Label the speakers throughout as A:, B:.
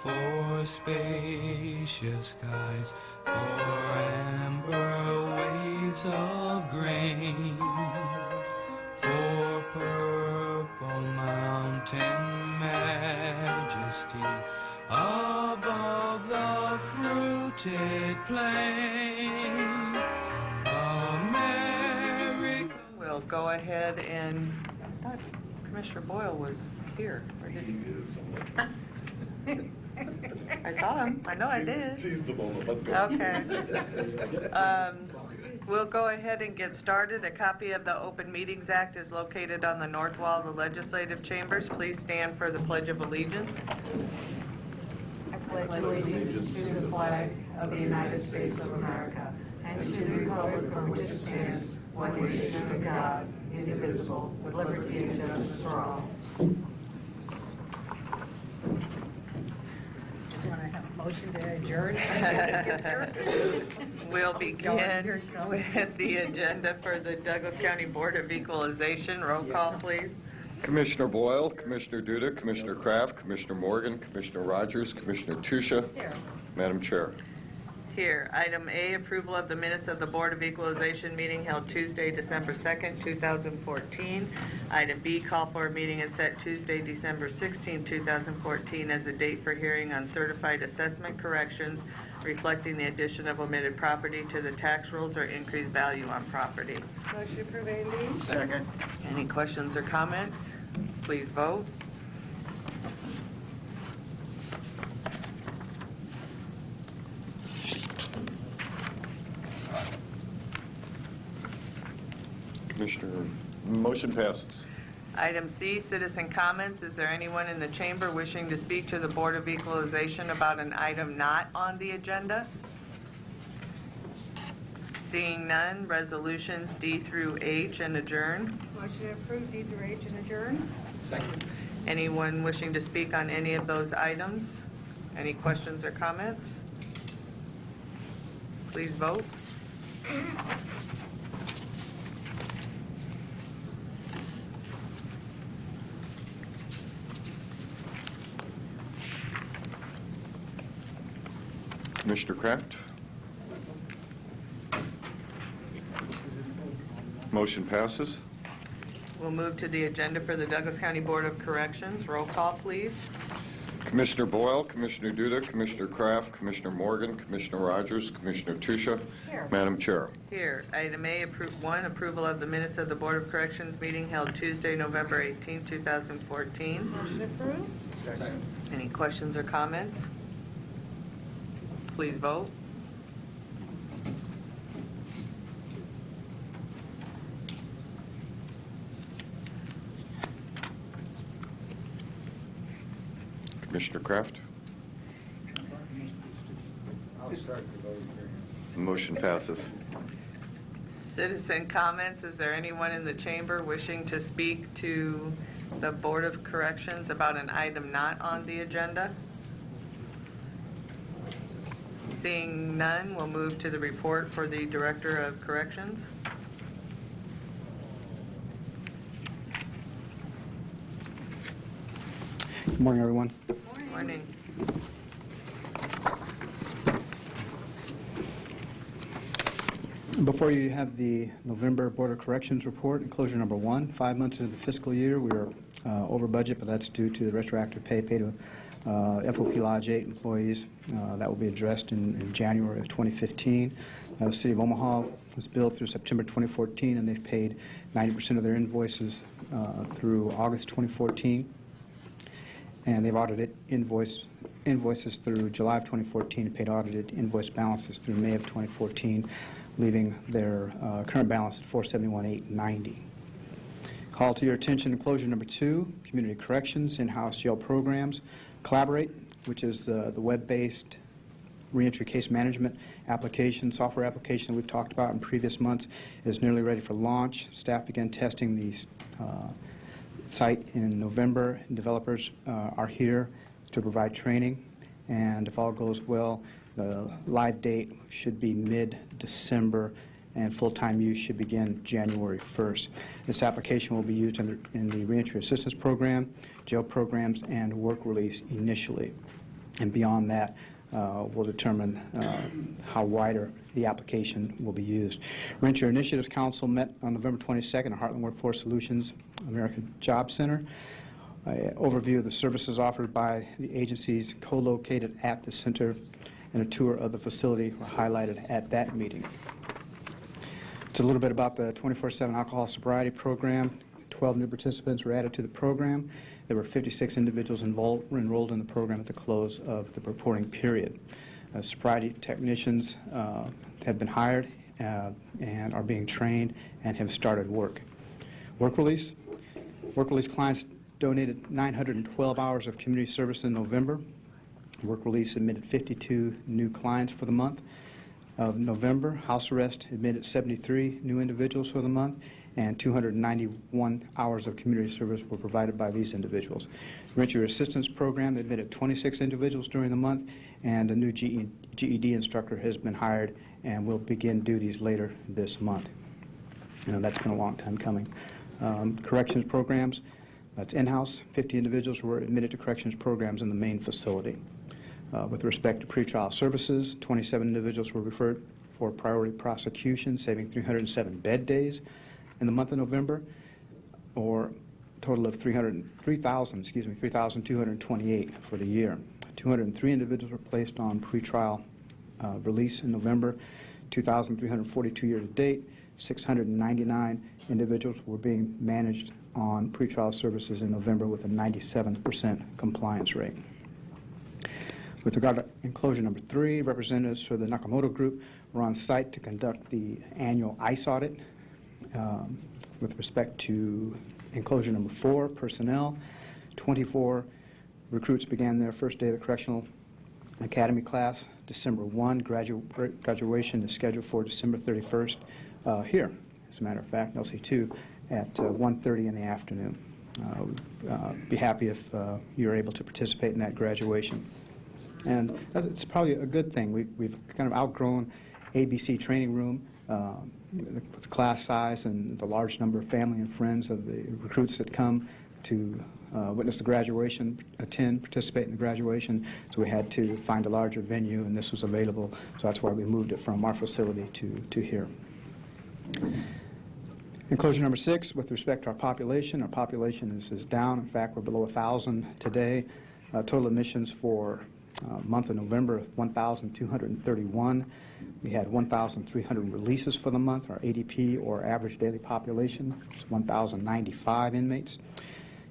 A: for spacious skies, for amber waves of grain, for purple mountain majesty above the fruited plain. America.
B: We'll go ahead and, I thought Commissioner Boyle was here, or did he? I saw him. I know I did.
C: Seize the moment. Let's go.
B: Okay. We'll go ahead and get started. A copy of the Open Meetings Act is located on the north wall of the legislative chambers. Please stand for the Pledge of Allegiance.
D: I pledge allegiance to the flag of the United States of America and to the republic for which it stands, one nation under God, indivisible, with liberty and justice for all. Just want to have a motion to adjourn.
B: We'll begin with the agenda for the Douglas County Board of Equalization. Roll call, please.
C: Commissioner Boyle, Commissioner Duda, Commissioner Kraft, Commissioner Morgan, Commissioner Rogers, Commissioner Tusha.
D: Here.
C: Madam Chair.
B: Here. Item A, approval of the minutes of the Board of Equalization meeting held Tuesday, December 2nd, 2014. Item B, call for a meeting and set Tuesday, December 16, 2014 as a date for hearing on certified assessment corrections reflecting the addition of omitted property to the tax rolls or increased value on property.
D: Motion approved, A and B.
C: Second.
B: Any questions or comments? Please vote.
C: Commissioner, motion passes.
B: Item C, citizen comments. Is there anyone in the chamber wishing to speak to the Board of Equalization about an item not on the agenda? Seeing none, resolutions D through H and adjourn.
D: Motion approved, D through H and adjourn.
C: Second.
B: Anyone wishing to speak on any of those items? Any questions or comments? Please vote.
C: Commissioner Kraft. Motion passes.
B: We'll move to the agenda for the Douglas County Board of Corrections. Roll call, please.
C: Commissioner Boyle, Commissioner Duda, Commissioner Kraft, Commissioner Morgan, Commissioner Rogers, Commissioner Tusha.
D: Here.
C: Madam Chair.
B: Here. Item A, approval of the minutes of the Board of Corrections meeting held Tuesday, November 18, 2014.
D: Motion approved.
C: Second.
B: Any questions or comments? Please vote.
C: Commissioner Kraft.
E: I'll start the vote here.
C: Motion passes.
B: Citizen comments. Is there anyone in the chamber wishing to speak to the Board of Corrections about an item not on the agenda? Seeing none, we'll move to the report for the Director of Corrections.
F: Good morning, everyone.
B: Morning.
F: Before you have the November Board of Corrections report, enclosure number 1. 5 months into the fiscal year, we are over budget, but that's due to the retroactive pay to FOP Lodge 8 employees. That will be addressed in January of 2015. The City of Omaha was billed through September 2014, and they've paid 90% of their invoices through August 2014. And they've audited invoices through July of 2014 and paid audited invoice balances through May of 2014, leaving their current balance at $471,890. Call to your attention enclosure number 2, Community Corrections, in-house jail programs. Collaborate, which is the web-based reentry case management application, software application that we've talked about in previous months, is nearly ready for launch. Staff began testing the site in November. Developers are here to provide training, and if all goes well, the live date should be mid-December, and full-time use should begin January 1st. This application will be used in the Reentry Assistance Program, jail programs, and work release initially. And beyond that, we'll determine how wider the application will be used. Rentier Initiatives Council met on November 22nd at Heartland Workforce Solutions American Job Center. Overview of the services offered by the agencies co-located at the center and a tour of the facility were highlighted at that meeting. It's a little bit about the 24/7 alcohol sobriety program. 12 new participants were added to the program. There were 56 individuals enrolled in the program at the close of the reporting period. Sobriety technicians have been hired and are being trained and have started work. Work release. Work release clients donated 912 hours of community service in November. Work release admitted 52 new clients for the month of November. House arrest admitted 73 new individuals for the month, and 291 hours of community service were provided by these individuals. Rentier Assistance Program admitted 26 individuals during the month, and a new GED instructor has been hired and will begin duties later this month. That's been a long time coming. Corrections programs, that's in-house. 50 individuals were admitted to corrections programs in the main facility. With respect to pretrial services, 27 individuals were referred for priority prosecution, saving 307 bed days in the month of November, or a total of 3,228 for the year. 203 individuals were placed on pretrial release in November, 2,342 year to date. 699 individuals were being managed on pretrial services in November with a 97% compliance rate. With regard to enclosure number 3, representatives for the Nakamoto Group were on site to conduct the annual ICE audit. With respect to enclosure number 4, personnel, 24 recruits began their first day of the Correctional Academy class December 1. Graduation is scheduled for December 31st here, as a matter of fact, LC2, at 1:30 in the afternoon. Be happy if you're able to participate in that graduation. And it's probably a good thing. We've kind of outgrown ABC training room with the class size and the large number of family and friends of the recruits that come to witness the graduation, participate in the graduation. So we had to find a larger venue, and this was available. So that's why we moved it from our facility to here. Enclosure number 6, with respect to our population is down. In fact, we're below 1,000 today. Total admissions for month of November, 1,231. We had 1,300 releases for the month. Our ADP, or average daily population, is 1,095 inmates.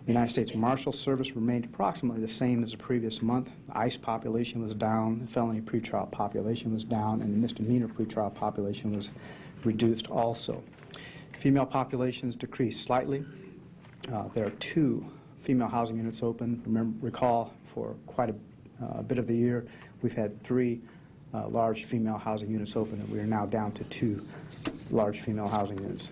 F: The United States Marshal Service remained approximately the same as the previous month. The ICE population was down, the felony pretrial population was down, and the misdemeanor pretrial population was reduced also. Female populations decreased slightly. There are 2 female housing units open. Recall, for quite a bit of the year, we've had 3 large female housing units open, and we are now down to 2 large female housing units.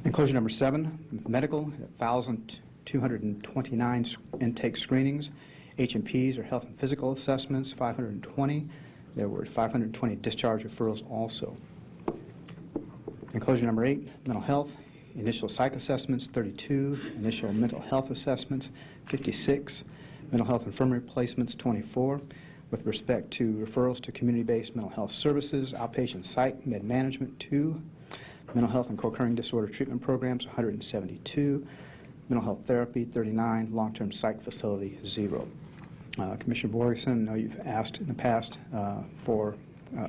F: Enclosure number 7, medical, 1,229 intake screenings. H&Ps, or health and physical assessments, 520. There were 520 discharge referrals also. Enclosure number 8, mental health. Initial psych assessments, 32. Initial mental health assessments, 56. Mental health infirmary placements, 24. With respect to referrals to community-based mental health services, outpatient psych, med management, 2. Mental health and co-occurring disorder treatment programs, 172. Mental health therapy, 39. Long-term psych facility, 0. Commissioner Borgeson, I know you've asked in the past for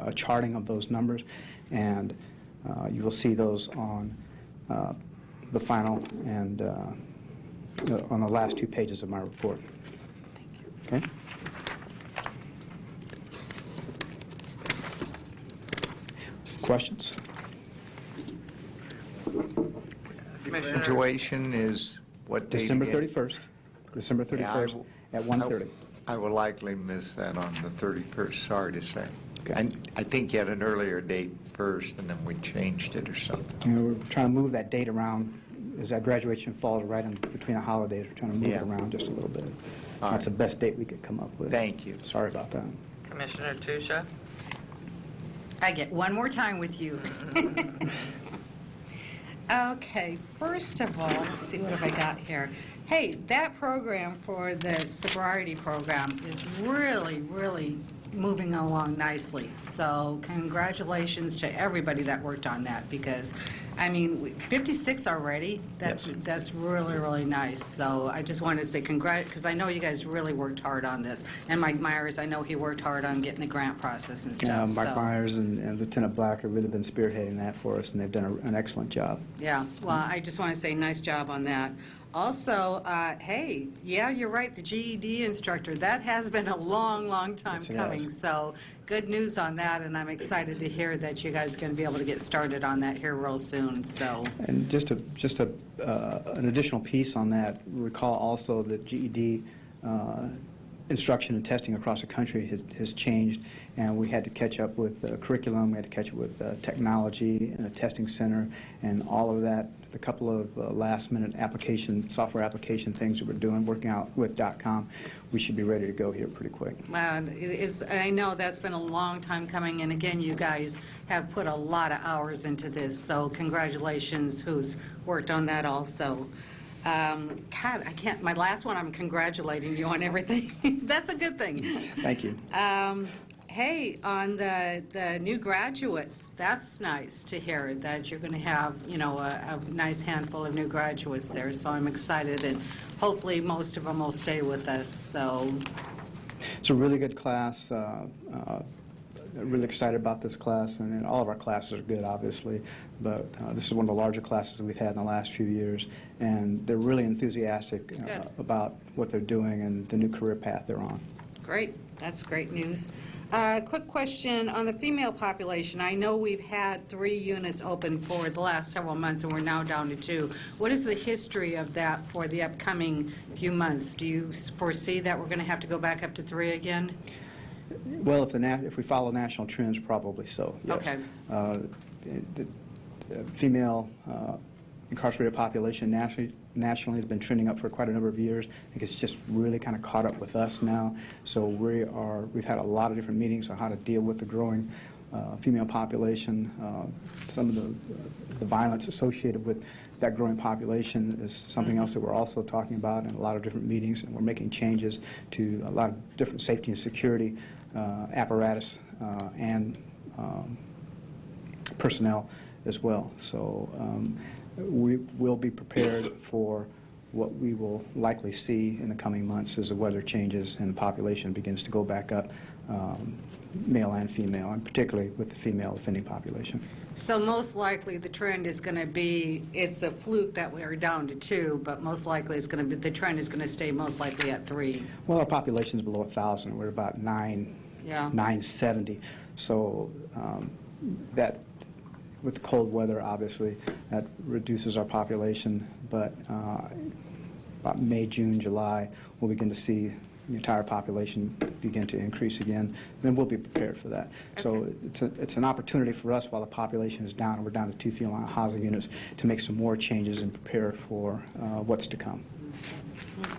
F: a charting of those numbers, and you will see those on the final and on the last 2 pages of my report. Okay? Questions?
E: Graduation is what date
F: December
E: again?
F: 31st. December 31st at 1:30.
E: I will likely miss that on the 31st, sorry to say.
F: Okay.
E: I think you had an earlier date first, and then we changed it or something.
F: We're trying to move that date around, as that graduation falls right in between the holidays. We're trying to move it around just a little bit.
E: All
F: That's
E: right.
F: the best date we could come up with.
E: Thank you.
F: Sorry about that.
B: Commissioner Tusha?
G: I get one more time with you. Okay, first of all, let's see, what have I got here? Hey, that program for the sobriety program is really, really moving along nicely. So congratulations to everybody that worked on that, because, I mean, 56 already. That's really, really nice. So I just wanted to say because I know you guys really worked hard on this. And Mike Myers, I know he worked hard on getting the grant process and stuff.
F: Mike Myers and Lieutenant Black have really been spearheading that for us, and they've done an excellent job.
G: Yeah, well, I just want to say nice job on that. Also, hey, yeah, you're right, the GED instructor, that has been a long, long time
F: Yes, it
G: coming.
F: has.
G: So good news on that, and I'm excited to hear that you guys are going to be able to get started on that here real soon. So,
F: And just an additional piece on that, recall also that GED instruction and testing across the country has changed, and we had to catch up with curriculum, we had to catch up with technology and a testing center, and all of that. A couple of last-minute software application things that we're doing, working out with .com. We should be ready to go here pretty quick.
G: I know that's been a long time coming, and again, you guys have put a lot of hours into this, so congratulations who's worked on that also. God, I can't, my last one, I'm congratulating you on everything. That's a good thing.
F: Thank you.
G: Hey, on the new graduates, that's nice to hear that you're going to have, you know, a nice handful of new graduates there. So I'm excited, and hopefully most of them will stay with us. So
F: It's a really good class. Really excited about this class, and all of our classes are good, obviously, but this is one of the larger classes that we've had in the last few years, and they're really enthusiastic about what they're doing and the new career path they're on.
G: great, that's great news. Quick question on the female population. I know we've had 3 units open for the last several months, and we're now down to 2. What is the history of that for the upcoming few months? Do you foresee that we're going to have to go back up to 3 again?
F: Well, if we follow national trends, probably so, yes.
G: Okay.
F: The female incarcerated population nationally has been trending up for quite a number of years. I think it's just really kind of caught up with us now. So we've had a lot of different meetings on how to deal with the growing female population. Some of the violence associated with that growing population is something else that we're also talking about in a lot of different meetings, and we're making changes to a lot of different safety and security apparatus and personnel as well. So we will be prepared for what we will likely see in the coming months as the weather changes and the population begins to go back up, male and female, and particularly with the female offending population.
G: So most likely the trend is going to be, it's a fluke that we're down to 2, but most likely it's going to be, the trend is going to stay most likely at 3.
F: Well, our population is below 1,000. We're about 970. So that, with the cold weather, obviously, that reduces our population. But about May, June, July, we'll begin to see the entire population begin to increase again. Then we'll be prepared for that. Okay. So it's an opportunity for us while the population is down, and we're down to 2 female housing units, to make some more changes and prepare for what's to come.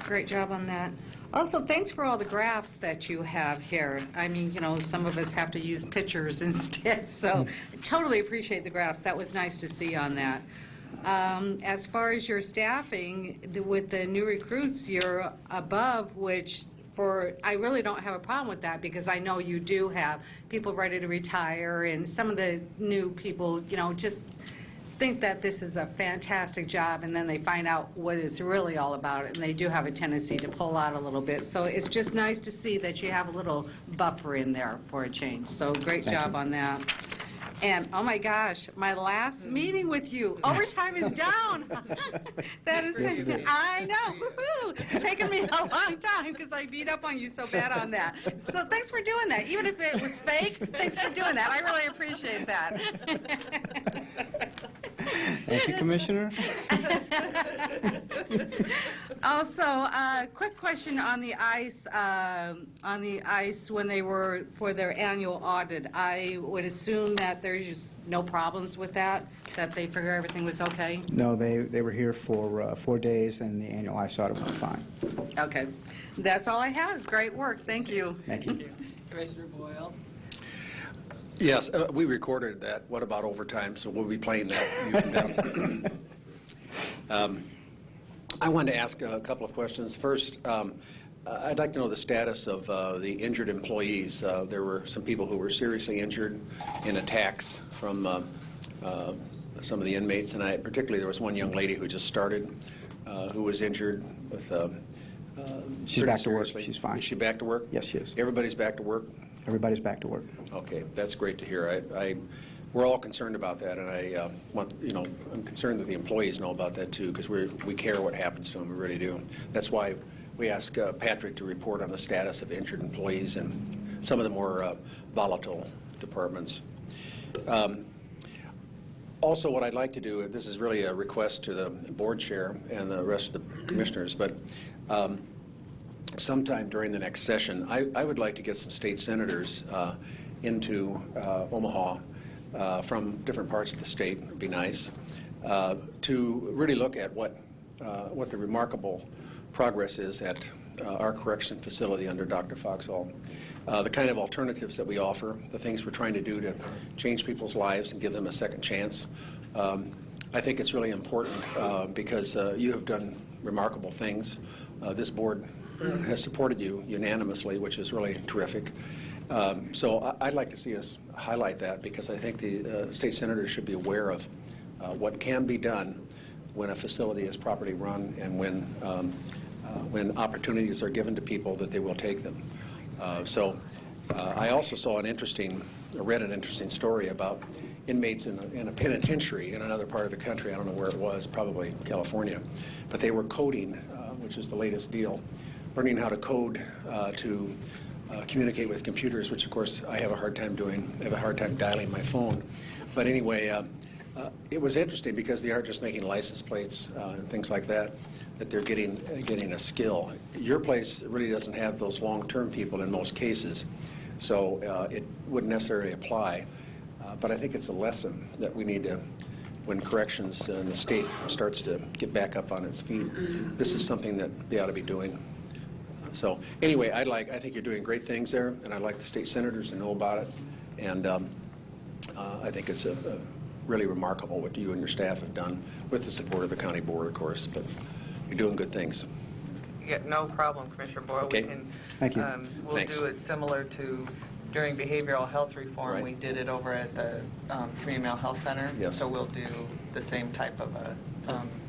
G: Great job on that. Also, thanks for all the graphs that you have here. I mean, you know, some of us have to use pictures instead, so I totally appreciate the graphs. That was nice to see on that. As far as your staffing, with the new recruits, you're above, which I really don't have a problem with that, because I know you do have people ready to retire, and some of the new people, you know, just think that this is a fantastic job, and then they find out what it's really all about, and they do have a tendency to pull out a little bit. So it's just nice to see that you have a little buffer in there for a change. So great job on that. And oh my gosh, my last meeting with you, overtime is down. That is, I know, woohoo! It's taken me a long time because I beat up on you so bad on that. So thanks for doing that. Even if it was fake, thanks for doing that. I really appreciate that.
F: Thank you, Commissioner.
G: Also, quick question on the ICE when they were for their annual audit. I would assume that there's just no problems with that they figure everything was okay?
F: No, they were here for 4 days, and the annual ICE audit was fine.
G: Okay. That's all I have. Great work. Thank you.
F: Thank you.
B: Commissioner Boyle?
H: Yes, we recorded that. What about overtime? So we'll be playing that. I wanted to ask a couple of questions. First, I'd like to know the status of the injured employees. There were some people who were seriously injured in attacks from some of the inmates, and particularly there was one young lady who just started who was injured with
F: She's back to work. She's fine.
H: Is she back to work?
F: Yes, she is.
H: Everybody's back to work?
F: Everybody's back to work.
H: Okay, that's great to hear. We're all concerned about that, and I'm concerned that the employees know about that too, because we care what happens to them. We really do. That's why we ask Patrick to report on the status of injured employees in some of the more volatile departments. Also, what I'd like to do, this is really a request to the board chair and the rest of the commissioners, but sometime during the next session, I would like to get some state senators into Omaha from different parts of the state. It would be nice to really look at what the remarkable progress is at our correction facility under Dr. Foxall. The kind of alternatives that we offer, the things we're trying to do to change people's lives and give them a second chance. I think it's really important because you have done remarkable things. This board has supported you unanimously, which is really terrific. So I'd like to see us highlight that, because I think the state senators should be aware of what can be done when a facility is properly run, and when opportunities are given to people that they will take them. I also read an interesting story about inmates in a penitentiary in another part of the country. I don't know where it was, probably California. But they were coding, which is the latest deal, learning how to code to communicate with computers, which of course I have a hard time doing. I have a hard time dialing my phone. But anyway, it was interesting because they aren't just making license plates and things like that, that they're getting a skill. Your place really doesn't have those long-term people in most cases, so it wouldn't necessarily apply. But I think it's a lesson that we need to, when corrections in the state starts to get back up on its feet, this is something that they ought to be doing. So anyway, I think you're doing great things there, and I'd like the state senators to know about it. And I think it's really remarkable what you and your staff have done with the support of the county board, of course. But you're doing good things.
B: Yeah, no problem, Commissioner Boyle.
F: Okay. Thank you.
B: We'll
H: Thanks.
B: do it similar to during behavioral health reform.
H: Right.
B: We did it over at the Community Mental Health Center.
H: Yes.
B: So we'll do the same type of a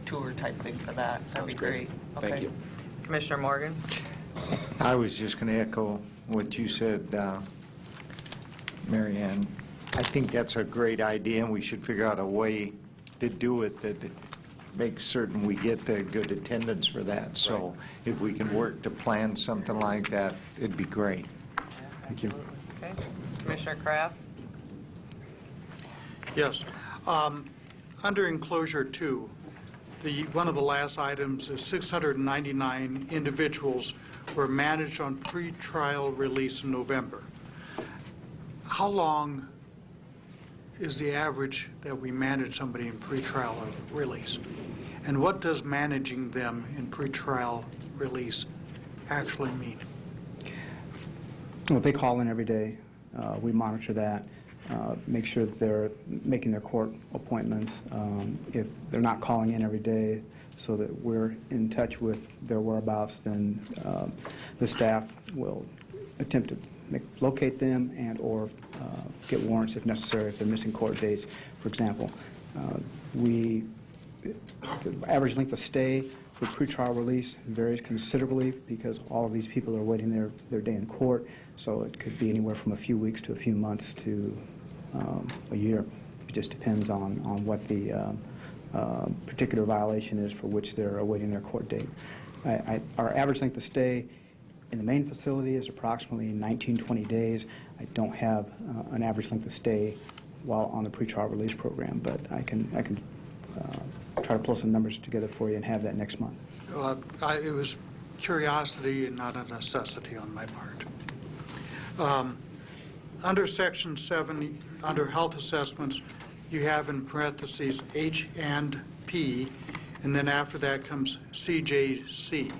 B: tour type thing for that. That'd
H: Sounds
B: be
H: great.
B: great.
H: Thank you.
B: Commissioner Morgan?
E: I was just going to echo what you said, Mary Ann. I think that's a great idea, and we should figure out a way to do it that makes certain we get the good attendance for that. So if we can work to plan something like that, it'd be great.
F: Thank you.
B: Okay. Commissioner Kraft?
I: Yes. Under enclosure 2, one of the last items is 699 individuals were managed on pretrial release in November. How long is the average that we manage somebody in pretrial release? And what does managing them in pretrial release actually mean?
F: Well, they call in every day. We monitor that, make sure that they're making their court appointments. If they're not calling in every day so that we're in touch with their whereabouts, then the staff will attempt to locate them and or get warrants if necessary if they're missing court dates, for example. The average length of stay for pretrial release varies considerably because all of these people are waiting their day in court, so it could be anywhere from a few weeks to a few months to a year. It just depends on what the particular violation is for which they're awaiting their court date. Our average length of stay in the main facility is approximately 19-20 days. I don't have an average length of stay while on the pretrial release program, but I can try to pull some numbers together for you and have that next month.
I: It was curiosity and not a necessity on my part. Under Section 7, under health assessments, you have in parentheses H and P, and then after that comes CJC.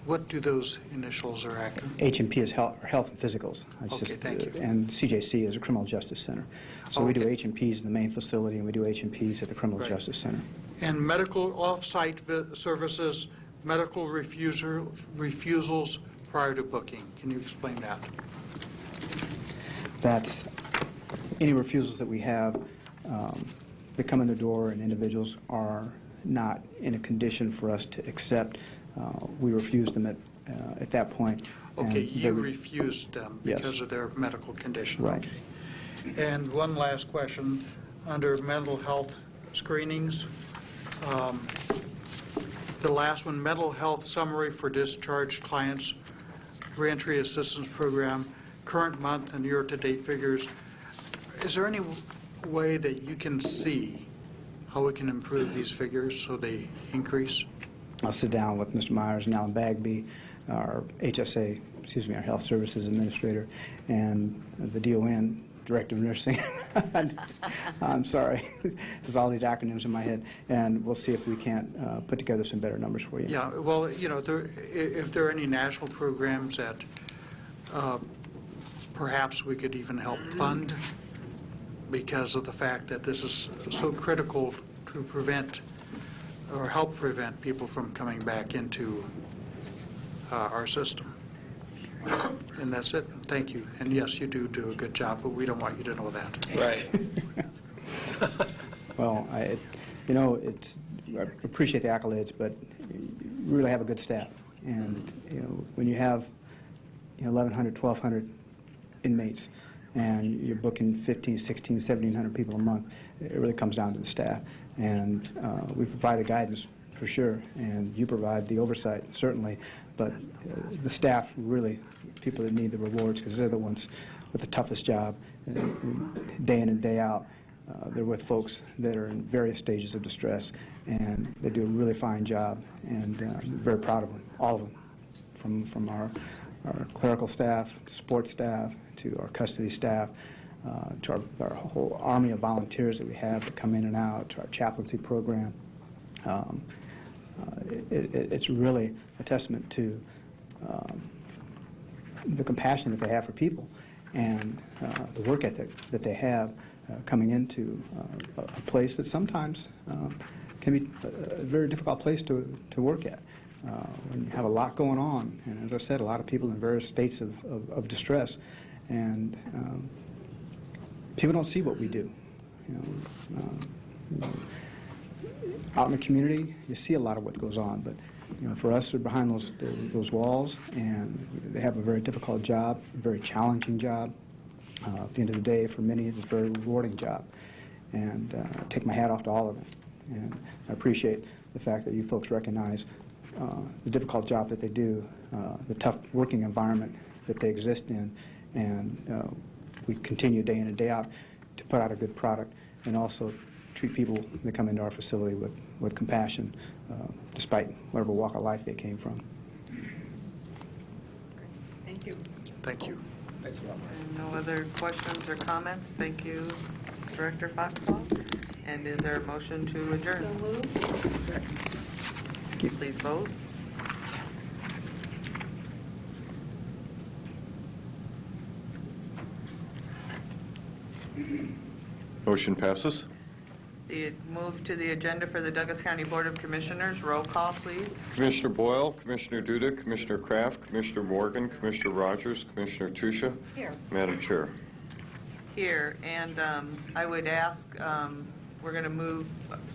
I: What do those initials are acting?
F: H&P is health and physicals.
I: Okay, thank you.
F: And CJC is a criminal justice center. So we do H&Ps in the main facility, and we do H&Ps at the criminal
I: Right.
F: justice center.
I: And medical off-site services, medical refusals prior to booking. Can you explain that?
F: That's any refusals that we have that come in the door and individuals are not in a condition for us to accept. We refuse them at that point.
I: Okay,
F: and
I: you refused them because
F: Yes.
I: of their medical condition.
F: Right.
I: Okay. And one last question. Under mental health screenings, the last one, mental health summary for discharged clients, reentry assistance program, current month and year-to-date figures. Is there any way that you can see how we can improve these figures so they increase?
F: I'll sit down with Mr. Myers and Alan Bagby, our HSA, our Health Services Administrator, and the DON, Director of Nursing. I'm sorry, there's all these acronyms in my head, and we'll see if we can't put together some better numbers for you.
I: Yeah, well, you know, if there are any national programs that perhaps we could even help fund because of the fact that this is so critical to prevent or help prevent people from coming back into our system. And that's it. Thank you. And yes, you do a good job, but we don't want you to know that.
H: Right.
F: Well, I appreciate the accolades, but you really have a good staff. And, when you have 1,100, 1,200 inmates, and you're booking 15, 16, 1,700 people a month, it really comes down to the staff. And we provide the guidance for sure, and you provide the oversight, certainly, but the staff really, people that need the rewards, because they're the ones with the toughest job, day in and day out. They're with folks that are in various stages of distress, and they do a really fine job, and I'm very proud of them, all of them, from our clerical staff, support staff, to our custody staff, to our whole army of volunteers that we have that come in and out, to our chaplaincy program. It's really a testament to the compassion that they have for people and the work ethic that they have coming into a place that sometimes can be a very difficult place to work at. When you have a lot going on, and as I said, a lot of people in various states of distress, and people don't see what we do. Out in the community, you see a lot of what goes on, but for us, they're behind those walls, and they have a very difficult job, a very challenging job. At the end of the day, for many, it's a very rewarding job, and I take my hat off to all of them. And I appreciate the fact that you folks recognize the difficult job that they do, the tough working environment that they exist in, and we continue day in and day out to put out a good product and also treat people that come into our facility with compassion, despite whatever walk of life they came from.
G: Thank you.
I: Thank you.
H: Thanks a lot, Mark.
B: And no other questions or comments? Thank you, Director Foxwell. And is there a motion to adjourn?
G: So moved.
B: Please vote.
C: Motion passes.
B: The move to the agenda for the Douglas County Board of Commissioners. Roll call, please.
C: Commissioner Boyle, Commissioner Duda, Commissioner Kraft, Commissioner Morgan, Commissioner Rogers, Commissioner Tusha.
G: Here.
C: Madam Chair.
B: Here, and I would ask, we're going to move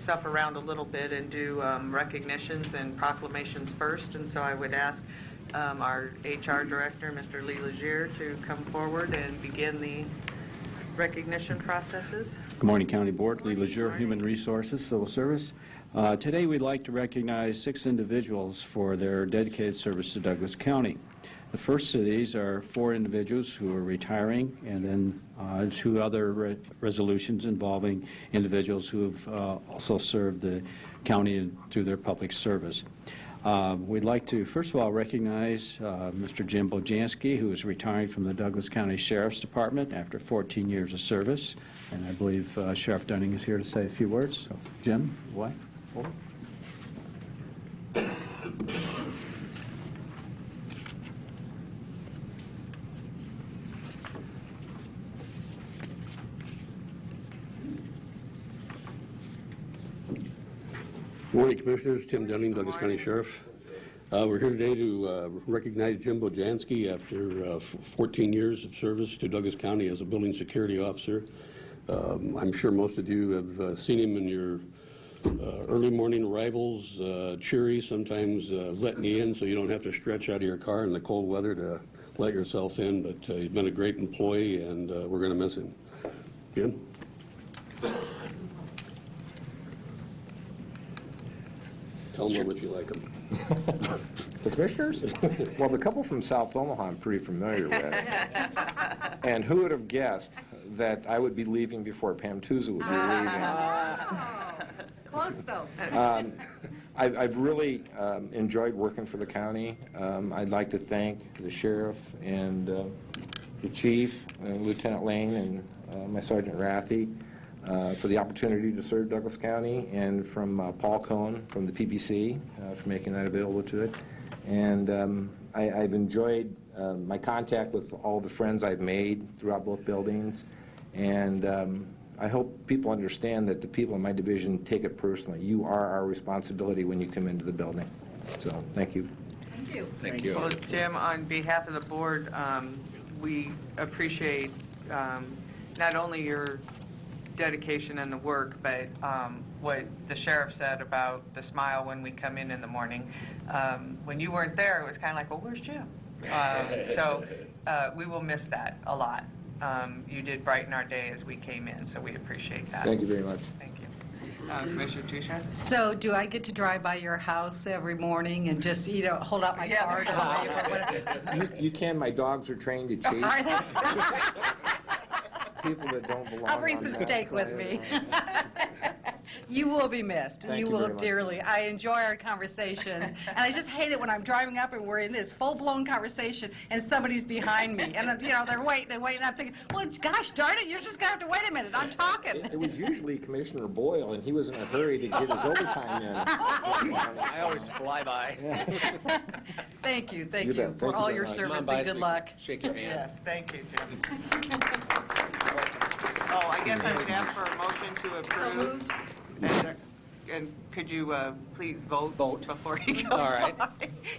B: stuff around a little bit and do recognitions and proclamations first, and so I would ask our HR Director, Mr. Lee Legier, to come forward and begin the recognition processes.
J: Good morning, County Board. Lee Legier, Human Resources, Civil Service. Today we'd like to recognize 6 individuals for their dedicated service to Douglas County. The first of these are 4 individuals who are retiring, and then 2 other resolutions involving individuals who have also served the county through their public service. We'd like to, first of all, recognize Mr. Jim Bojanski, who is retiring from the Douglas County Sheriff's Department after 14 years of service. And I believe Sheriff Dunning is here to say a few words. So, Jim, what? Forward.
K: Morning, Commissioners. Tim Dunning, Douglas County Sheriff. We're here today to recognize Jim Bojanski after 14 years of service to Douglas County as a building security officer. I'm sure most of you have seen him in your early morning arrivals, cheery, sometimes letting you in so you don't have to stretch out of your car in the cold weather to let yourself in. But he's been a great employee, and we're going to miss him. Jim? Tell them how much you like them.
L: The commissioners? Well, the couple from South Omaha I'm pretty familiar with. And who would have guessed that I would be leaving before Pam Tusa would be leaving?
G: Close, though.
L: I've really enjoyed working for the county. I'd like to thank the sheriff and the chief, Lieutenant Lane, and my Sergeant Rathie for the opportunity to serve Douglas County, and from Paul Cohn from the PBC for making that available to it. And I've enjoyed my contact with all the friends I've made throughout both buildings, and I hope people understand that the people in my division take it personally. You are our responsibility when you come into the building. So, thank you.
G: Thank you.
H: Thank you.
B: Well, Jim, on behalf of the board, we appreciate not only your dedication and the work, but what the sheriff said about the smile when we come in the morning. When you weren't there, it was kind of like, well, where's Jim? So we will miss that a lot. You did brighten our day as we came in, so we appreciate that.
L: Thank you very much.
B: Thank you. Commissioner Tusha?
G: So do I get to drive by your house every morning and just, hold out my card?
L: You can. My dogs are trained to chase
G: Are they?
L: people that don't belong.
G: I'll bring
L: on
G: some
L: that
G: steak with
L: side.
G: me. You will be missed.
L: Thank
G: You
L: you
G: will
L: very much.
G: dearly. I enjoy our conversations, and I just hate it when I'm driving up and we're in this full-blown conversation and somebody's behind me, and they're waiting, and I'm thinking, well, gosh darn it, you're just gonna have to wait a minute. I'm talking.
L: It was usually Commissioner Boyle, and he was in a hurry to get his overtime in.
H: I always fly by.
G: Thank you
L: You
G: for
L: bet. Thank you
G: all
L: very
G: your
L: much.
G: service
H: Come on by
G: and
H: so
G: good
H: we
G: luck.
H: can Shake your hand.
B: Yes, thank you, Jim. Oh, I guess I would ask for a motion to approve. And could you please vote before you go?
H: All right.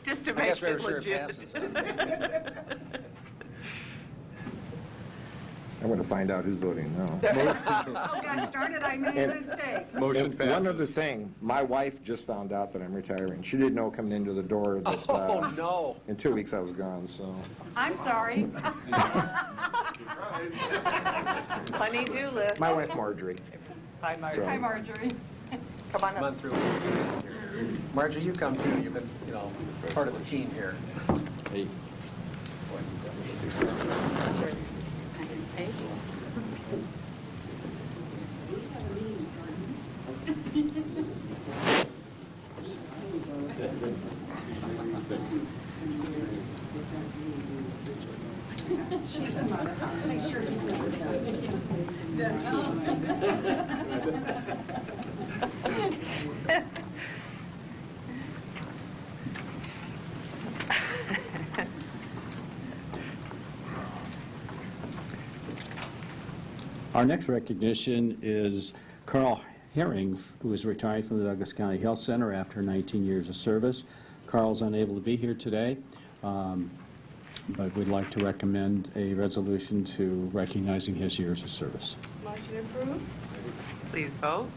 B: Just to
H: I
B: make
H: guess we're
B: it
H: sure it
B: legit.
H: passes.
L: I'm going to find out who's voting no.
G: Oh, gosh darn it, I made a mistake.
C: Motion
L: And
C: passes.
L: one other thing, my wife just found out that I'm retiring. She didn't know coming into the door that
H: Oh, no.
L: in 2 weeks I was gone, so.
G: I'm sorry.
B: Honey-do list.
L: My wife Marjorie.
B: Hi, Marjorie.
G: Hi, Marjorie.
B: Come on
H: Come
B: up.
H: on through. Marjorie, you come too. You've been, part of the team here.
L: Hey.
J: Our next recognition is Carl Herring, who is retiring from the Douglas County Health Center after 19 years of service. Carl's unable to be here today, but we'd like to recommend a resolution to recognizing his years of service.
B: Motion approved. Please vote.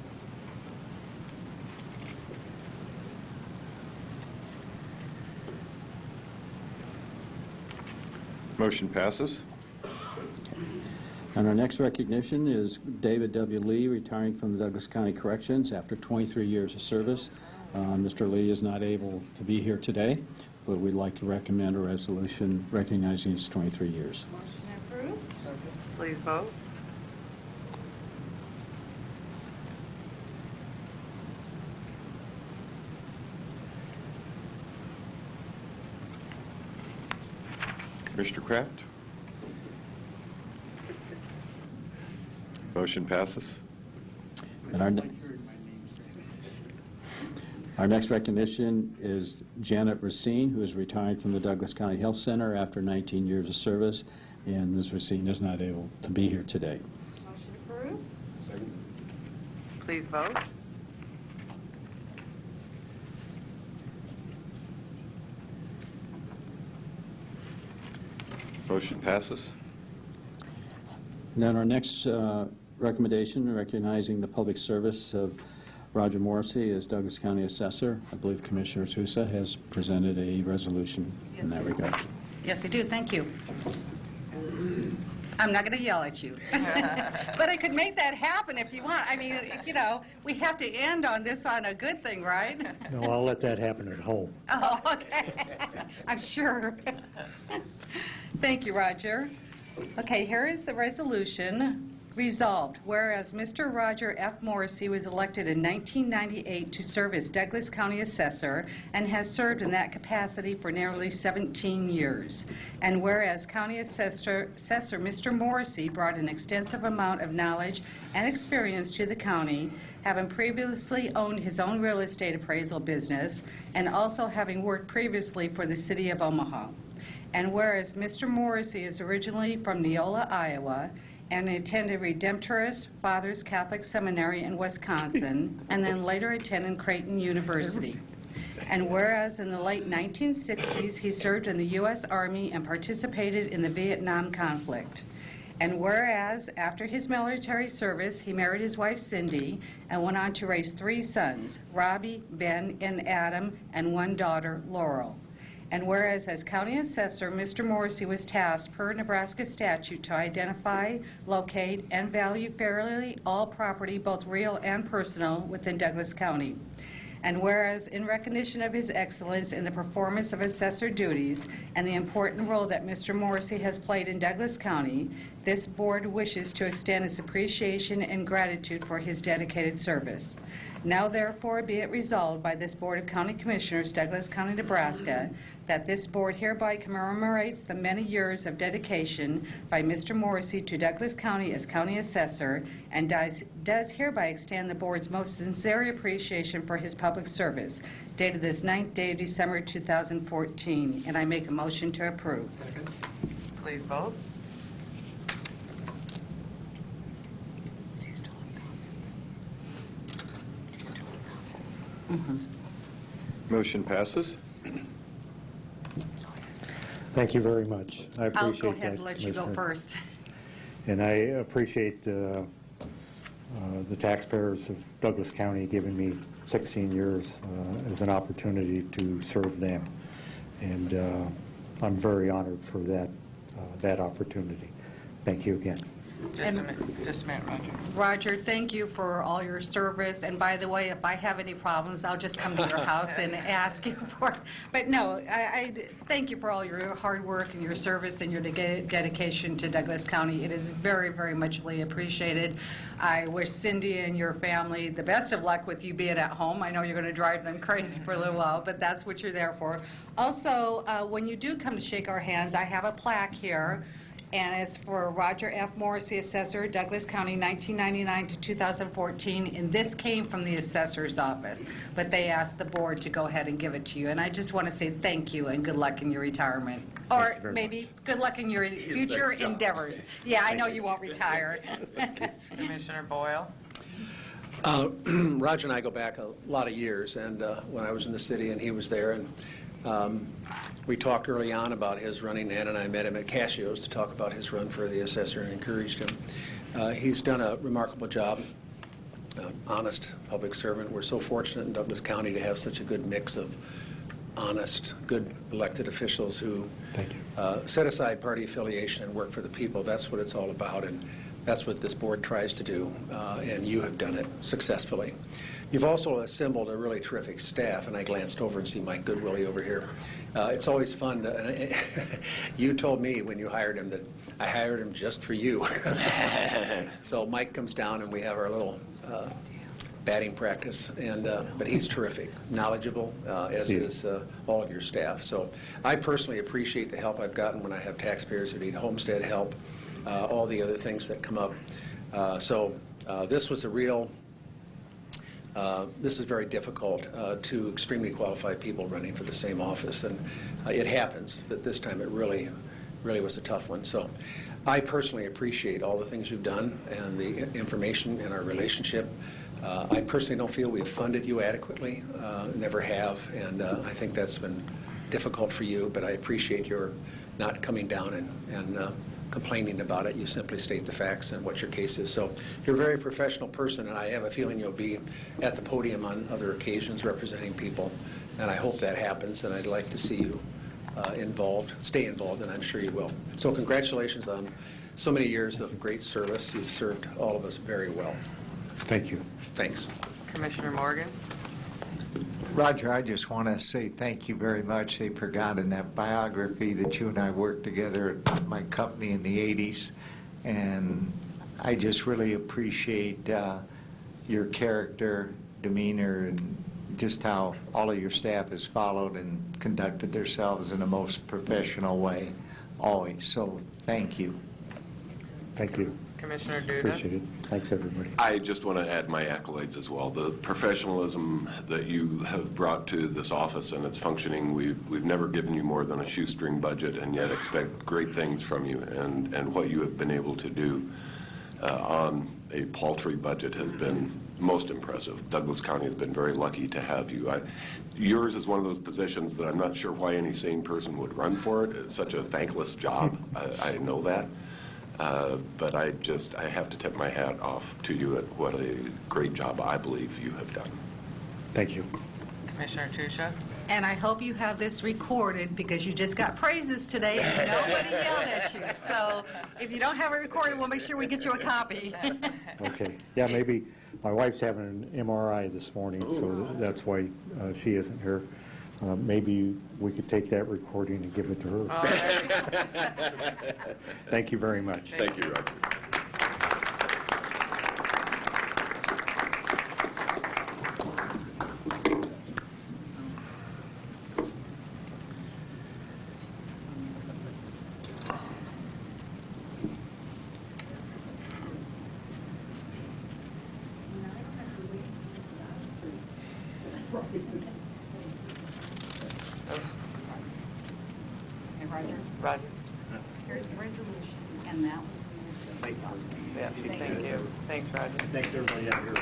C: Motion passes.
J: And our next recognition is David W. Lee, retiring from the Douglas County Corrections after 23 years of service. Mr. Lee is not able to be here today, but we'd like to recommend a resolution recognizing his 23 years.
B: Motion approved. Please vote.
C: Commissioner Kraft? Motion passes.
J: And our next recognition is Janet Racine, who is retiring from the Douglas County Health Center after 19 years of service, and Ms. Racine is not able to be here today.
B: Motion approved. Please vote.
C: Motion passes.
J: And then our next recommendation, recognizing the public service of Roger Morrissey as Douglas County Assessor. I believe Commissioner Tusa has presented a resolution in that regard.
G: Yes, I do. Thank you. I'm not going to yell at you. But I could make that happen if you want. I mean, you know, we have to end on this on a good thing, right?
M: No, I'll let that happen at home.
G: Oh, okay. I'm sure. Thank you, Roger. Okay, here is the resolution. Resolved, whereas Mr. Roger F. Morrissey was elected in 1998 to serve as Douglas County Assessor and has served in that capacity for nearly 17 years. And whereas County Assessor Mr. Morrissey brought an extensive amount of knowledge and experience to the county, having previously owned his own real estate appraisal business and also having worked previously for the city of Omaha. And whereas Mr. Morrissey is originally from Neola, Iowa, and attended Redemptorist Fathers Catholic Seminary in Wisconsin, and then later attended Creighton University. And whereas in the late 1960s, he served in the U.S. Army and participated in the Vietnam conflict. And whereas after his military service, he married his wife Cindy and went on to raise 3 sons, Robbie, Ben, and Adam, and 1 daughter, Laurel. And whereas as County Assessor, Mr. Morrissey was tasked per Nebraska statute to identify, locate, and value fairly all property, both real and personal, within Douglas County. And whereas in recognition of his excellence in the performance of assessor duties and the important role that Mr. Morrissey has played in Douglas County, this board wishes to extend its appreciation and gratitude for his dedicated service. Now therefore be it resolved by this Board of County Commissioners, Douglas County, Nebraska, that this board hereby commemorates the many years of dedication by Mr. Morrissey to Douglas County as County Assessor and does hereby extend the board's most sincere appreciation for his public service, dated this 9th day of December 2014. And I make a motion to approve.
B: Please vote.
C: Motion passes.
M: Thank you very much. I appreciate that.
G: I'll go ahead and let you go
M: Commissioner.
G: first.
M: And I appreciate the taxpayers of Douglas County giving me 16 years as an opportunity to serve them. And I'm very honored for that opportunity. Thank you again.
B: Just a minute, Roger.
G: Roger, thank you for all your service. And by the way, if I have any problems, I'll just come to your house and ask you for it. But no, I thank you for all your hard work and your service and your dedication to Douglas County. It is very, very muchly appreciated. I wish Cindy and your family the best of luck with you being at home. I know you're going to drive them crazy for a little while, but that's what you're there for. Also, when you do come to shake our hands, I have a plaque here. And it's for Roger F. Morrissey, Assessor, Douglas County, 1999 to 2014. And this came from the Assessor's Office, but they asked the board to go ahead and give it to you. And I just want to say thank you and good luck in your retirement. Or maybe good luck in your future endeavors. Yeah, I know you won't retire.
B: Commissioner Boyle.
H: Roger and I go back a lot of years, and when I was in the city and he was there, and we talked early on about his running. Ann and I met him at Casio's to talk about his run for the assessor and encouraged him. He's done a remarkable job, honest public servant. We're so fortunate in Douglas County to have such a good mix of honest, good elected officials who set aside party affiliation and work for the people. That's what it's all about, and that's what this board tries to do, and you have done it successfully. You've also assembled a really terrific staff, and I glanced over and see Mike Goodwillie over here. It's always fun to, you told me when you hired him that I hired him just for you. So Mike comes down and we have our little batting practice, and but he's terrific, knowledgeable, as is all of your staff. So I personally appreciate the help I've gotten when I have taxpayers who need homestead help, all the other things that come up. So this was a real, this is very difficult to extremely qualified people running for the same office, and it happens, but this time it really was a tough one. So I personally appreciate all the things you've done and the information in our relationship. I personally don't feel we've funded you adequately, never have, and I think that's been difficult for you, but I appreciate your not coming down and complaining about it. You simply state the facts and what your case is. So you're a very professional person, and I have a feeling you'll be at the podium on other occasions representing people, and I hope that happens, and I'd like to see you stay involved, and I'm sure you will. So congratulations on so many years of great service. You've served all of us very well.
M: Thank you.
H: Thanks.
B: Commissioner Morgan?
E: Roger, I just want to say thank you very much. They forgot in that biography that you and I worked together at my company in the 80s, and I just really appreciate your character, demeanor, and just how all of your staff has followed and conducted themselves in the most professional way, always. So thank you.
M: Thank you.
B: Commissioner Duda?
M: Appreciate it. Thanks, everybody.
N: I just want to add my accolades as well. The professionalism that you have brought to this office and its functioning, we've never given you more than a shoestring budget and yet expect great things from you. And what you have been able to do on a paltry budget has been most impressive. Douglas County has been very lucky to have you. Yours is one of those positions that I'm not sure why any sane person would run for it. It's such a thankless job. I know that. But I have to tip my hat off to you at what a great job I believe you have done.
M: Thank you.
B: Commissioner Tusha?
G: And I hope you have this recorded because you just got praises today and nobody yelled at you. So if you don't have it recorded, we'll make sure we get you a copy.
M: Okay. Yeah, maybe my wife's having an MRI this morning, so that's why she isn't here. Maybe we could take that recording and give it to her.
B: Oh,
M: Thank you very much.
N: Thank you, Roger.
B: Roger?
D: Here's the resolution, and that was...
B: Yeah, thank you. Thanks, Roger.
M: Thanks, everybody out here.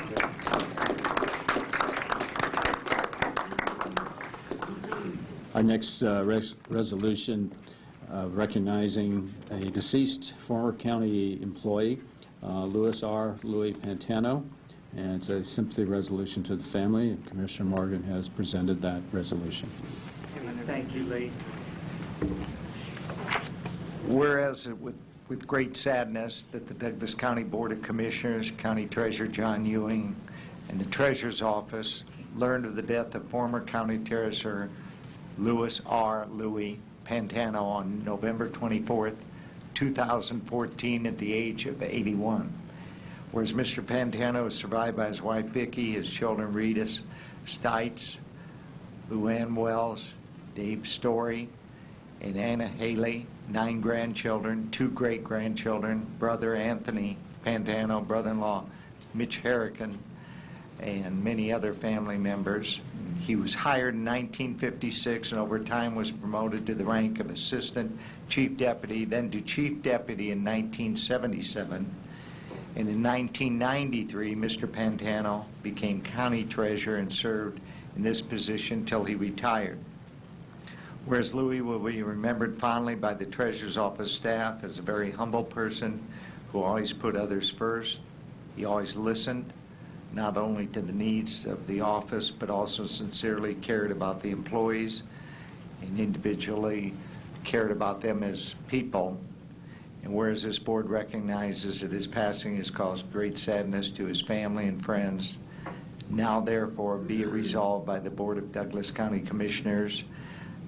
J: Our next resolution recognizing a deceased former county employee, Louis Pantano, and it's a sympathy resolution to the family, and Commissioner Morgan has presented that resolution.
I: Thank you, Lee.
E: Whereas with great sadness that the Douglas County Board of Commissioners, County Treasurer John Ewing, and the Treasurer's Office learned of the death of former County Treasurer Louis Pantano on November 24th, 2014 at the age of 81. Whereas Mr. Pantano is survived by his wife Vicki, his children Rita Stites, Luann Wells, Dave Story, and Anna Haley, 9 grandchildren, 2 great-grandchildren, brother Anthony Pantano, brother-in-law Mitch Harrican, and many other family members. He was hired in 1956 and over time was promoted to the rank of Assistant Chief Deputy, then to Chief Deputy in 1977. And in 1993, Mr. Pantano became County Treasurer and served in this position till he retired. Whereas Louis will be remembered fondly by the Treasurer's Office staff as a very humble person who always put others first. He always listened, not only to the needs of the office, but also sincerely cared about the employees and individually cared about them as people. And whereas this board recognizes that his passing has caused great sadness to his family and friends, now therefore be it resolved by the Board of Douglas County Commissioners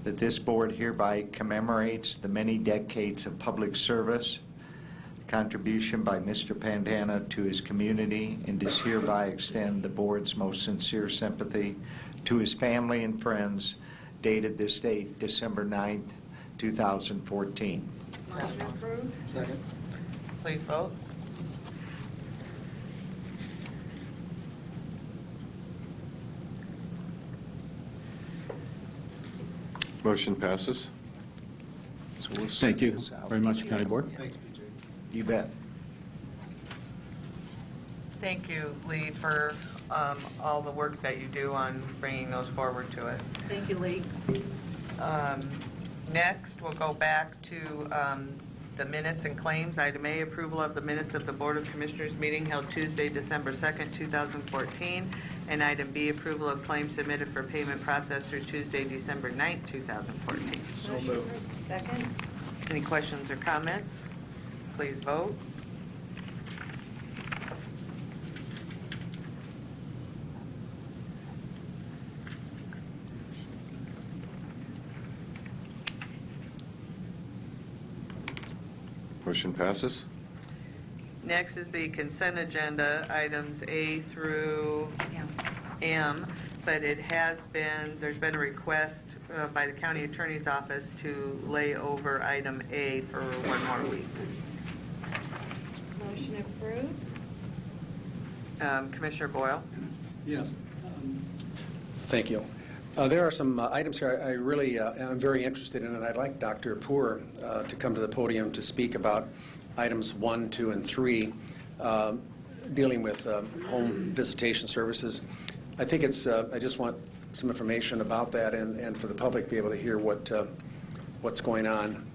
E: that this board hereby commemorates the many decades of public service, contribution by Mr. Pantano to his community, and does hereby extend the board's most sincere sympathy to his family and friends, dated this date, December 9th, 2014.
B: Motion approved. Second. Please vote.
C: Motion passes.
E: So we'll
J: Thank you
E: send this out.
J: very much, County Board.
E: You bet.
B: Thank you, Lee, for all the work that you do on bringing those forward to us.
G: Thank you, Lee.
B: Next, we'll go back to the minutes and claims. Item A, approval of the minutes of the Board of Commissioners meeting held Tuesday, December 2nd, 2014. And item B, approval of claims submitted for payment processed through Tuesday, December 9th, 2014.
I: So moved.
G: Second.
B: Any questions or comments? Please vote.
C: Motion passes.
B: Next is the consent agenda, items A through M, but there's been a request by the county attorney's office to lay over item A for one more week.
G: Motion approved.
B: Commissioner Boyle?
H: Yes. Thank you. There are some items here I really am very interested in, and I'd like Dr. Poor to come to the podium to speak about items 1, 2, and 3, dealing with home visitation services. I think I just want some information about that and for the public to be able to hear what's going on.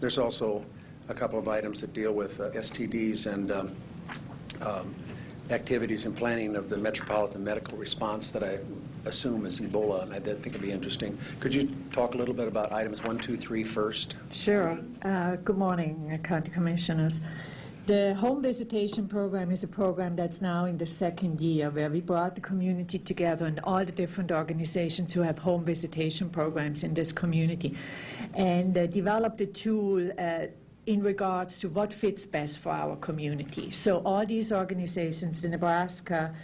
H: There's also a couple of items that deal with STDs and activities and planning of the metropolitan medical response that I assume is Ebola, and I think it'd be interesting. Could you talk a little bit about items 1, 2, 3 first?
O: Sure. Good morning, County Commissioners. The home visitation program is a program that's now in the second year, where we brought the community together and all the different organizations who have home visitation programs in this community, and developed a tool in regards to what fits best for our community. So all these organizations, the Nebraska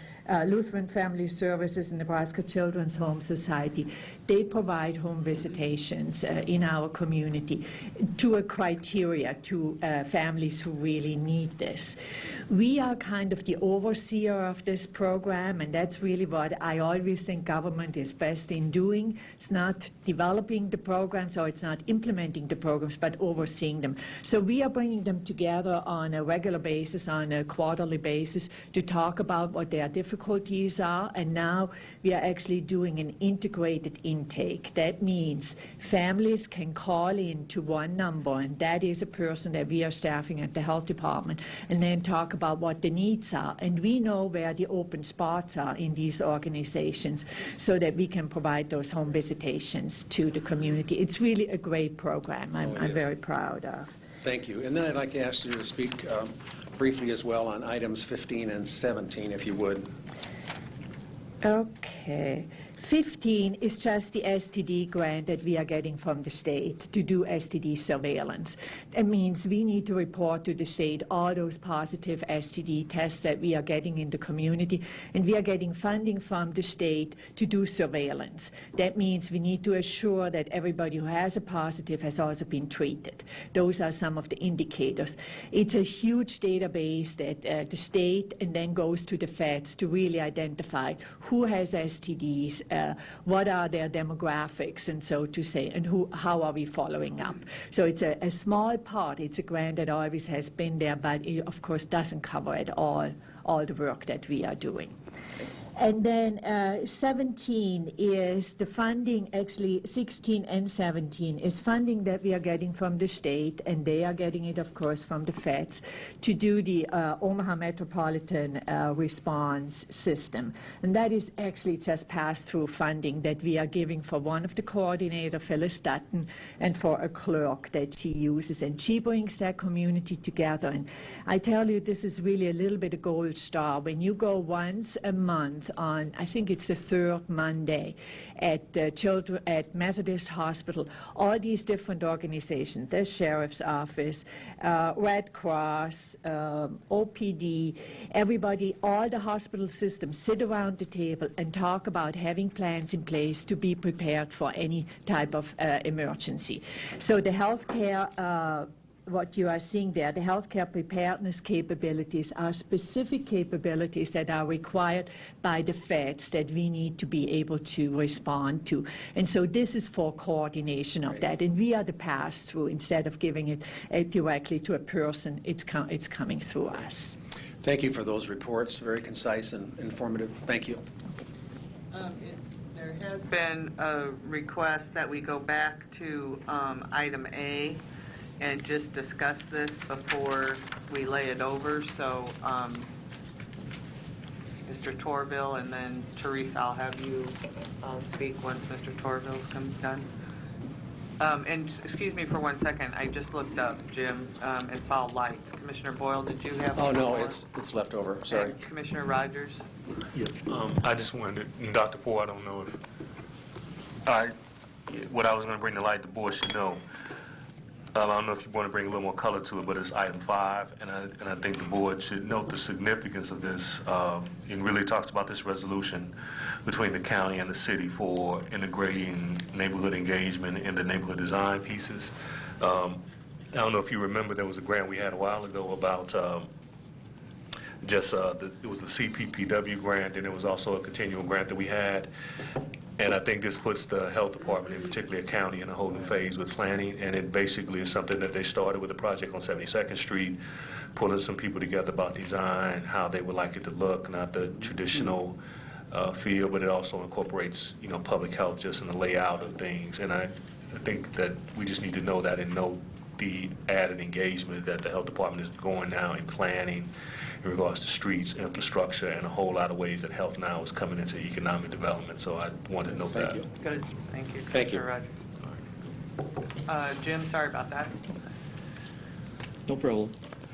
O: Lutheran Family Services and Nebraska Children's Home Society, they provide home visitations in our community to a criteria to families who really need this. We are kind of the overseer of this program, and that's really what I always think government is best in doing. It's not developing the programs or it's not implementing the programs, but overseeing them. So we are bringing them together on a regular basis, on a quarterly basis, to talk about what their difficulties are, and now we are actually doing an integrated intake. That means families can call in to one number, and that is a person that we are staffing at the health department, and then talk about what the needs are. And we know where the open spots are in these organizations so that we can provide those home visitations to the community. It's really a great program. I'm very proud of.
H: Thank you. And then I'd like to ask you to speak briefly as well on items 15 and 17, if you would.
O: Okay. 15 is just the STD grant that we are getting from the state to do STD surveillance. That means we need to report to the state all those positive STD tests that we are getting in the community, and we are getting funding from the state to do surveillance. That means we need to assure that everybody who has a positive has also been treated. Those are some of the indicators. It's a huge database that the state and then goes to the feds to really identify who has STDs, what are their demographics, and so to say, and how are we following up. So it's a small part. It's a grant that always has been there, but it, of course, doesn't cover at all the work that we are doing. And then 17 is the funding, actually 16 and 17 is funding that we are getting from the state, and they are getting it, of course, from the feds, to do the Omaha Metropolitan Response System. And that is actually just pass-through funding that we are giving for one of the coordinator, Phyllis Dutton, and for a clerk that she uses. And she brings that community together. And I tell you, this is really a little bit of gold star. When you go once a month on, I think it's the third Monday, at Methodist Hospital, all these different organizations, the Sheriff's Office, Red Cross, OPD, everybody, all the hospital systems sit around the table and talk about having plans in place to be prepared for any type of emergency. So the healthcare what you are seeing there, the healthcare preparedness capabilities are specific capabilities that are required by the feds that we need to be able to respond to. And so this is for coordination of that. And we are the pass-through. Instead of giving it directly to a person, it's coming through us.
H: Thank you for those reports. Very concise and informative. Thank you.
B: Is there There has been a request that we go back to item A and just discuss this before we lay it over. So Mr. Torville and then Teresa, I'll have you speak once Mr. Torville's done. And excuse me for 1 second. I just looked up, Jim, and saw lights. Commissioner Boyle, did you have?
H: Oh, no,
B: more?
H: it's left over. Sorry.
B: And Commissioner Rogers.
P: Yeah, I just wanted, and Dr. Poole, I don't know if what I was going to bring to light, the board should know. I don't know if you want to bring a little more color to it, but it's item 5, and I think the board should note the significance of this. It really talks about this resolution between the county and the city for integrating neighborhood engagement in the neighborhood design pieces. I don't know if you remember, there was a grant we had a while ago about it was the CPPW grant, and it was also a continual grant that we had. And I think this puts the health department, in particular a county, in a whole new phase with planning. And it basically is something that they started with a project on 72nd Street, pulling some people together about design, how they would like it to look, not the traditional feel, but it also incorporates, public health just in the layout of things. And I think that we just need to know that and know the added engagement that the health department is going now in planning in regards to streets, infrastructure, and a whole lot of ways that health now is coming into economic development. So I wanted to note that.
H: Thank you.
B: Good. Thank you.
H: Thank you.
B: Jim, sorry about that.
Q: No problem.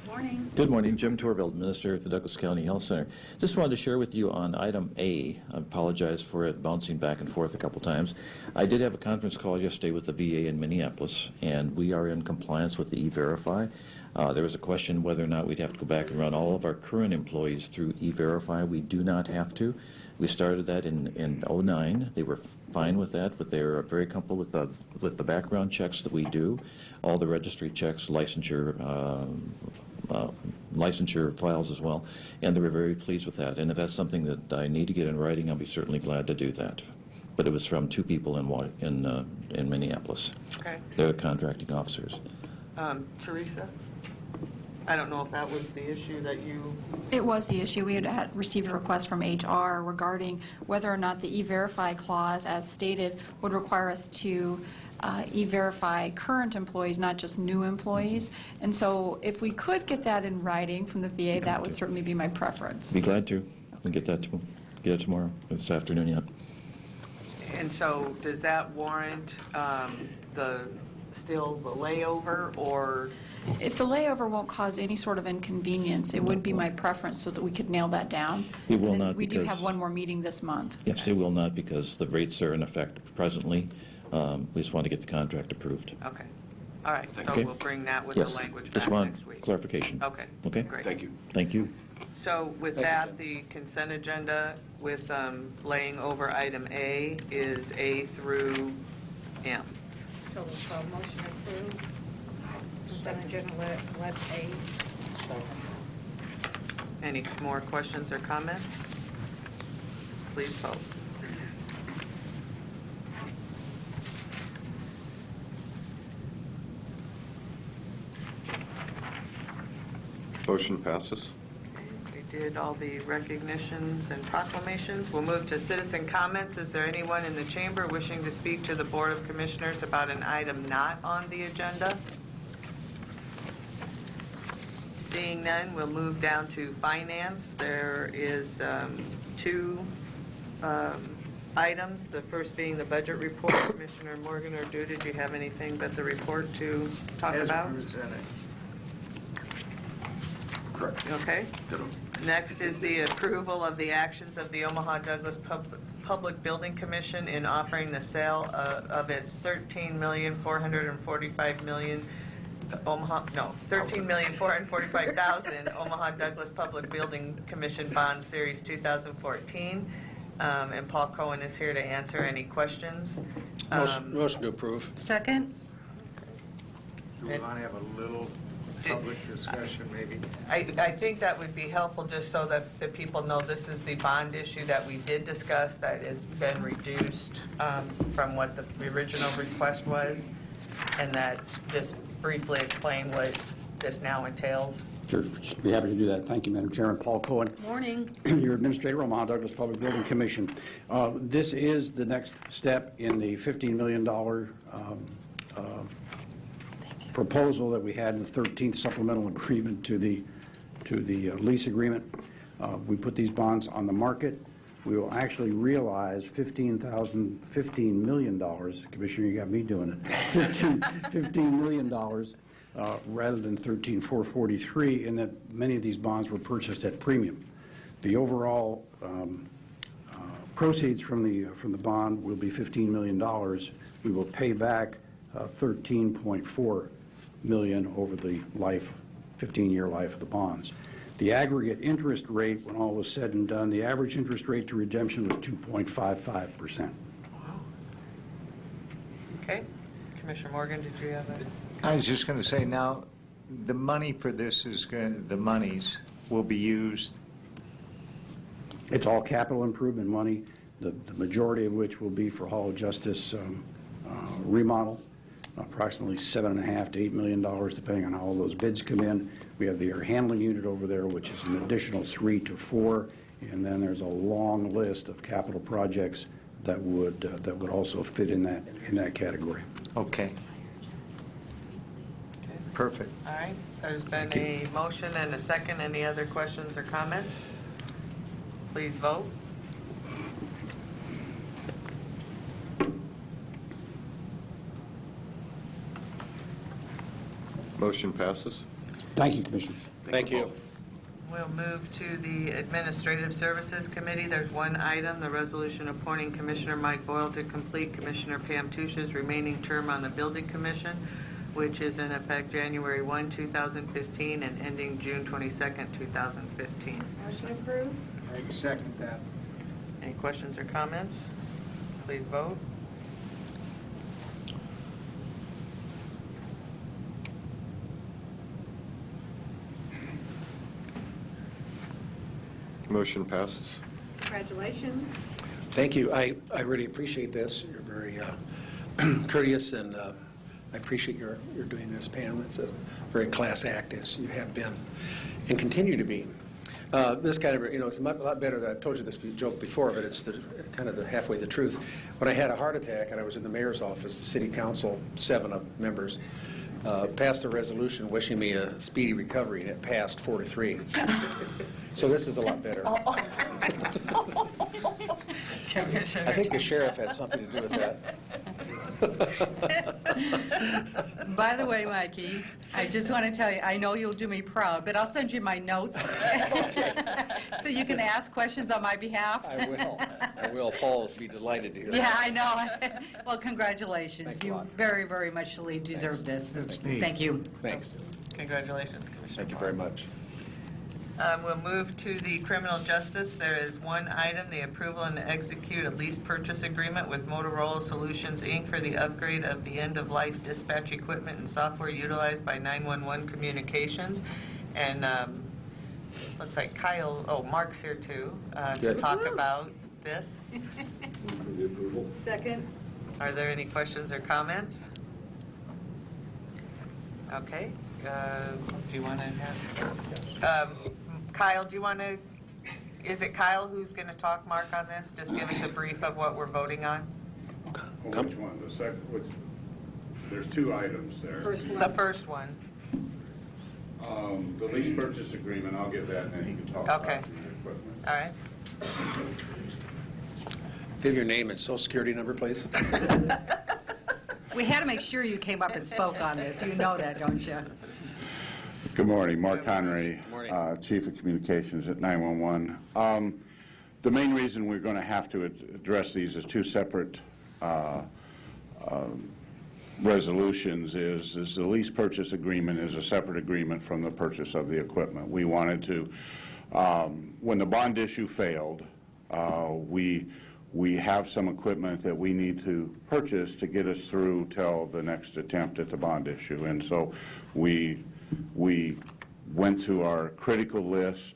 G: Morning.
Q: Good morning. Jim Torville, Administrator at the Douglas County Health Center. Just wanted to share with you on item A. I apologize for it bouncing back and forth a couple times. I did have a conference call yesterday with the VA in Minneapolis, and we are in compliance with the E-Verify. There was a question whether or not we'd have to go back and run all of our current employees through E-Verify. We do not have to. We started that in 09. They were fine with that, but they're very comfortable with the background checks that we do, all the registry checks, licensure files as well, and they were very pleased with that. And if that's something that I need to get in writing, I'll be certainly glad to do that. But it was from 2 people in Minneapolis.
B: Okay.
Q: They're the contracting officers.
B: Teresa? I don't know if that was the issue that you...
R: It was the issue. We had received a request from HR regarding whether or not the E-Verify clause, as stated, would require us to E-Verify current employees, not just new employees. And so if we could get that in writing from the VA, that would certainly be my preference.
Q: Be glad to. We'll get it tomorrow, this afternoon, yeah.
B: And so does that warrant the layover, or...
R: If the layover won't cause any sort of inconvenience, it would be my preference so that we could nail that down.
Q: It will not.
R: We do have one more meeting this month.
Q: Yes, it will not, because the rates are in effect presently. We just want to get the contract approved.
B: Okay. All right. So
Q: Okay.
B: we'll bring that with
Q: Yes.
B: the language
Q: Just
B: back
Q: want
B: next week.
Q: clarification.
B: Okay.
Q: Okay?
B: Great.
N: Thank you.
Q: Thank you.
B: So with
H: Thank you,
B: that,
H: Jim.
B: the consent agenda with laying over item A is A through M.
G: So motion approved. Consent agenda less A.
B: Any more questions or comments? Please vote.
C: Motion passes.
B: We did all the recognitions and proclamations. We'll move to citizen comments. Is there anyone in the chamber wishing to speak to the Board of Commissioners about an item not on the agenda? Seeing none, we'll move down to finance. There is 2 items, the first being the budget report. Commissioner Morgan or Duda, did you have anything but the report to talk about?
N: Correct.
B: Okay.
N: Ditto.
B: Next is the approval of the actions of the Omaha Douglas Public Building Commission in offering the sale of its $13,445,000 $13,445,000 Omaha Douglas Public Building Commission Bond Series 2014. And Paul Cohen is here to answer any questions.
H: Motion to approve.
G: Second?
E: Do we want to have a little public discussion, maybe?
B: I think that would be helpful, just so that the people know this is the bond issue that we did discuss that has been reduced from what the original request was, and that just briefly explain what this now entails?
S: Sure, be happy to do that. Thank you, Madam Chairman. Paul Cohen,
G: Morning.
S: your administrator, Omaha Douglas Public Building Commission. This is the next step in the $15 million proposal that we had in the 13th supplemental agreement to the lease agreement. We put these bonds on the market. We will actually realize $15 million. Commissioner, you got me doing it. $15 million rather than $13,443, in that many of these bonds were purchased at premium. The overall proceeds from the bond will be $15 million. We will pay back $13.4 million over the 15-year life of the bonds. The aggregate interest rate, when all was said and done, the average interest rate to redemption was 2.55%.
B: Okay. Commissioner Morgan, did you have a...
E: I was just going to say, now, the money for this the monies will be used.
S: It's all capital improvement money, the majority of which will be for Hall of Justice remodel, approximately $7.5 to $8 million, depending on how all those bids come in. We have the air handling unit over there, which is an additional 3 to 4, and then there's a long list of capital projects that would also fit in that category.
E: Okay. Perfect.
B: All right. There's been a motion and a second. Any other questions or comments? Please vote.
C: Motion passes.
S: Thank you, Commissioners.
H: Thank you.
B: We'll move to the Administrative Services Committee. There's one item, the resolution appointing Commissioner Mike Boyle to complete Commissioner Pam Tush's remaining term on the Building Commission, which is in effect January 1, 2015 and ending June 22nd, 2015.
R: Motion approved.
E: I second that.
B: Any questions or comments? Please vote.
C: Motion passes.
R: Congratulations.
H: Thank you. I really appreciate this. You're very courteous, and I appreciate your doing this, Pam. It's a very class act, as you have been and continue to be. This kind of, it's a lot better than I told you this joke before, but it's kind of halfway the truth. When I had a heart attack and I was in the mayor's office, the city council, 7 of members, passed a resolution wishing me a speedy recovery, and it passed 4-3. So this is a lot better. I think the sheriff had something to do with that.
G: By the way, Mikey, I just want to tell you, I know you'll do me proud, but I'll send you my notes so you can ask questions on my behalf.
H: I will. Paul will be delighted to hear
G: Yeah,
H: that.
G: I know. Well, congratulations.
H: Thanks a
G: You
H: lot.
G: very, very much deserve this.
E: That's me.
G: Thank you.
H: Thanks.
B: Congratulations, Commissioner.
H: Thank you very much.
B: We'll move to the criminal justice. There is one item, the approval and execute a lease purchase agreement with Motorola Solutions, Inc. for the upgrade of the end-of-life dispatch equipment and software utilized by 911 communications. And looks like Mark's here too, to talk about this.
G: Second.
B: Are there any questions or comments? Okay. Do you want to have... Kyle, do you want to... Is it Kyle who's going to talk, Mark, on this? Just give us a brief of what we're voting on.
T: Well, which one? The second? There's 2 items there.
B: The first one.
T: The lease purchase agreement, I'll get that, and then he can talk about the equipment.
B: All right.
H: Give your name and social security number, please.
G: We had to make sure you came up and spoke on this. You know that, don't you?
T: Good morning. Mark Connery, Chief of Communications at 911. The main reason we're going to have to address these as 2 separate resolutions is the lease purchase agreement is a separate agreement from the purchase of the equipment. We wanted to, when the bond issue failed, we have some equipment that we need to purchase to get us through till the next attempt at the bond issue. And so we went to our critical list,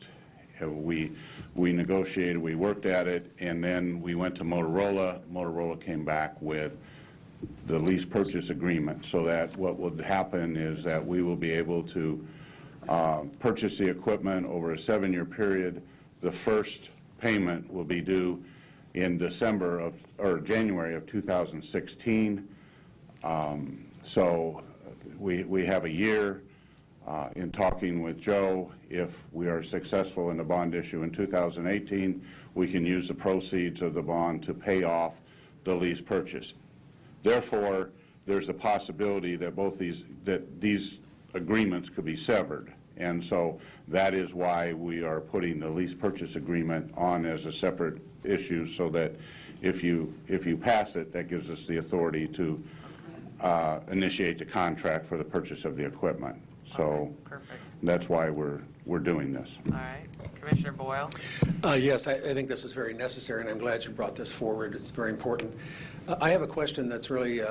T: we negotiated, we worked at it, and then we went to Motorola. Motorola came back with the lease purchase agreement, so that what would happen is that we will be able to purchase the equipment over a 7-year period. The first payment will be due in January of 2016. So we have a year. In talking with Joe, if we are successful in the bond issue in 2018, we can use the proceeds of the bond to pay off the lease purchase. Therefore, there's a possibility that these agreements could be severed. And so that is why we are putting the lease purchase agreement on as a separate issue, so that if you pass it, that gives us the authority to initiate the contract for the purchase of the equipment. So that's why we're doing this.
B: All right. Commissioner Boyle?
H: Yes, I think this is very necessary, and I'm glad you brought this forward. It's very important. I have a question that's really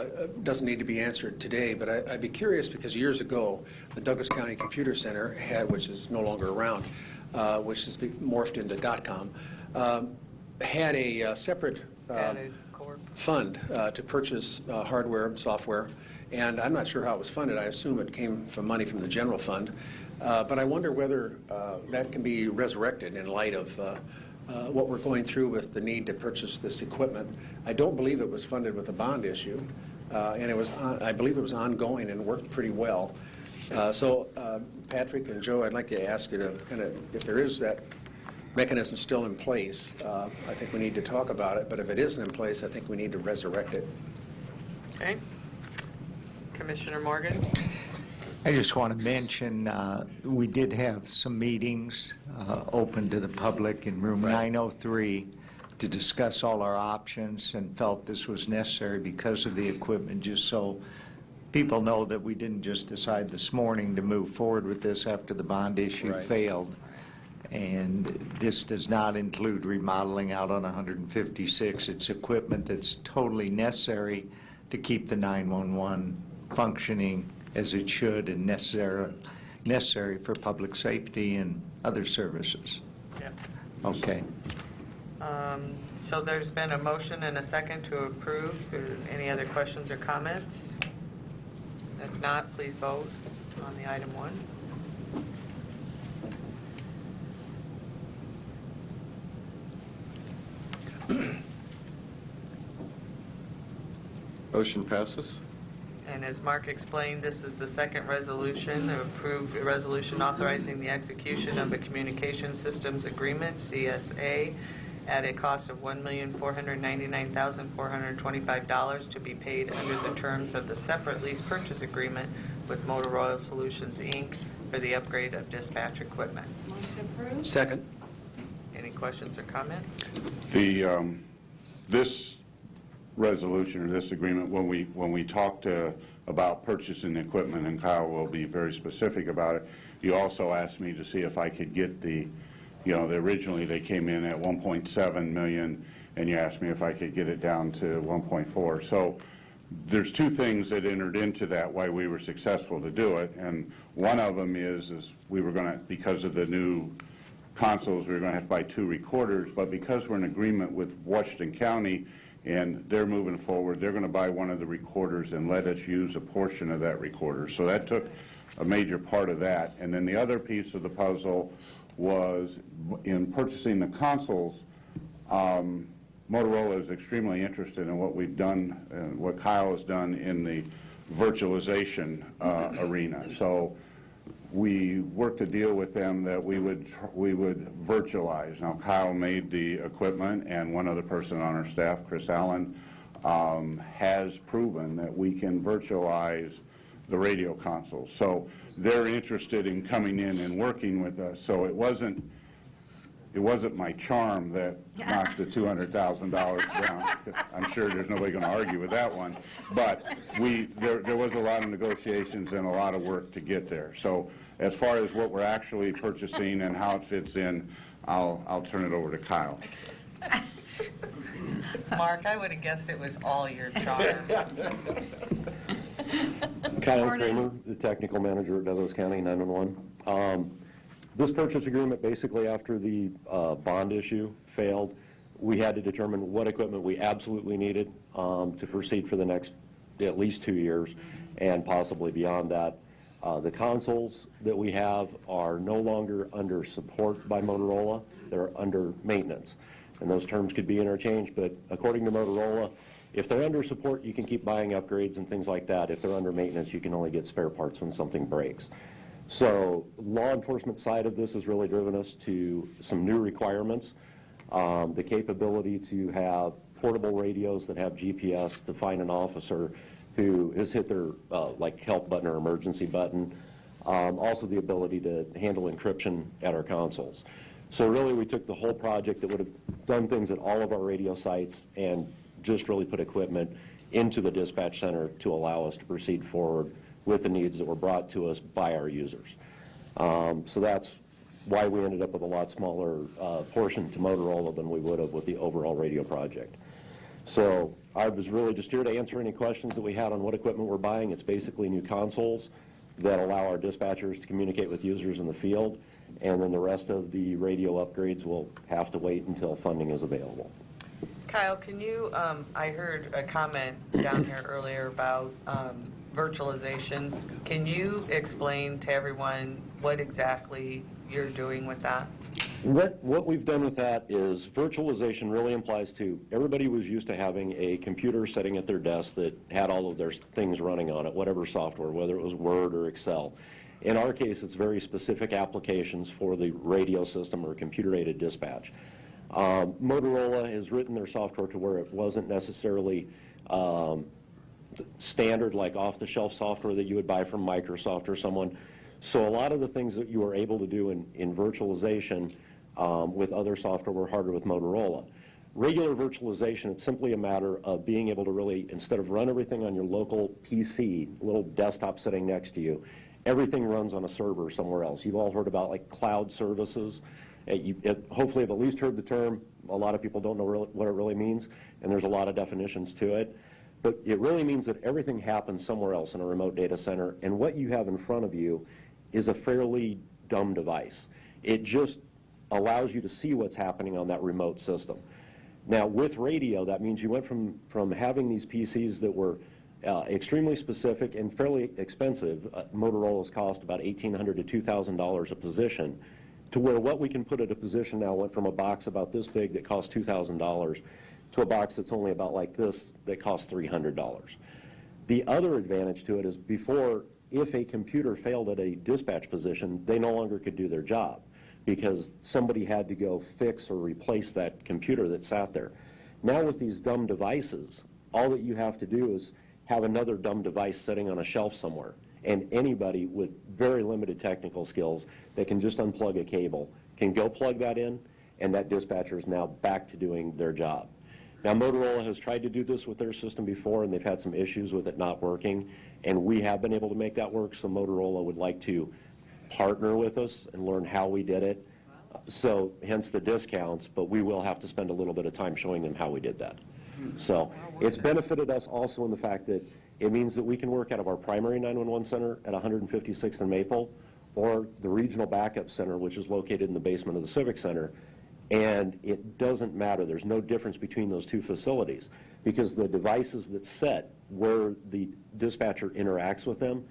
H: doesn't need to be answered today, but I'd be curious because years ago, the Douglas County Computer Center, which is no longer around, which has morphed into .com, had a separate fund to purchase hardware and software. And I'm not sure how it was funded. I assume it came from money from the general fund. But I wonder whether that can be resurrected in light of what we're going through with the need to purchase this equipment. I don't believe it was funded with a bond issue. And it was, I believe it was ongoing and worked pretty well. So Patrick and Joe, I'd like to ask you to kind of, if there is that mechanism still in place, I think we need to talk about it. But if it isn't in place, I think we need to resurrect it.
B: Okay. Commissioner Morgan?
E: I just want to mention we did have some meetings open to the public in room 903 to discuss all our options, and felt this was necessary because of the equipment, just so people know that we didn't just decide this morning to move forward with this after the bond issue failed. And this does not include remodeling out on 156. It's equipment that's totally necessary to keep the 911 functioning as it should, and necessary for public safety and other services.
B: Yep.
E: Okay.
B: So there's been a motion and a second to approve. Any other questions or comments? If not, please vote on the item 1.
C: Motion passes.
B: And as Mark explained, this is the second resolution, to approve a resolution authorizing the execution of a communication systems agreement, CSA, at a cost of $1,499,425 to be paid under the terms of the separate lease purchase agreement with Motorola Solutions, Inc. for the upgrade of dispatch equipment.
R: Motion approved.
H: Second.
B: Any questions or comments?
T: This resolution or this agreement, when we talked about purchasing the equipment, and Kyle will be very specific about it, you also asked me to see if I could get originally they came in at 1.7 million, and you asked me if I could get it down to 1.4. So there's two things that entered into that why we were successful to do it, and one of them is we were going to, because of the new consoles, we were going to have to buy 2 recorders, but because we're in agreement with Washington County and they're moving forward, they're going to buy one of the recorders and let us use a portion of that recorder. So that took a major part of that. And then the other piece of the puzzle was in purchasing the consoles. Motorola is extremely interested in what we've done, what Kyle has done in the virtualization arena. So we worked a deal with them that we would virtualize. Now, Kyle made the equipment, and one other person on our staff, Chris Allen, has proven that we can virtualize the radio consoles. So they're interested in coming in and working with us. So it wasn't my charm that knocked the $200,000 down. I'm sure there's nobody going to argue with that one. But there was a lot of negotiations and a lot of work to get there. So as far as what we're actually purchasing and how it fits in, I'll turn it over to Kyle.
B: Mark, I would have guessed it was all your charm.
U: Kyle Kramer, the technical manager at Douglas County 911. This purchase agreement, basically after the bond issue failed, we had to determine what equipment we absolutely needed to proceed for the next at least 2 years and possibly beyond that. The consoles that we have are no longer under support by Motorola. They're under maintenance. And those terms could be interchanged, but according to Motorola, if they're under support, you can keep buying upgrades and things like that. If they're under maintenance, you can only get spare parts when something breaks. So law enforcement side of this has really driven us to some new requirements. The capability to have portable radios that have GPS to find an officer who has hit their like help button or emergency button. Also the ability to handle encryption at our consoles. So really we took the whole project that would have done things at all of our radio sites and just really put equipment into the dispatch center to allow us to proceed forward with the needs that were brought to us by our users. So that's why we ended up with a lot smaller portion to Motorola than we would have with the overall radio project. So I was really just here to answer any questions that we had on what equipment we're buying. It's basically new consoles that allow our dispatchers to communicate with users in the field, and then the rest of the radio upgrades will have to wait until funding is available.
B: Kyle, can you, I heard a comment down here earlier about virtualization. Can you explain to everyone what exactly you're doing with that?
U: What we've done with that is virtualization really implies to everybody was used to having a computer sitting at their desk that had all of their things running on it, whatever software, whether it was Word or Excel. In our case, it's very specific applications for the radio system or computer-aided dispatch. Motorola has written their software to where it wasn't necessarily standard, like off-the-shelf software that you would buy from Microsoft or someone. So a lot of the things that you were able to do in virtualization with other software were harder with Motorola. Regular virtualization, it's simply a matter of being able to really, instead of run everything on your local PC, little desktop sitting next to you, everything runs on a server somewhere else. You've all heard about like cloud services. Hopefully have at least heard the term. A lot of people don't know what it really means, and there's a lot of definitions to it. But it really means that everything happens somewhere else in a remote data center, and what you have in front of you is a fairly dumb device. It just allows you to see what's happening on that remote system. Now, with radio, that means you went from having these PCs that were extremely specific and fairly expensive. Motorola's cost about $1,800 to $2,000 a position, to where what we can put at a position now went from a box about this big that cost $2,000 to a box that's only about like this that costs $300. The other advantage to it is before, if a computer failed at a dispatch position, they no longer could do their job because somebody had to go fix or replace that computer that sat there. Now with these dumb devices, all that you have to do is have another dumb device sitting on a shelf somewhere, and anybody with very limited technical skills that can just unplug a cable can go plug that in, and that dispatcher is now back to doing their job. Now, Motorola has tried to do this with their system before, and they've had some issues with it not working, and we have been able to make that work, so Motorola would like to partner with us and learn how we did it. So, hence the discounts, but we will have to spend a little bit of time showing them how we did that. So, it's benefited us also in the fact that it means that we can work out of our primary 911 center at 156th and Maple, or the regional backup center, which is located in the basement of the Civic Center, and it doesn't matter. There's no difference between those two facilities because the devices that sit where the dispatcher interacts with them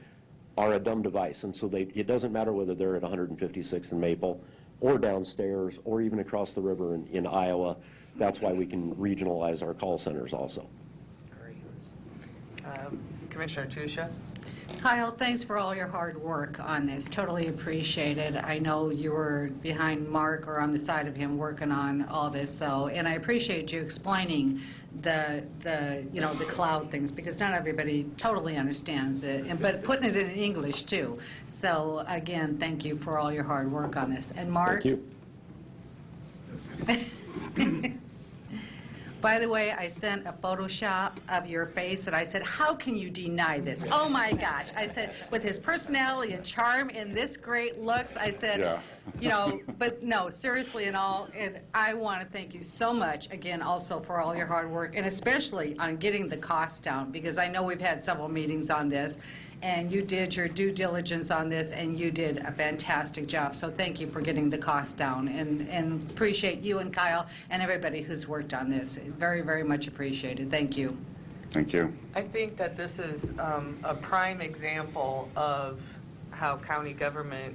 U: are a dumb device, and so it doesn't matter whether they're at 156th and Maple or downstairs or even across the river in Iowa. That's why we can regionalize our call centers also.
B: Commissioner Tusha?
G: Kyle, thanks for all your hard work on this. Totally appreciate it. I know you were behind Mark or on the side of him working on all this, and I appreciate you explaining the cloud things because not everybody totally understands it, but putting it in English too. So again, thank you for all your hard work on this. And Mark?
U: Thank you.
G: By the way, I sent a Photoshop of your face, and I said, how can you deny this? Oh, my gosh. I said, with his personality and charm and this great looks, I said, but no, seriously and all, and I want to thank you so much, again, also for all your hard work, and especially on getting the cost down, because I know we've had several meetings on this, and you did your due diligence on this, and you did a fantastic job. So thank you for getting the cost down, and appreciate you and Kyle and everybody who's worked on this. Very, very much appreciated. Thank you.
T: Thank you.
B: I think that this is a prime example of how county government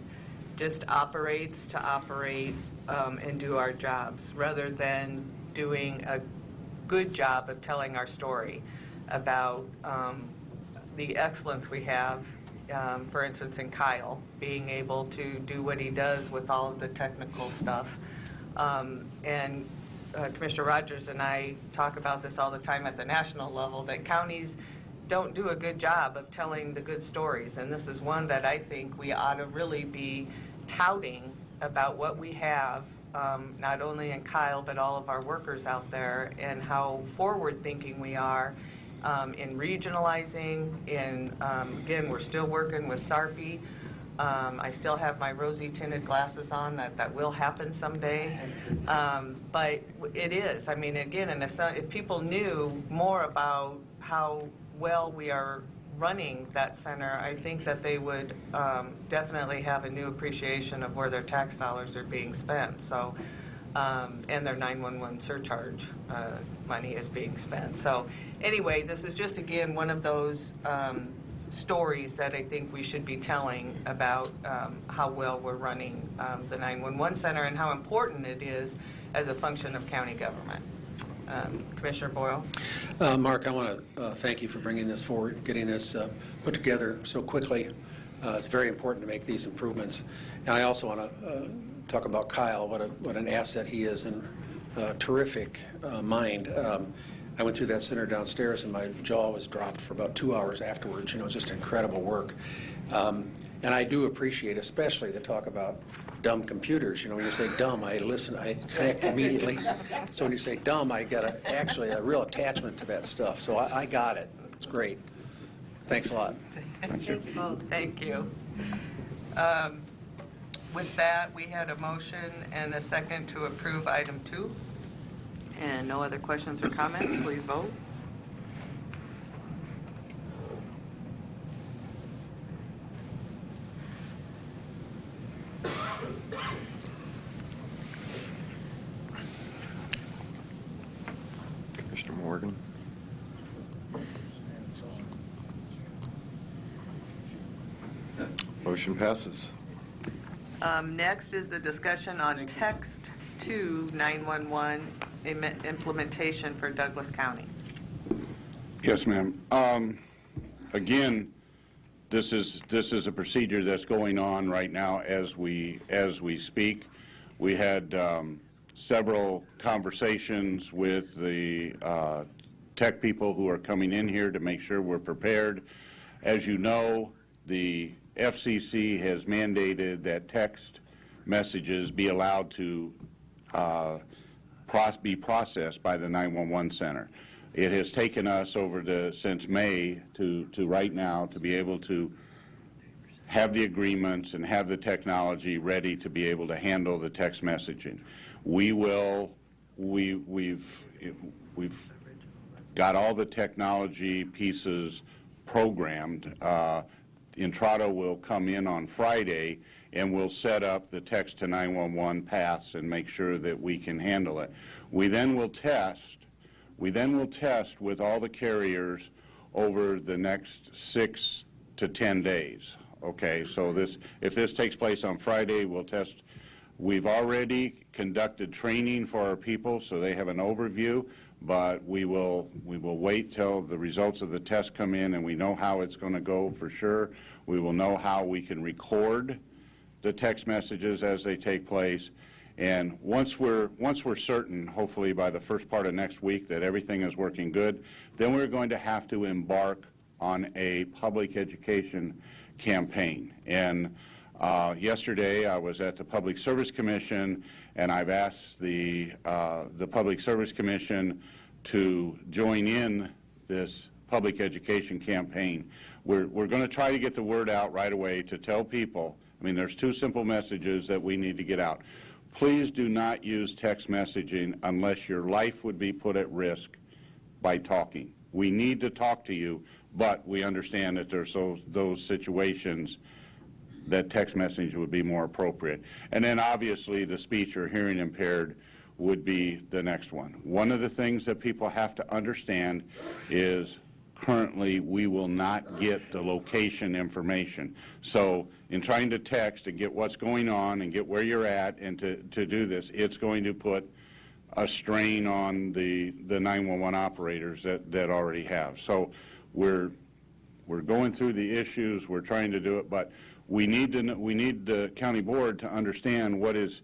B: just operates to operate and do our jobs, rather than doing a good job of telling our story about the excellence we have, for instance, in Kyle, being able to do what he does with all of the technical stuff. And Commissioner Rogers and I talk about this all the time at the national level, that counties don't do a good job of telling the good stories. And this is one that I think we ought to really be touting about what we have, not only in Kyle, but all of our workers out there, and how forward-thinking we are in regionalizing. Again, we're still working with SARPI. I still have my rosy tinted glasses on. That will happen someday. But it is. I mean, again, and if people knew more about how well we are running that center, I think that they would definitely have a new appreciation of where their tax dollars are being spent. So, and their 911 surcharge money is being spent. So anyway, this is just, again, one of those stories that I think we should be telling about how well we're running the 911 center and how important it is as a function of county government. Commissioner Boyle?
H: Mark, I want to thank you for bringing this forward, getting this put together so quickly. It's very important to make these improvements. And I also want to talk about Kyle, what an asset he is, and terrific mind. I went through that center downstairs and my jaw was dropped for about 2 hours afterwards. You know, just incredible work. And I do appreciate especially the talk about dumb computers. You know, when you say dumb, I listen, I connect immediately. So when you say dumb, I got actually a real attachment to that stuff. So I got it. It's great. Thanks a lot.
B: Thank you both. Thank you. With that, we had a motion and a second to approve item 2. And no other questions or comments. Please vote.
C: Commissioner Morgan. Motion passes.
B: Next is the discussion on text 2 911 implementation for Douglas County.
T: Yes, ma'am. Again, this is a procedure that's going on right now as we speak. We had several conversations with the tech people who are coming in here to make sure we're prepared. As you know, the FCC has mandated that text messages be allowed to be processed by the 911 center. It has taken us since May to right now to be able to have the agreements and have the technology ready to be able to handle the text messaging. We've got all the technology pieces programmed. Intrado will come in on Friday and we'll set up the text to 911 paths and make sure that we can handle it. We then will test with all the carriers over the next 6 to 10 days. Okay, so if this takes place on Friday, we'll test. We've already conducted training for our people so they have an overview, but we will wait till the results of the test come in and we know how it's going to go for sure. We will know how we can record the text messages as they take place. And once we're certain, hopefully by the first part of next week, that everything is working good, then we're going to have to embark on a public education campaign. And yesterday I was at the Public Service Commission, and I've asked the Public Service Commission to join in this public education campaign. We're going to try to get the word out right away to tell people. I mean, there's 2 simple messages that we need to get out. Please do not use text messaging unless your life would be put at risk by talking. We need to talk to you, but we understand that there's those situations that text messaging would be more appropriate. And then obviously the speech or hearing impaired would be the next one. One of the things that people have to understand is currently we will not get the location information. So in trying to text and get what's going on and get where you're at and to do this, it's going to put a strain on the 911 operators that already have. So we're going through the issues, we're trying to do it, but we need the county board to understand what is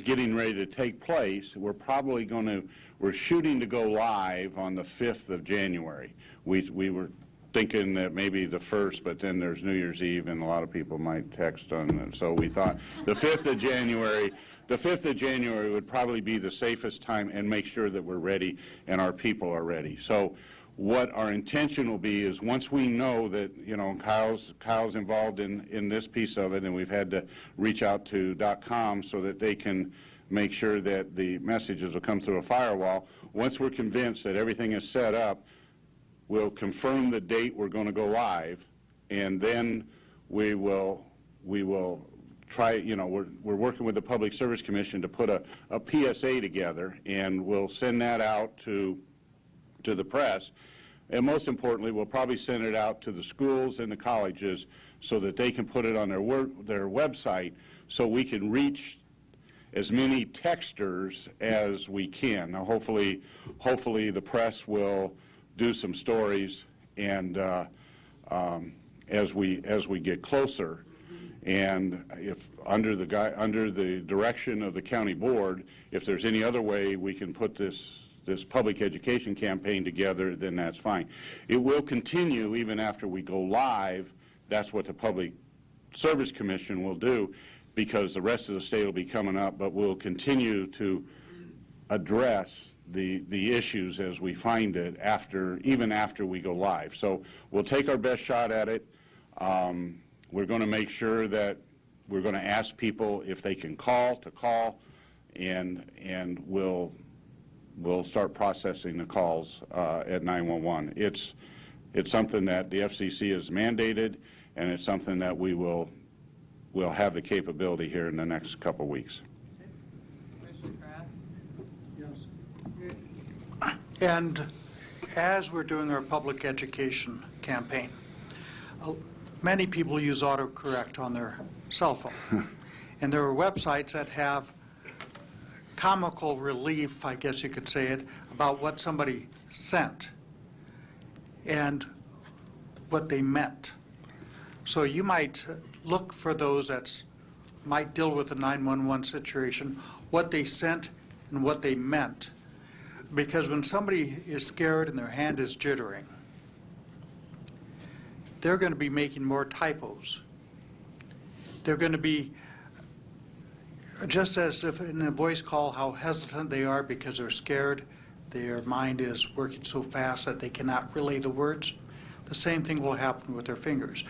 T: getting ready to take place. We're shooting to go live on the 5th of January. We were thinking that maybe the 1st, but then there's New Year's Eve and a lot of people might text on it. So we thought the 5th of January would probably be the safest time, and make sure that we're ready and our people are ready. So what our intention will be is, once we know that, Kyle's involved in this piece of it, and we've had to reach out to .com so that they can make sure that the messages will come through a firewall. Once we're convinced that everything is set up, we'll confirm the date we're going to go live, and then we will try, we're working with the Public Service Commission to put a PSA together, and we'll send that out to the press. And most importantly, we'll probably send it out to the schools and the colleges so that they can put it on their website, so we can reach as many texters as we can. Now, hopefully the press will do some stories, and as we get closer, and if under the direction of the county board, if there's any other way we can put this public education campaign together, then that's fine. It will continue even after we go live. That's what the Public Service Commission will do, because the rest of the state will be coming up, but we'll continue to address the issues as we find it even after we go live. So we'll take our best shot at it. We're going to make sure that we're going to ask people if they can call, and we'll start processing the calls at 911. It's something that the FCC has mandated, and it's something that we'll have the capability here in the next couple of weeks.
I: And as we're doing our public education campaign, many people use autocorrect on their cell phone. And there are websites that have comical relief, I guess you could say it, about what somebody sent and what they meant. So you might look for those that might deal with the 911 situation, what they sent and what they meant. Because when somebody is scared and their hand is jittering, they're going to be making more typos. They're going to be, just as if in a voice call, how hesitant they are because they're scared, their mind is working so fast that they cannot relay the words. The same thing will happen with their fingers.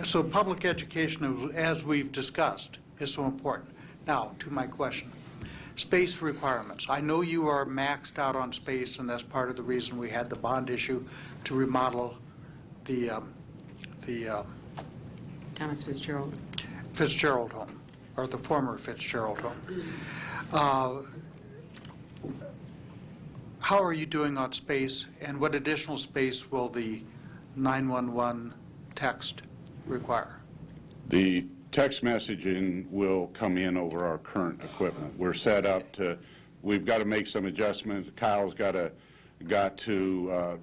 I: So public education, as we've discussed, is so important. Now, to my question. Space requirements. I know you are maxed out on space, and that's part of the reason we had the bond issue to remodel the
G: Thomas
I: Fitzgerald home, or the former Fitzgerald home. How are you doing on space, and what additional space will the 911 text require?
T: The text messaging will come in over our current equipment. We're set up we've got to make some adjustments. Kyle's got to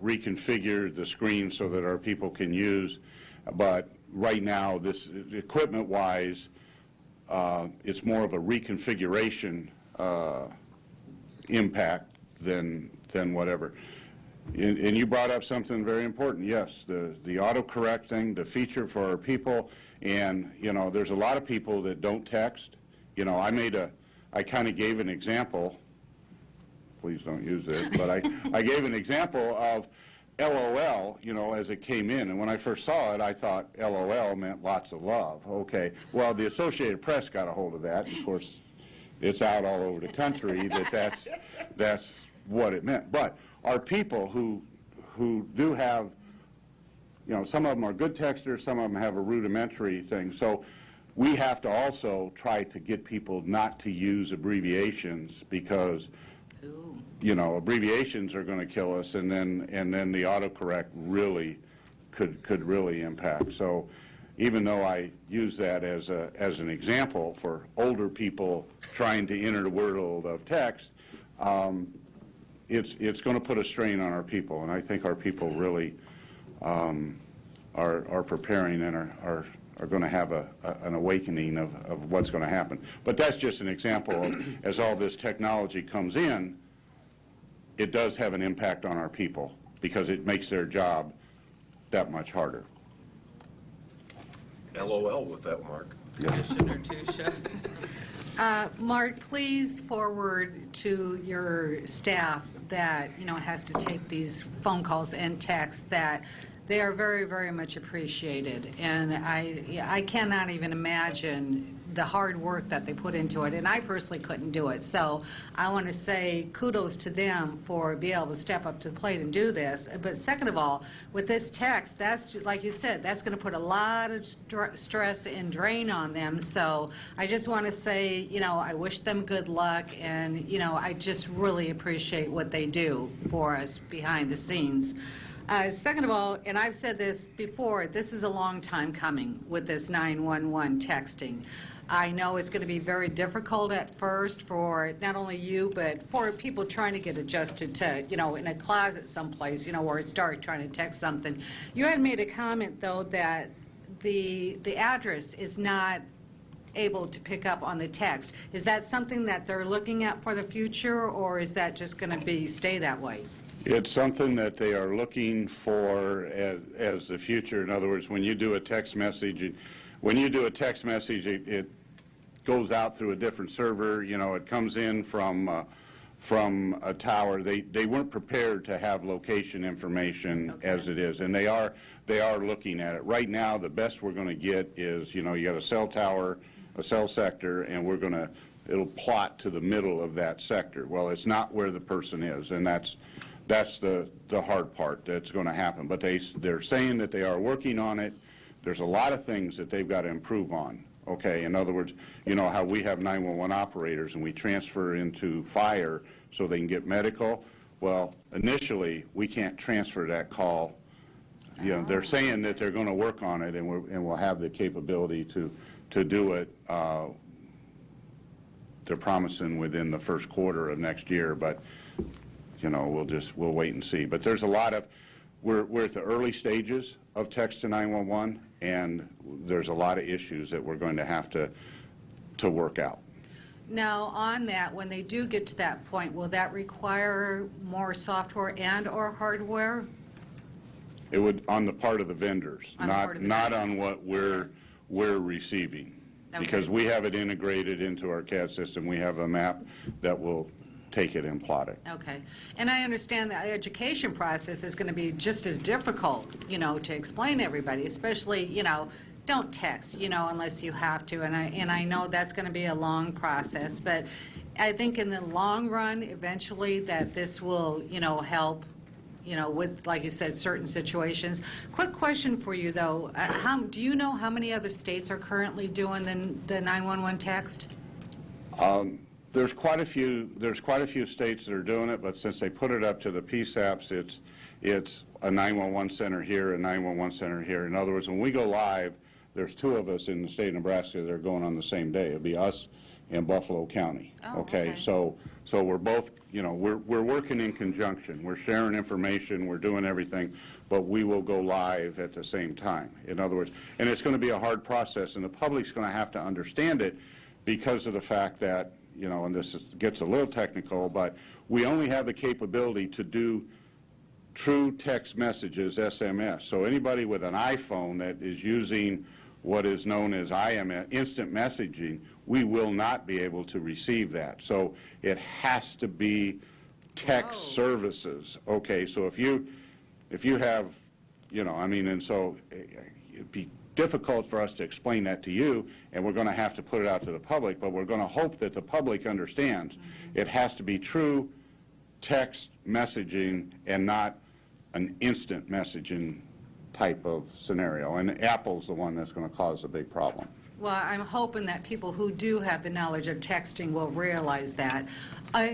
T: reconfigure the screen so that our people can use. But right now, this equipment-wise, it's more of a reconfiguration impact than whatever. And you brought up something very important. Yes, the autocorrect thing, the feature for our people. And, there's a lot of people that don't text. I kind of gave an example. Please don't use this, but I gave an example of LOL, as it came in. And when I first saw it, I thought LOL meant lots of love. Okay. Well, the Associated Press got a hold of that. Of course, it's out all over the country that's what it meant. But our people who do have, some of them are good texters, some of them have a rudimentary thing. So we have to also try to get people not to use abbreviations, because abbreviations are going to kill us, and then the autocorrect really could really impact. So even though I use that as an example for older people trying to enter the world of text, it's going to put a strain on our people, and I think our people really are preparing and are going to have an awakening of what's going to happen. But that's just an example of, as all this technology comes in, it does have an impact on our people because it makes their job that much harder.
N: LOL with that, Mark.
G: Commissioner Tusha. Mark, please forward to your staff that, has to take these phone calls and texts that they are very, very much appreciated. And I cannot even imagine the hard work that they put into it, and I personally couldn't do it. So I want to say kudos to them for being able to step up to the plate and do this. But second of all, with this text, that's, like you said, that's going to put a lot of stress and drain on them. So I just want to say, I wish them good luck, and, I just really appreciate what they do for us behind the scenes. Second of all, and I've said this before, this is a long time coming with this 911 texting. I know it's going to be very difficult at first for not only you, but for people trying to get adjusted to, in a closet someplace, where it's dark, trying to text something. You had made a comment, though, that the address is not able to pick up on the text. Is that something that they're looking at for the future, or is that just going to stay that way?
T: It's something that they are looking for as the future. In other words, when you do a text message, it goes out through a different server. It comes in from a tower. They weren't prepared to have location information as it is, and they are looking at it right now. The best we're going to get is you got a cell tower, a cell sector, and it'll plot to the middle of that sector. Well, it's not where the person is, and that's the hard part that's going to happen. But they're saying that they are working on it. There's a lot of things that they've got to improve on. Okay, in other words, how we have 911 operators and we transfer into fire so they can get medical. Well, initially we can't transfer that call. They're saying that they're going to work on it, and we'll have the capability to do it. They're promising within the first quarter of next year, but we'll wait and see. But there's a lot of, we're at the early stages of text to 911, and there's a lot of issues that we're going to have to work out.
G: Now, on that, when they do get to that point, will that require more software and or hardware?
T: It would, on the part of the vendors, not on what we're receiving. Okay. Because we have it integrated into our CAD system. We have a map that will take it and plot it.
G: Okay. And I understand the education process is going to be just as difficult, to explain to everybody, especially, don't text, unless you have to. And I know that's going to be a long process, but I think in the long run, eventually, that this will, help, with, like you said, certain situations. Quick question for you, though. Do you know how many other states are currently doing the 911 text?
T: There's quite a few states that are doing it, but since they put it up to the PSAPs, it's a 911 center here, a 911 center here. In other words, when we go live, there's two of us in the state of Nebraska that are going on the same day. It'll be us and Buffalo County. Okay. So we're both, we're working in conjunction. We're sharing information. We're doing everything, but we will go live at the same time. In other words, and it's going to be a hard process, and the public's going to have to understand it because of the fact that, and this gets a little technical, but we only have the capability to do true text messages, SMS. So anybody with an iPhone that is using what is known as IMS, instant messaging, we will not be able to receive that. So it has to be text services. Okay, so if you have, and so it'd be difficult for us to explain that to you, and we're going to have to put it out to the public, but we're going to hope that the public understands it has to be true text messaging and not an instant messaging type of scenario. And Apple's the one that's going to cause a big problem.
G: Well, I'm hoping that people who do have the knowledge of texting will realize that.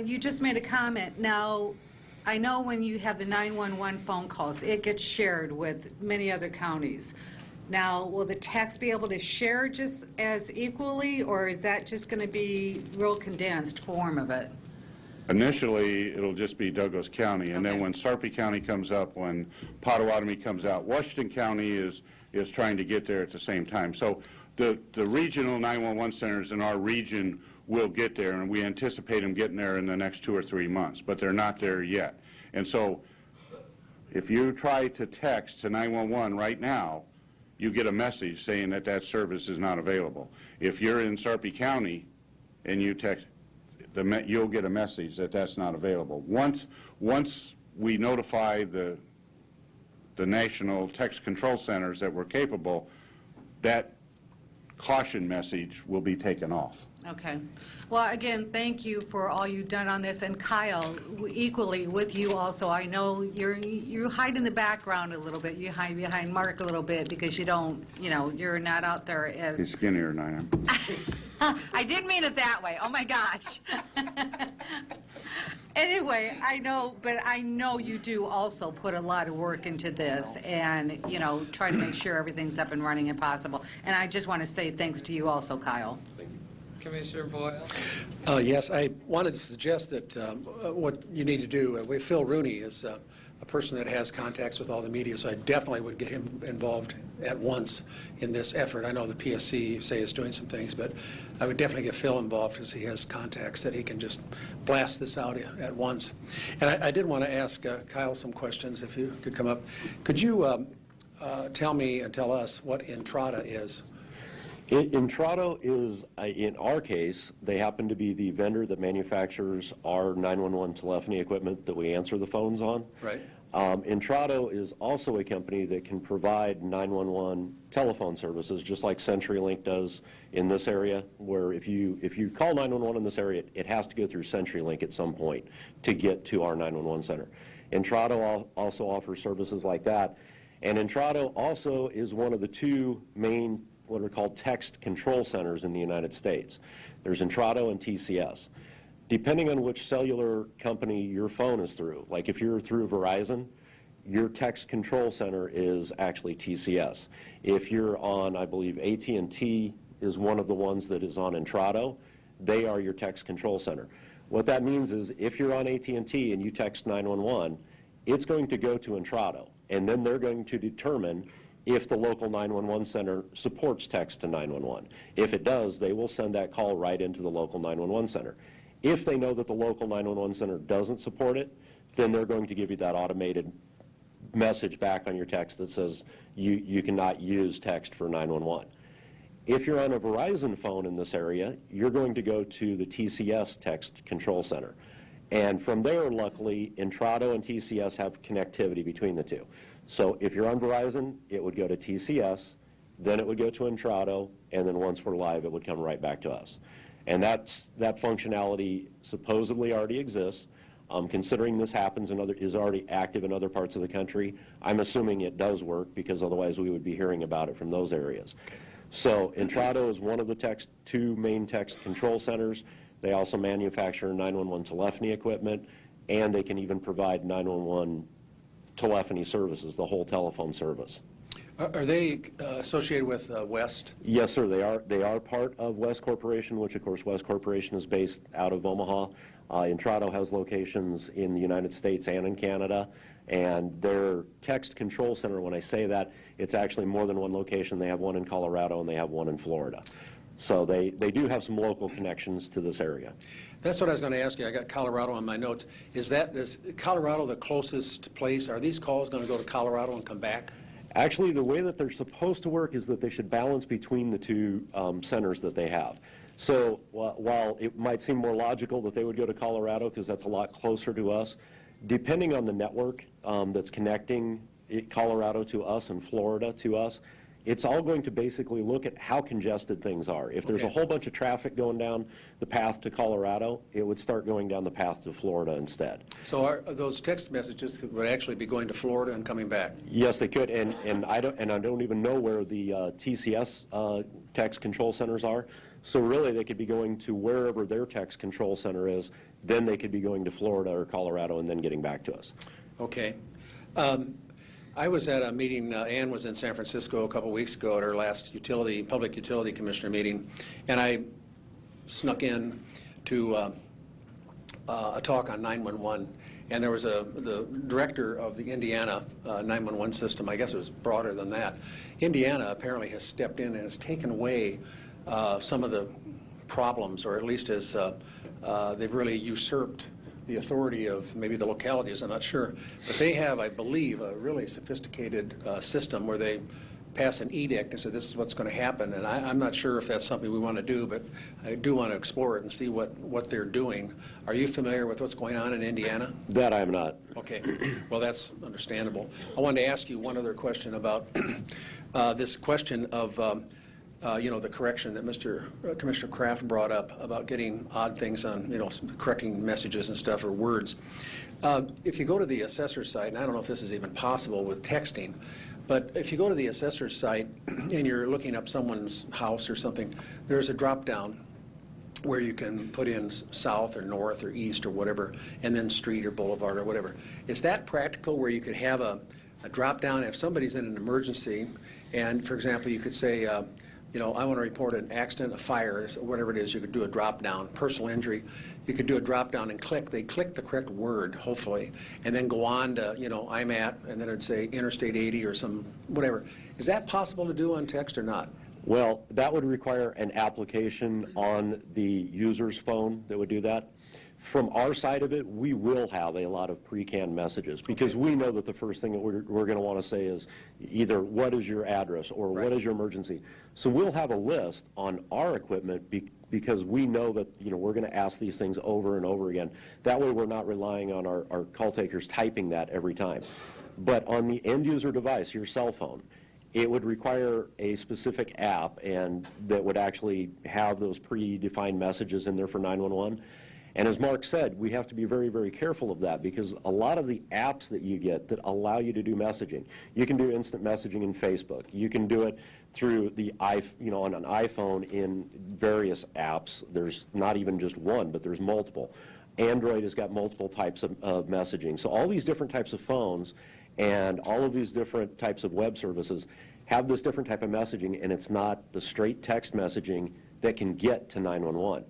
G: You just made a comment. Now, I know when you have the 911 phone calls, it gets shared with many other counties. Now, will the text be able to share just as equally, or is that just going to be real condensed form of it?
T: Initially, it'll just be Douglas County, and then when Sarpy County comes up, when Potawatomi comes out, Washington County is trying to get there at the same time. So the regional 911 centers in our region will get there, and we anticipate them getting there in the next 2 or 3 months, but they're not there yet. And so if you try to text to 911 right now, you get a message saying that that service is not available. If you're in Sarpy County and you text, you'll get a message that that's not available. Once we notify the national text control centers that we're capable, that caution message will be taken off.
G: Okay. Well, again, thank you for all you've done on this, and Kyle, equally with you also. I know you hide in the background a little bit. You hide behind Mark a little bit because you don't, you're not out there as...
T: He's skinnier than I am.
G: I didn't mean it that way. Oh my gosh. Anyway, I know you do also put a lot of work into this and, try to make sure everything's up and running and possible. And I just want to say thanks to you also, Kyle.
B: Commissioner Boyle?
H: Yes, I wanted to suggest that what you need to do, Phil Rooney is a person that has contacts with all the media, so I definitely would get him involved at once in this effort. I know the PSC, you say, is doing some things, but I would definitely get Phil involved because he has contacts that he can just blast this out at once. And I did want to ask Kyle some questions, if you could come up. Could you tell me and tell us what Entrata is?
U: Entrata is, in our case, they happen to be the vendor that manufactures our 911 telephony equipment that we answer the phones on.
H: Right.
U: Entrata is also a company that can provide 911 telephone services, just like CenturyLink does in this area, where if you call 911 in this area, it has to go through CenturyLink at some point to get to our 911 center. Entrata also offers services like that. And Entrata also is one of the two main what are called text control centers in the United States. There's Entrata and TCS. Depending on which cellular company your phone is through, like if you're through Verizon, your text control center is actually TCS. If you're on, I believe AT&T is one of the ones that is on Entrata, they are your text control center. What that means is if you're on AT&T and you text 911, it's going to go to Entrata, and then they're going to determine if the local 911 center supports text to 911. If it does, they will send that call right into the local 911 center. If they know that the local 911 center doesn't support it, then they're going to give you that automated message back on your text that says you cannot use text for 911. If you're on a Verizon phone in this area, you're going to go to the TCS text control center. And from there, luckily, Entrata and TCS have connectivity between the two. So if you're on Verizon, it would go to TCS, then it would go to Entrata, and then once we're live, it would come right back to us. And that functionality supposedly already exists. Considering this is already active in other parts of the country, I'm assuming it does work because otherwise we would be hearing about it from those areas. So Entrata is one of the two main text control centers. They also manufacture 911 telephony equipment, and they can even provide 911 telephony services, the whole telephone service.
H: Are they associated with West?
U: Yes, sir. They are part of West Corporation, which of course West Corporation is based out of Omaha. Entrata has locations in the United States and in Canada, and their text control center, when I say that, it's actually more than one location. They have one in Colorado and they have one in Florida. So they do have some local connections to this area.
H: That's what I was going to ask you. I got Colorado on my notes. Is Colorado the closest place? Are these calls going to go to Colorado and come back?
U: Actually, the way that they're supposed to work is that they should balance between the two centers that they have. So while it might seem more logical that they would go to Colorado because that's a lot closer to us, depending on the network that's connecting Colorado to us and Florida to us, It's all going to basically look at how congested things are. If there's a whole bunch of traffic going down the path to Colorado, it would start going down the path to Florida instead.
H: So are those text messages would actually be going to Florida and coming back?
U: Yes, they could, and I don't even know where the TCS text control centers are. So really, they could be going to wherever their text control center is. Then they could be going to Florida or Colorado and then getting back to us.
H: Okay. I was at a meeting, Ann was in San Francisco a couple weeks ago at our last Public Utility Commissioner meeting, and I snuck in to a talk on 911, and there was the director of the Indiana 911 system. I guess it was broader than that. Indiana apparently has stepped in and has taken away some of the problems, or at least has they've really usurped the authority of maybe the localities, I'm not sure. But they have, I believe, a really sophisticated system where they pass an edict and say this is what's going to happen. And I'm not sure if that's something we want to do, but I do want to explore it and see what they're doing. Are you familiar with what's going on in Indiana?
U: That I am not.
H: Okay. Well, that's understandable. I wanted to ask you one other question about this question of the correction that Commissioner Kraft brought up about getting odd things on, correcting messages and stuff or words. If you go to the assessor's site, and I don't know if this is even possible with texting, but if you go to the assessor's site and you're looking up someone's house or something, there's a drop-down where you can put in south or north or east or whatever, and then street or boulevard or whatever. Is that practical where you could have a drop-down if somebody's in an emergency, and, for example, you could say, I want to report an accident, a fire, or whatever it is, you could do a drop-down, personal injury. You could do a drop-down and they click the correct word, hopefully, and then go on to, I'm at, and then it'd say Interstate 80 or some, whatever. Is that possible to do on text or not?
U: Well, that would require an application on the user's phone that would do that. From our side of it, we will have a lot of pre-canned messages because we know that the first thing that we're going to want to say is either what is your address or what is your emergency. So we'll have a list on our equipment because we know that we're going to ask these things over and over again. That way we're not relying on our call takers typing that every time. But on the end user device, your cell phone, it would require a specific app and that would actually have those predefined messages in there for 911. And as Mark said, we have to be very, very careful of that because a lot of the apps that you get that allow you to do messaging, you can do instant messaging in Facebook. You can do it through the on an iPhone in various apps. There's not even just one, but there's multiple. Android has got multiple types of messaging. So all these different types of phones and all of these different types of web services have this different type of messaging, and it's not the straight text messaging that can get to 911.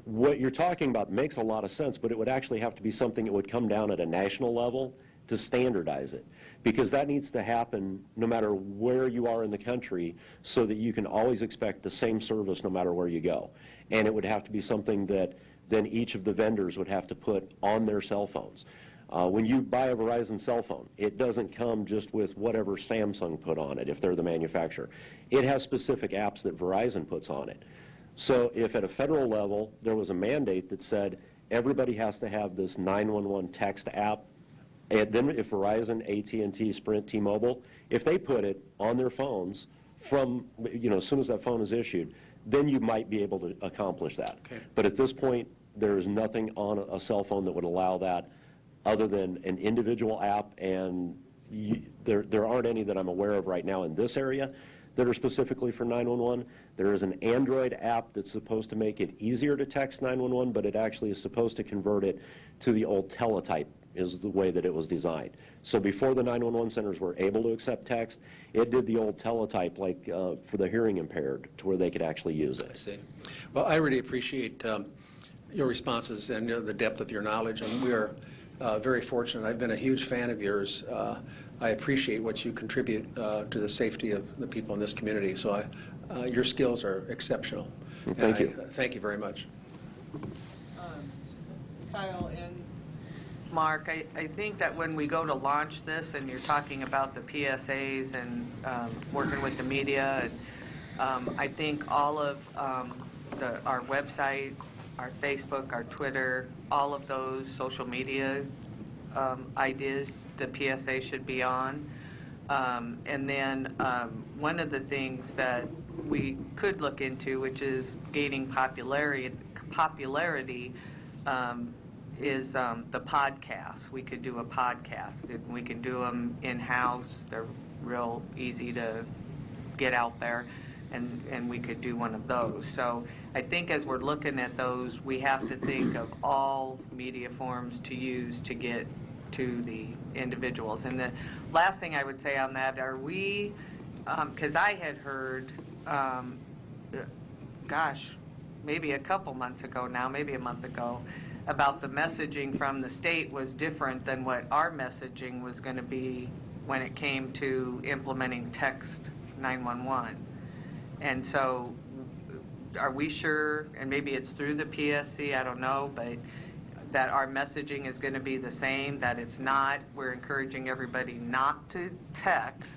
U: What you're talking about makes a lot of sense, but it would actually have to be something that would come down at a national level to standardize it, because that needs to happen no matter where you are in the country so that you can always expect the same service no matter where you go. And it would have to be something that then each of the vendors would have to put on their cell phones. When you buy a Verizon cell phone, it doesn't come just with whatever Samsung put on it if they're the manufacturer. It has specific apps that Verizon puts on it. So if at a federal level there was a mandate that said everybody has to have this 911 text app, and then if Verizon, AT&T, Sprint, T-Mobile, if they put it on their phones from, as soon as that phone is issued, then you might be able to accomplish that.
H: Okay.
U: But at this point, there is nothing on a cell phone that would allow that other than an individual app, and there aren't any that I'm aware of right now in this area that are specifically for 911. There is an Android app that's supposed to make it easier to text 911, but it actually is supposed to convert it to the old teletype is the way that it was designed. So before the 911 centers were able to accept text, it did the old teletype like for the hearing impaired to where they could actually use it.
H: I see. Well, I really appreciate your responses and the depth of your knowledge, and we are very fortunate. I've been a huge fan of yours. I appreciate what you contribute to the safety of the people in this community. So your skills are exceptional.
U: Well, thank you.
H: Thank you very much.
B: Kyle and Mark, I think that when we go to launch this and you're talking about the PSAs and working with the media, I think all of our website, our Facebook, our Twitter, all of those social media ideas the PSA should be on. And then one of the things that we could look into, which is gaining popularity is the podcasts. We could do a podcast. We can do them in-house. They're real easy to get out there, and we could do one of those. So I think as we're looking at those, we have to think of all media forms to use to get to the individuals. And the last thing I would say on that, are we, because I had heard, maybe a couple months ago now, maybe a month ago, about the messaging from the state was different than what our messaging was going to be when it came to implementing text 911. And so are we sure, and maybe it's through the PSC, I don't know, but that our messaging is going to be the same, that it's not, we're encouraging everybody not to text,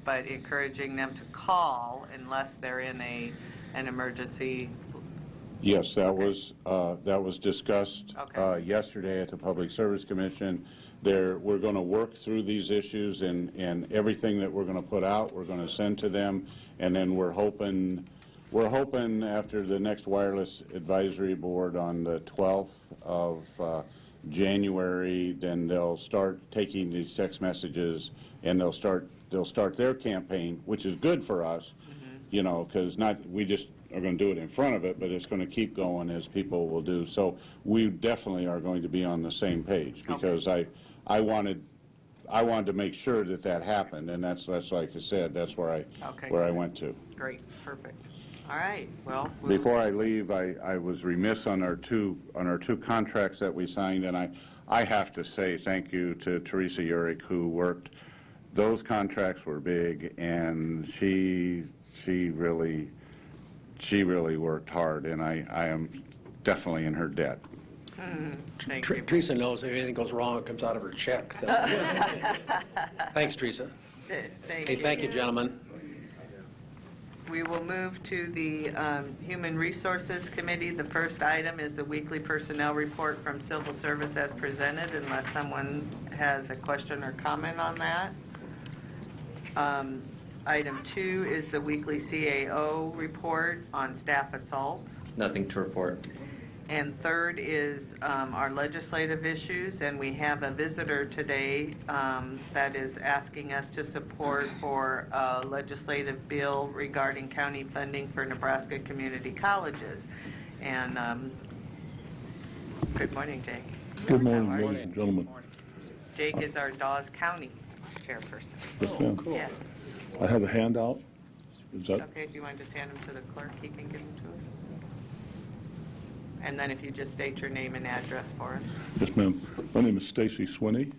B: but encouraging them to call unless they're in an emergency?
T: Yes, that was discussed yesterday at the Public Service Commission. We're going to work through these issues, and everything that we're going to put out, we're going to send to them, and then we're hoping after the next wireless advisory board on the 12th of January, then they'll start taking these text messages, and they'll start their campaign, which is good for us, you know, because we just are going to do it in front of it, but it's going to keep going as people will do. So we definitely are going to be on the same page, because I wanted to make sure that happened, and that's like I said, that's where I went to.
B: Great, perfect. All right. Well,
T: before I leave, I was remiss on our two contracts that we signed, and I have to say thank you to Teresa Urick, who worked. Those contracts were big, and she really worked hard, and I am definitely in her debt.
H: Teresa knows if anything goes wrong, it comes out of her check. Thanks, Teresa. Thank you, gentlemen.
B: We will move to the Human Resources Committee. The first item is the weekly personnel report from Civil Service as presented, unless someone has a question or comment on that. Item 2 is the weekly CAO report on staff assault.
A: Nothing to report.
B: And third is our legislative issues, and we have a visitor today that is asking us to support for a legislative bill regarding county funding for Nebraska community colleges. And good morning, Jake.
V: Good morning, ladies and gentlemen.
B: Jake is our Dawes County chairperson.
V: Yes, ma'am.
B: Cool. Yes.
V: I have a handout. Is that
B: Okay, do you want to just hand them to the clerk? He can give them to us. And then if you just state your name and address for us.
V: Yes, ma'am. My name is Stacy Swinney.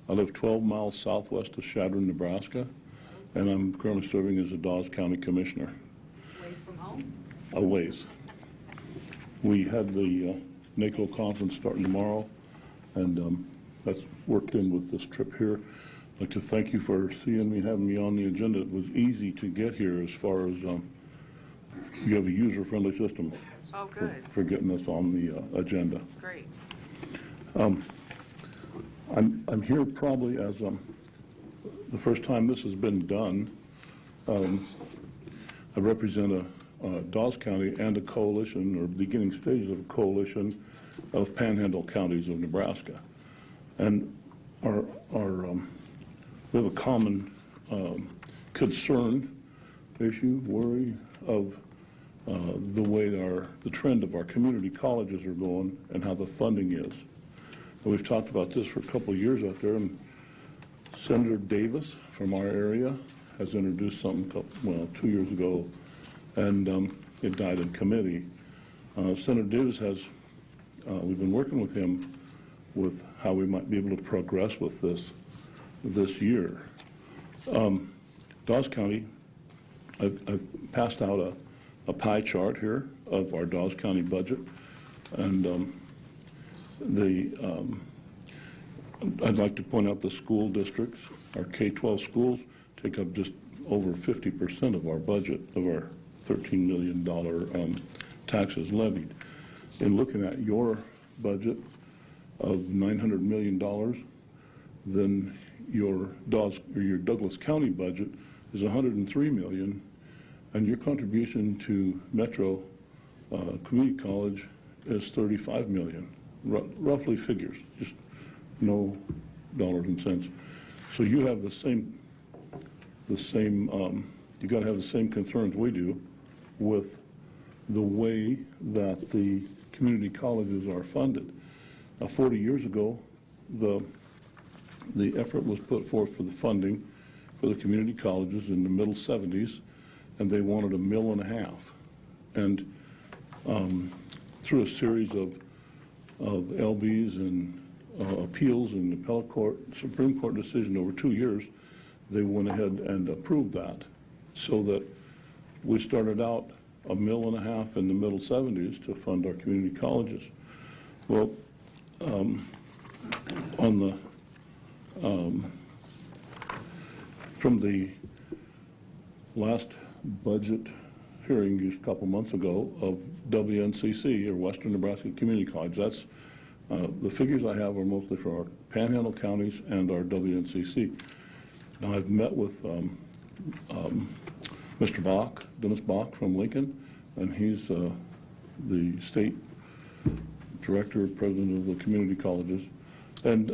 V: I live 12 miles southwest of Chadron, Nebraska, and I'm currently serving as a Dawes County Commissioner.
G: Ways from home?
V: A ways. We had the NACO conference starting tomorrow, and that's worked in with this trip here. I'd like to thank you for seeing me, having me on the agenda. It was easy to get here as far as you have a user-friendly system.
B: Oh, good.
V: For getting us on the agenda.
B: Great.
V: I'm here probably as the first time this has been done. I represent a Dawes County and a coalition, or beginning stages of a coalition of panhandle counties of Nebraska, and we have a common concern, issue, worry of the way the trend of our community colleges are going and how the funding is. And we've talked about this for a couple of years out there, and Senator Davis from our area has introduced something 2 years ago, and it died in committee. Senator Davis has, we've been working with him with how we might be able to progress with this year. Dawes County, I've passed out a pie chart here of our Dawes County budget, and I'd like to point out the school districts. Our K-12 schools take up just over 50% of our budget, of our $13 million taxes levied. In looking at your budget of $900 million, then your Douglas County budget is $103 million, and your contribution to Metro Community College is $35 million, roughly figures, just no dollars and cents. So you have the same. You got to have the same concerns we do with the way that the community colleges are funded. 40 years ago, the effort was put forth for the funding for the community colleges in the middle 70s, and they wanted $1.5 million. And through a series of LBs and appeals and appellate court, Supreme Court decision over 2 years, they went ahead and approved that, so that we started out $1.5 million in the middle 70s to fund our community colleges. Well, from the last budget hearing just a couple months ago of WNCC, or Western Nebraska Community College, that's the figures I have are mostly for our Panhandle counties and our WNCC. Now, I've met with Mr. Bach, Dennis Bach from Lincoln, and he's the state director, president of the community colleges, and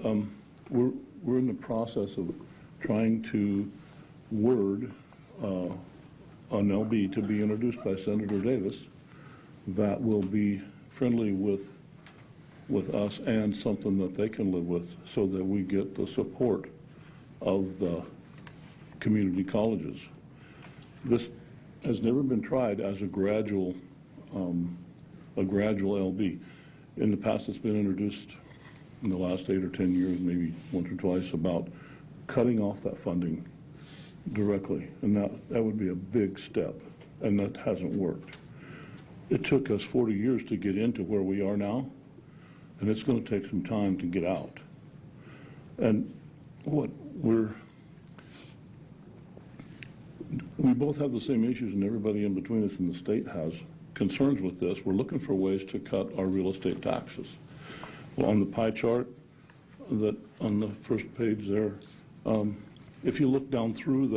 V: we're in the process of trying to word an LB to be introduced by Senator Davis that will be friendly with us and something that they can live with, so that we get the support of the community colleges. This has never been tried as a gradual LB. In the past, it's been introduced in the last 8 or 10 years, maybe once or twice, about cutting off that funding directly, and that would be a big step, and that hasn't worked. It took us 40 years to get into where we are now, and it's going to take some time to get out. And we both have the same issues, and everybody in between us in the state has concerns with this. We're looking for ways to cut our real estate taxes. Well, on the pie chart that on the first page there, if you look down through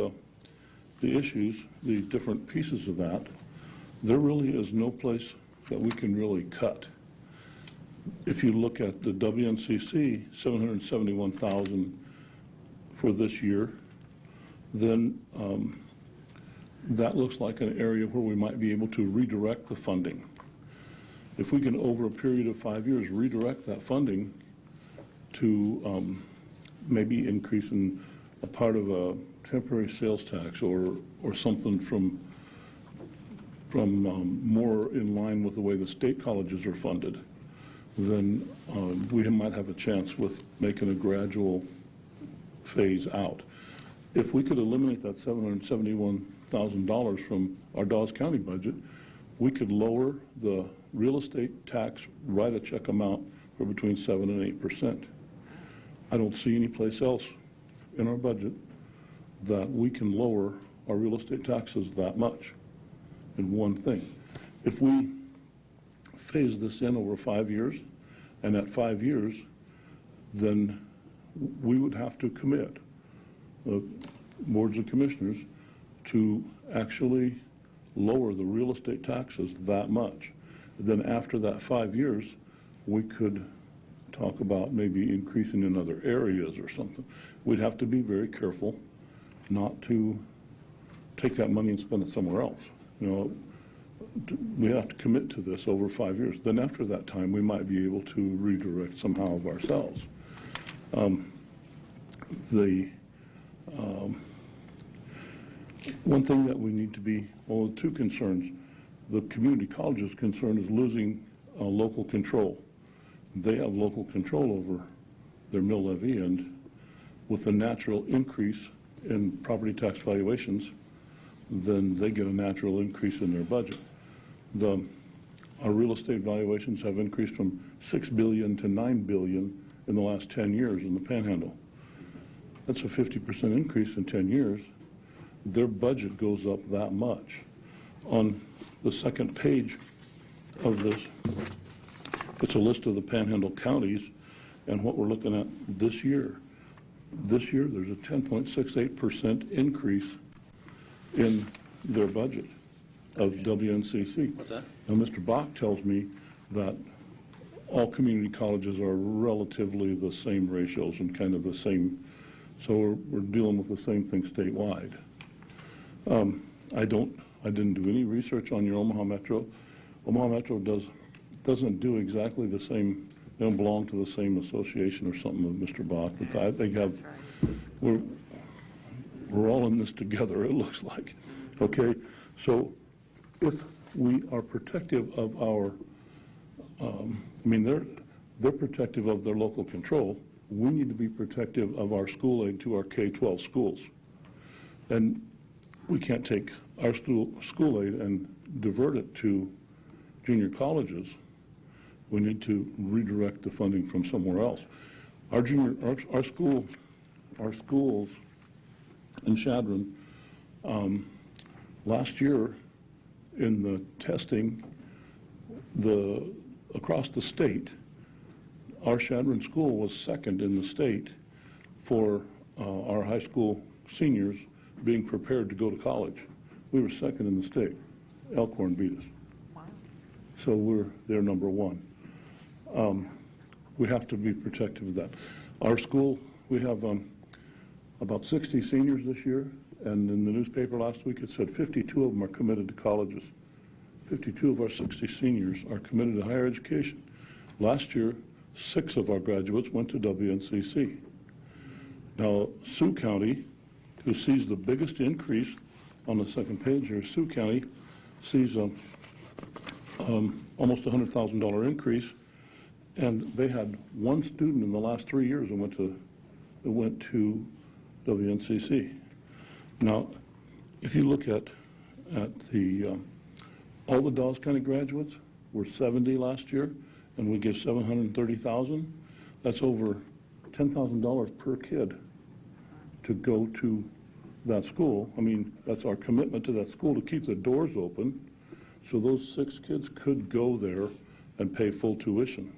V: the issues, the different pieces of that, there really is no place that we can really cut. If you look at the WNCC, $771,000 for this year, then that looks like an area where we might be able to redirect the funding. If we can, over a period of 5 years, redirect that funding to maybe increasing a part of a temporary sales tax or something from more in line with the way the state colleges are funded, then we might have a chance with making a gradual phase out. If we could eliminate that $771,000 from our Dawes County budget, we could lower the real estate tax write-a-check amount for between 7 and 8%. I don't see any place else in our budget that we can lower our real estate taxes that much in one thing. If we phase this in over 5 years, and at 5 years, then we would have to commit boards of commissioners to actually lower the real estate taxes that much. Then after that 5 years, we could talk about maybe increasing in other areas or something. We'd have to be very careful not to take that money and spend it somewhere else. You know, we have to commit to this over 5 years. Then after that time, we might be able to redirect somehow of ourselves. One thing that we need to be, well, two concerns. The community college's concern is losing local control. They have local control over their mill levy, and with the natural increase in property tax valuations, then they get a natural increase in their budget. Our real estate valuations have increased from $6 billion to $9 billion in the last 10 years in the Panhandle. That's a 50% increase in 10 years. Their budget goes up that much. On the second page of this, it's a list of the Panhandle counties and what we're looking at this year. this year there's a 10.68% increase in their budget of WNCC.
H: What's that?
V: Now, Mr. Bach tells me that all community colleges are relatively the same ratios and kind of the same, so we're dealing with the same thing statewide. I didn't do any research on your Omaha Metro. Omaha Metro doesn't do exactly the same. They don't belong to the same association or something with Mr. Bach. But they have. We're all in this together. It looks like. Okay, so if we are protective of our, they're protective of their local control. We need to be protective of our school aid to our K-12 schools, and we can't take our school aid and divert it to junior colleges. We need to redirect the funding from somewhere else. Our schools in Chadron, last year in the testing, across the state, our Chadron school was second in the state for our high school seniors being prepared to go to college. We were second in the state. Elkhorn beat us. Wow. So they're number one. We have to be protective of that. Our school, we have about 60 seniors this year, and in the newspaper last week it said 52 of them are committed to colleges. 52 of our 60 seniors are committed to higher education. Last year, 6 of our graduates went to WNCC. Now, Sioux County, who sees the biggest increase on the second page here, Sioux County sees almost $100,000 increase, and they had one student in the last 3 years that went to WNCC. Now, if you look at the all the Dawes County graduates were 70 last year, and we give $730,000. That's over $10,000 per kid to go to that school. I mean, that's our commitment to that school to keep the doors open, so those 6 kids could go there and pay full tuition.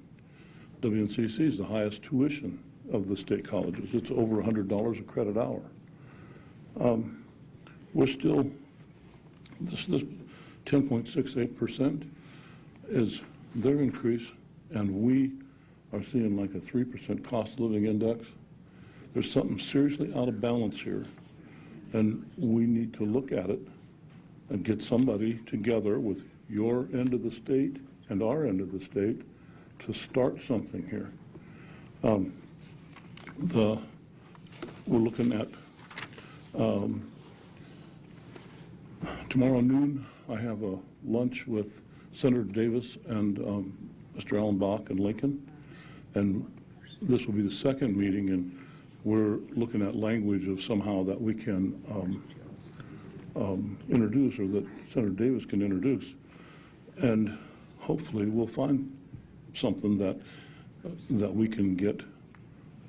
V: WNCC is the highest tuition of the state colleges. It's over $100 a credit hour. We're still, this 10.68% is their increase, and we are seeing like a 3% cost of living index. There's something seriously out of balance here, and we need to look at it and get somebody together with your end of the state and our end of the state to start something here. We're looking at tomorrow noon. I have a lunch with Senator Davis and Mr. Allen Bach in Lincoln, and this will be the second meeting, and we're looking at language of somehow that we can introduce, or that Senator Davis can introduce, and hopefully we'll find something that we can get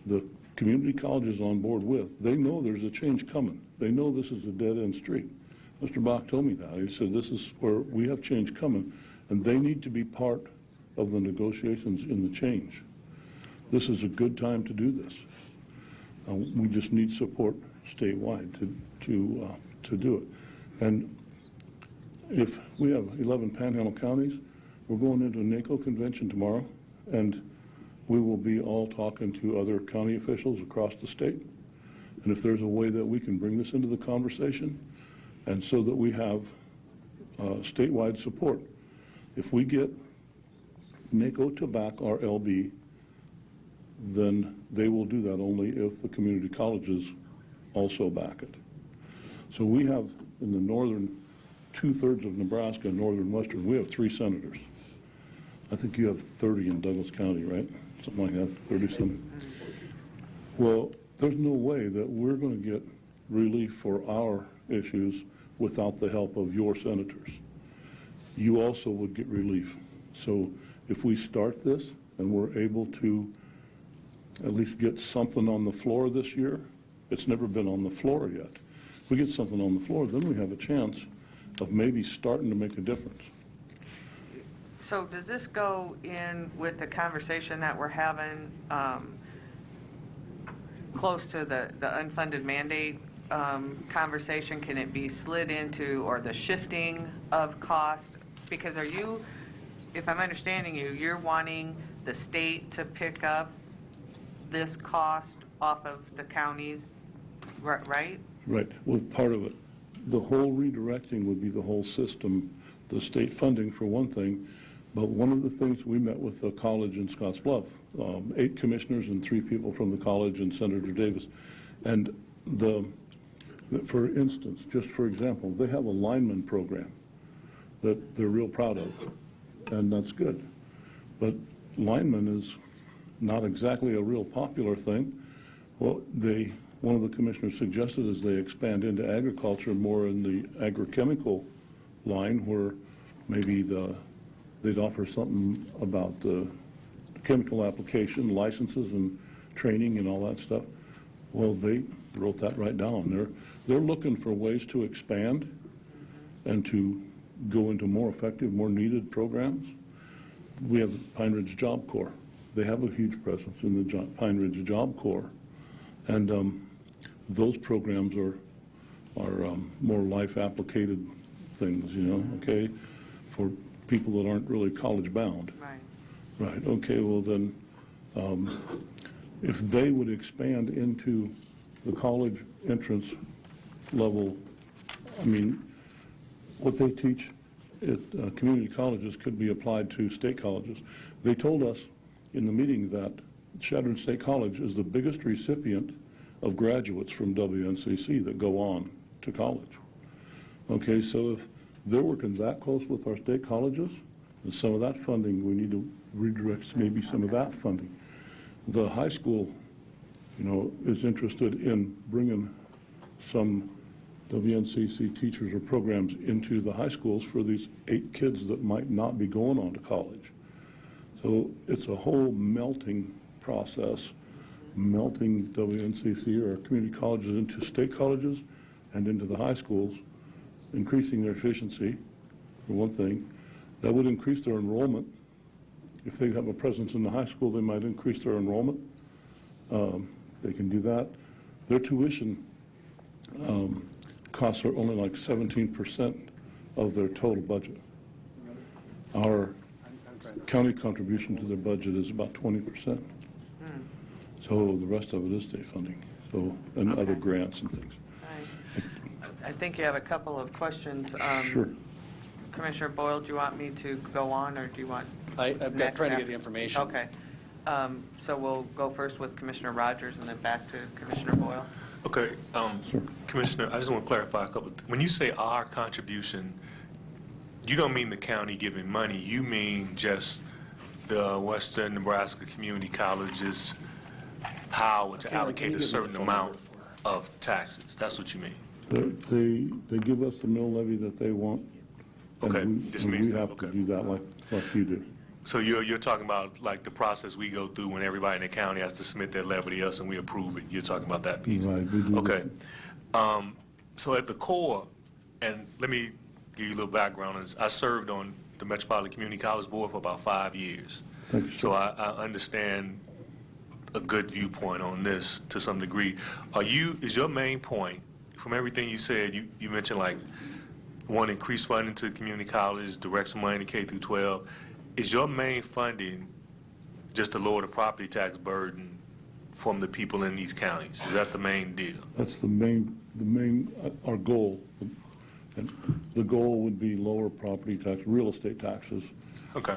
V: the community colleges on board with. They know there's a change coming. They know this is a dead-end street. Mr. Bach told me that. He said this is where we have change coming, and they need to be part of the negotiations in the change. This is a good time to do this. We just need support statewide to do it. And if we have 11 Panhandle counties, we're going into a NACO convention tomorrow, and we will be all talking to other county officials across the state. And if there's a way that we can bring this into the conversation, and so that we have statewide support. If we get NACO to back our LB, then they will do that only if the community colleges also back it. So we have, in the northern 2/3 of Nebraska, northern western, we have 3 senators. I think you have 30 in Douglas County, right? Something like that, 30-some. Well, there's no way that we're going to get relief for our issues without the help of your senators. You also would get relief. So if we start this and we're able to at least get something on the floor this year, it's never been on the floor yet. If we get something on the floor, then we have a chance of maybe starting to make a difference.
B: So does this go in with the conversation that we're having close to the unfunded mandate conversation, can it be slid into, or the shifting of cost? Because are you, if I'm understanding you, you're wanting the state to pick up this cost off of the counties, right?
V: Right, well, part of it. The whole redirecting would be the whole system, the state funding for one thing, but one of the things, we met with the college in Scottsbluff, 8 commissioners and 3 people from the college and Senator Davis, and for instance, just for example, they have a lineman program that they're real proud of, and that's good. But lineman is not exactly a real popular thing. Well, one of the commissioners suggested is they expand into agriculture more in the agrochemical line, where maybe they'd offer something about the chemical application, licenses and training and all that stuff. Well, they wrote that right down. They're looking for ways to expand and to go into more effective, more needed programs. We have Pine Ridge Job Corps. They have a huge presence in the Pine Ridge Job Corps, and those programs are more life applicated things, okay, for people that aren't really college bound.
B: Right.
V: Right. Okay. Well, then, if they would expand into the college entrance level, I mean, what they teach at community colleges could be applied to state colleges. They told us in the meeting that Chadron State College is the biggest recipient of graduates from WNCC that go on to college. Okay, so if they're working that close with our state colleges, and some of that funding, we need to redirect maybe some of that funding. The high school, is interested in bringing some WNCC teachers or programs into the high schools for these 8 kids that might not be going on to college. So it's a whole melting process, melting WNCC or community colleges into state colleges and into the high schools, increasing their efficiency, for one thing. That would increase their enrollment. If they have a presence in the high school, they might increase their enrollment. They can do that. Their tuition costs are only like 17% of their total budget. Our county contribution to their budget is about 20%. So the rest of it is state funding, and other grants and things.
B: I think you have a couple of questions.
H: Sure.
B: Commissioner Boyle, do you want me to go on, or do you want?
H: I'm trying to get the information.
B: Okay. So we'll go first with Commissioner Rogers and then back to Commissioner Boyle.
P: Okay, Commissioner, I just want to clarify a couple. When you say our contribution, you don't mean the county giving money. You mean just the Western Nebraska Community College's power to allocate a certain amount of taxes. That's what you mean.
V: They give us the mill levy that they want.
P: Okay,
V: and
P: this
V: we
P: means that.
V: have to do that like you do.
P: So you're talking about like the process we go through when everybody in the county has to submit their levy to us and we approve it. You're talking about that piece.
V: Right, we do.
P: Okay. So at the core, and let me give you a little background, is I served on the Metropolitan Community College Board for about 5 years.
V: Thank you,
P: so I understand a good viewpoint on this to some degree. Is your main point, from everything you said, you mentioned like one, increased funding to community college, direct some money to K through 12. Is your main funding just to lower the property tax burden from the people in these counties? Is that the main deal?
V: That's the main, our goal. And the goal would be lower property tax, real estate taxes.
P: Okay.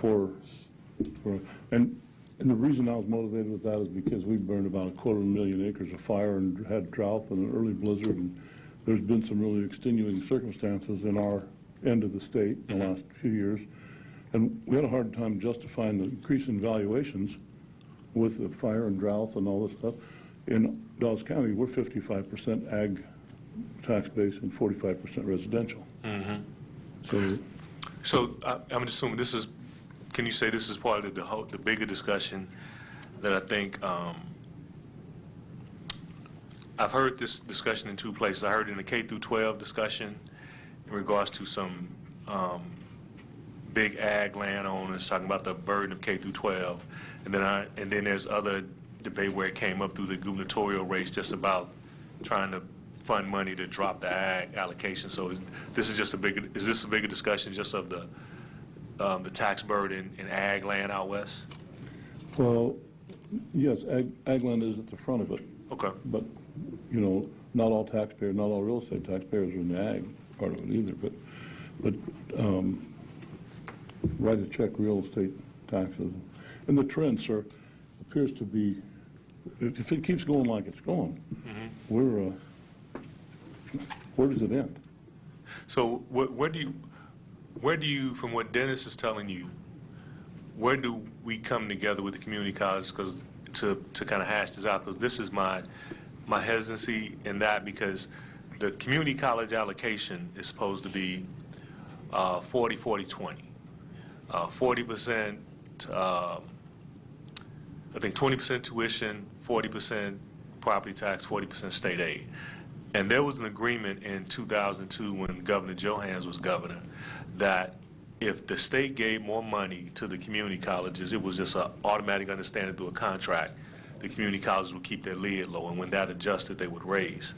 V: And the reason I was motivated with that is because we burned about 250,000 acres of fire and had drought and an early blizzard, and there's been some really extenuating circumstances in our end of the state in the last few years. And we had a hard time justifying the increase in valuations with the fire and drought and all this stuff. In Dawes County, we're 55% ag tax base and 45% residential.
P: Mm-hmm. So I'm assuming this is, can you say this is part of the bigger discussion that I think, I've heard this discussion in 2 places. I heard it in the K through 12 discussion in regards to some big ag landowners talking about the burden of K through 12, and then there's other debate where it came up through the gubernatorial race just about trying to fund money to drop the ag allocation. So is this a bigger discussion just of the tax burden in ag land out west?
V: Well, yes, ag land is at the front of it.
P: Okay.
V: But, you know, not all taxpayers, not all real estate taxpayers are in the ag part of it either. But write a check real estate taxes. And the trend, sir, appears to be, if it keeps going like it's going, where does it end?
P: So where do you, from what Dennis is telling you, where do we come together with the community college to kind of hash this out? Because this is my hesitancy in that, because the community college allocation is supposed to be 40-40-20. 40%, I think 20% tuition, 40% property tax, 40% state aid. And there was an agreement in 2002 when Governor Johans was governor that if the state gave more money to the community colleges, it was just an automatic understanding through a contract, the community colleges would keep their lid low, and when that adjusted, they would raise.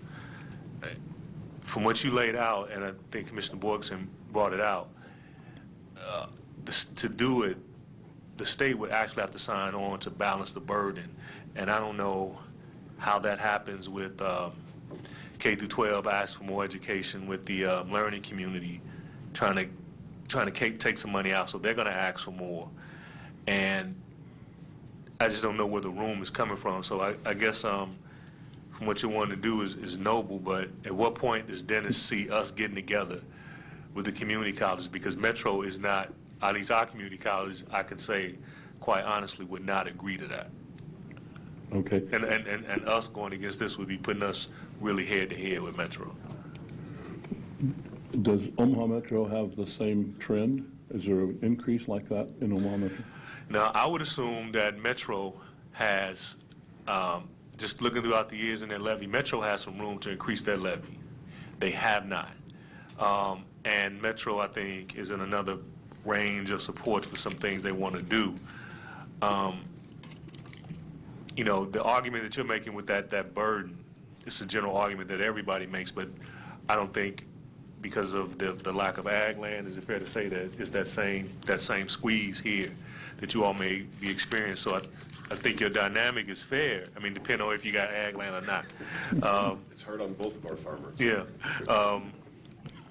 P: From what you laid out, and I think Commissioner Borgson brought it out, to do it, the state would actually have to sign on to balance the burden. And I don't know how that happens with K through 12 ask for more education, with the learning community trying to take some money out, so they're going to ask for more. And I just don't know where the room is coming from. So I guess from what you want to do is noble, but at what point does Dennis see us getting together with the community colleges? Because Metro is not, at least our community college, I can say quite honestly, would not agree to that.
V: Okay.
P: And us going against this would be putting us really head to head with Metro.
V: Does Omaha Metro have the same trend? Is there an increase like that in Omaha Metro?
P: Now, I would assume that Metro has, just looking throughout the years in their levy, Metro has some room to increase their levy. They have not. And Metro, I think, is in another range of support for some things they want to do. You know, the argument that you're making with that burden, it's a general argument that everybody makes, but I don't think, because of the lack of ag land, is it fair to say that it's that same squeeze here that you all may be experiencing? So I think your dynamic is fair. I mean, depending on if you got ag land or not.
N: It's hard on both of our farmers.
P: Yeah.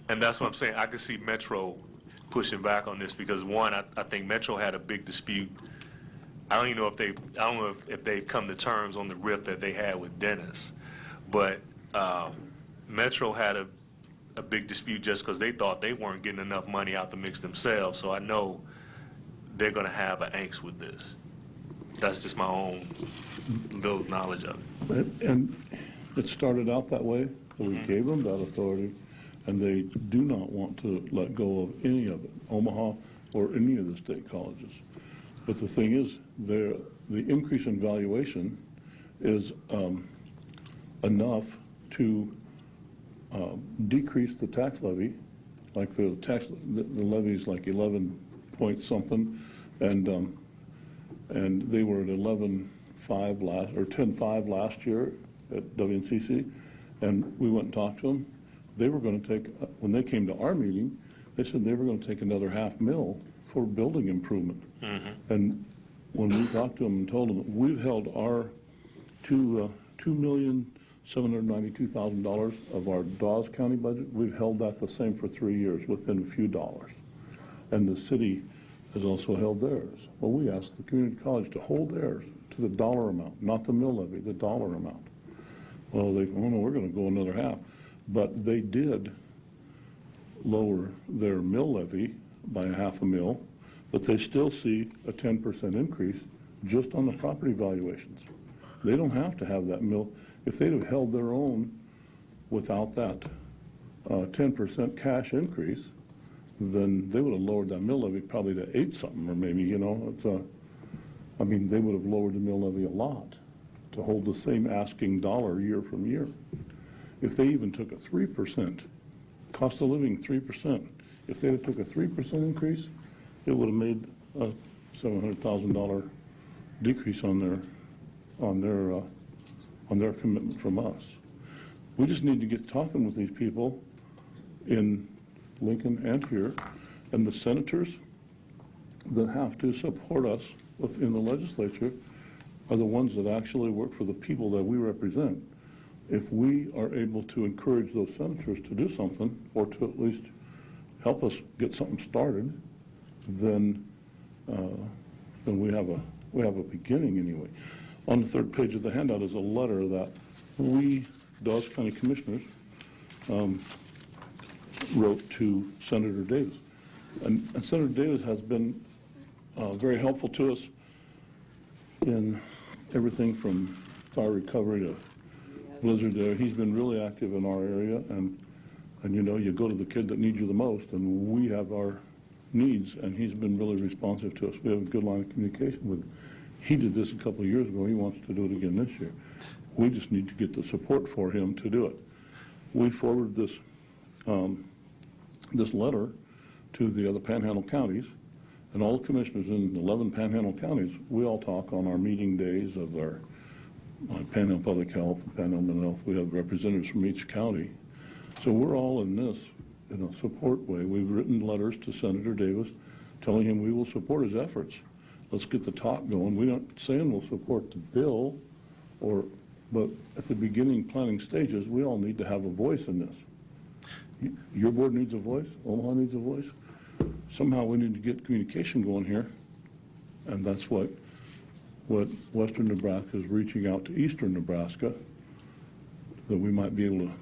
P: And that's what I'm saying. I could see Metro pushing back on this because, one, I think Metro had a big dispute. I don't know if they've come to terms on the rift that they had with Dennis, but Metro had a big dispute just because they thought they weren't getting enough money out the mix themselves. So I know they're going to have an angst with this. That's just my own little knowledge of it.
V: And it started out that way, so we gave them that authority, and they do not want to let go of any of it, Omaha or any of the state colleges. But the thing is, the increase in valuation is enough to decrease the tax levy. Like the levy is like 11 point something, and they were at 11.5 last, or 10.5 last year at WNCC, and we went and talked to them. They were going to take, when they came to our meeting, they said they were going to take another $500,000 for building improvement. And when we talked to them and told them, we've held our $2,792,000 of our Dawes County budget, we've held that the same for 3 years within a few dollars. And the city has also held theirs. Well, we asked the community college to hold theirs to the dollar amount, not the mill levy, the dollar amount. Well, they, oh no, we're going to go another half. But they did lower their mill levy by $500,000, but they still see a 10% increase just on the property valuations. They don't have to have that mill. If they'd have held their own without that 10% cash increase, then they would have lowered that mill levy probably to 8 something, or maybe, you know, I mean, they would have lowered the mill levy a lot to hold the same asking dollar year from year. If they even took a 3%, cost of living 3%, if they took a 3% increase, it would have made a $700,000 decrease on on their commitment from us. We just need to get talking with these people in Lincoln and here, and the senators that have to support us in the legislature are the ones that actually work for the people that we represent. If we are able to encourage those senators to do something, or to at least help us get something started, then we have a beginning anyway. On the third page of the handout is a letter that we, Dawes County Commissioners, wrote to Senator Davis. And Senator Davis has been very helpful to us in everything from fire recovery to blizzard there. He's been really active in our area, and you know, you go to the kid that needs you the most, and we have our needs, and he's been really responsive to us. We have a good line of communication with him. He did this a couple of years ago. He wants to do it again this year. We just need to get the support for him to do it. We forwarded this this letter to the other Panhandle counties, and all the commissioners in 11 Panhandle counties. We all talk on our meeting days of our Panhandle Public Health and Panhandle Mental Health. We have representatives from each county. So we're all in this in a support way. We've written letters to Senator Davis telling him we will support his efforts. Let's get the talk going. We're not saying we'll support the bill, but at the beginning planning stages, we all need to have a voice in this. Your board needs a voice. Omaha needs a voice. Somehow we need to get communication going here, and that's what Western Nebraska is reaching out to Eastern Nebraska, that we might be able to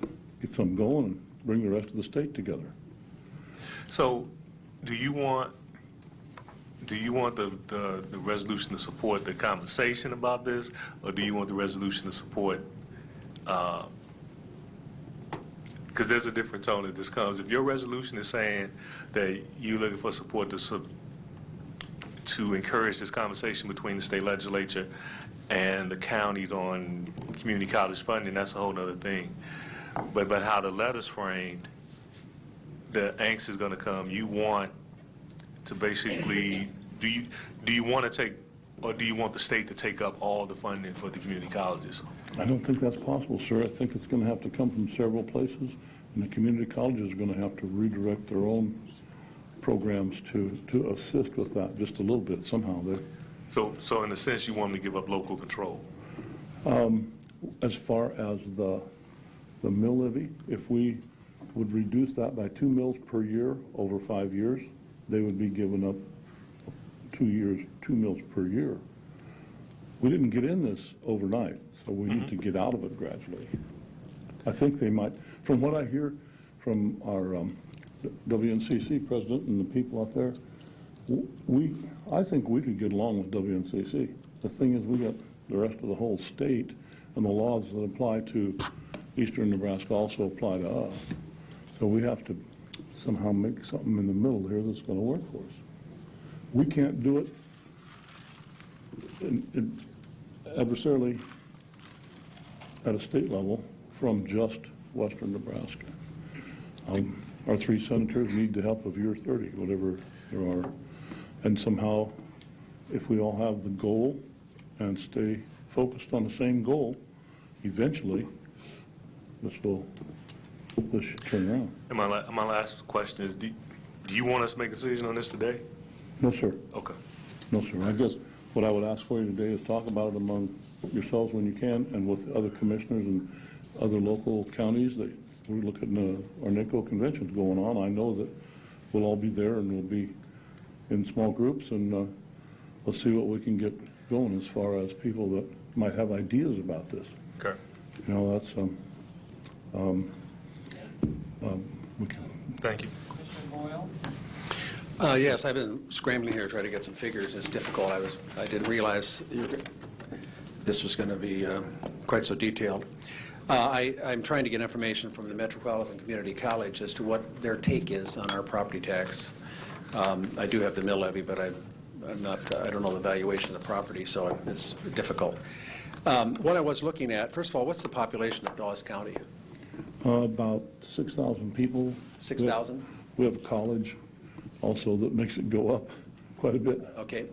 V: get something going and bring the rest of the state together.
P: So, do you want the resolution to support the conversation about this, or do you want the resolution to support? Because there's a different tone that this comes. If your resolution is saying that you're looking for support to encourage this conversation between the state legislature and the counties on community college funding, that's a whole other thing. But how the letter's framed, the angst is going to come. You want to basically, do you want to take, or do you want the state to take up all the funding for the community colleges?
V: I don't think that's possible, sir. I think it's going to have to come from several places, and the community colleges are going to have to redirect their own programs to assist with that just a little bit somehow.
P: So in a sense, you want me to give up local control?
V: As far as the mill levy, if we would reduce that by 2 mills per year over 5 years, they would be giving up 2 mills per year. We didn't get in this overnight, so we need to get out of it gradually. I think they might, from what I hear from our WNCC president and the people out there, I think we could get along with WNCC. The thing is, we got the rest of the whole state, and the laws that apply to Eastern Nebraska also apply to us. So we have to somehow make something in the middle here that's going to work for us. We can't do it adversarially at a state level from just Western Nebraska. Our 3 senators need the help of your 30, whatever there are. And somehow, if we all have the goal and stay focused on the same goal, eventually this should turn around.
P: And my last question is, do you want us to make a decision on this today?
V: No, sir.
P: Okay.
V: No, sir. I guess what I would ask for you today is talk about it among yourselves when you can, and with other commissioners and other local counties. That we're looking at our NACO conventions going on. I know that we'll all be there, and we'll be in small groups, and let's see what we can get going as far as people that might have ideas about this.
P: Okay.
V: You know, that's we can.
P: Thank you.
H: Yes, I've been scrambling here to try to get some figures. It's difficult. I didn't realize this was going to be quite so detailed. I'm trying to get information from the Metropolitan Community College as to what their take is on our property tax. I do have the mill levy, but I don't know the valuation of the property, so it's difficult. What I was looking at, first of all, what's the population of Dawes County?
V: About 6,000 people.
H: 6,000?
V: We have a college also that makes it go up quite a bit.
H: Okay.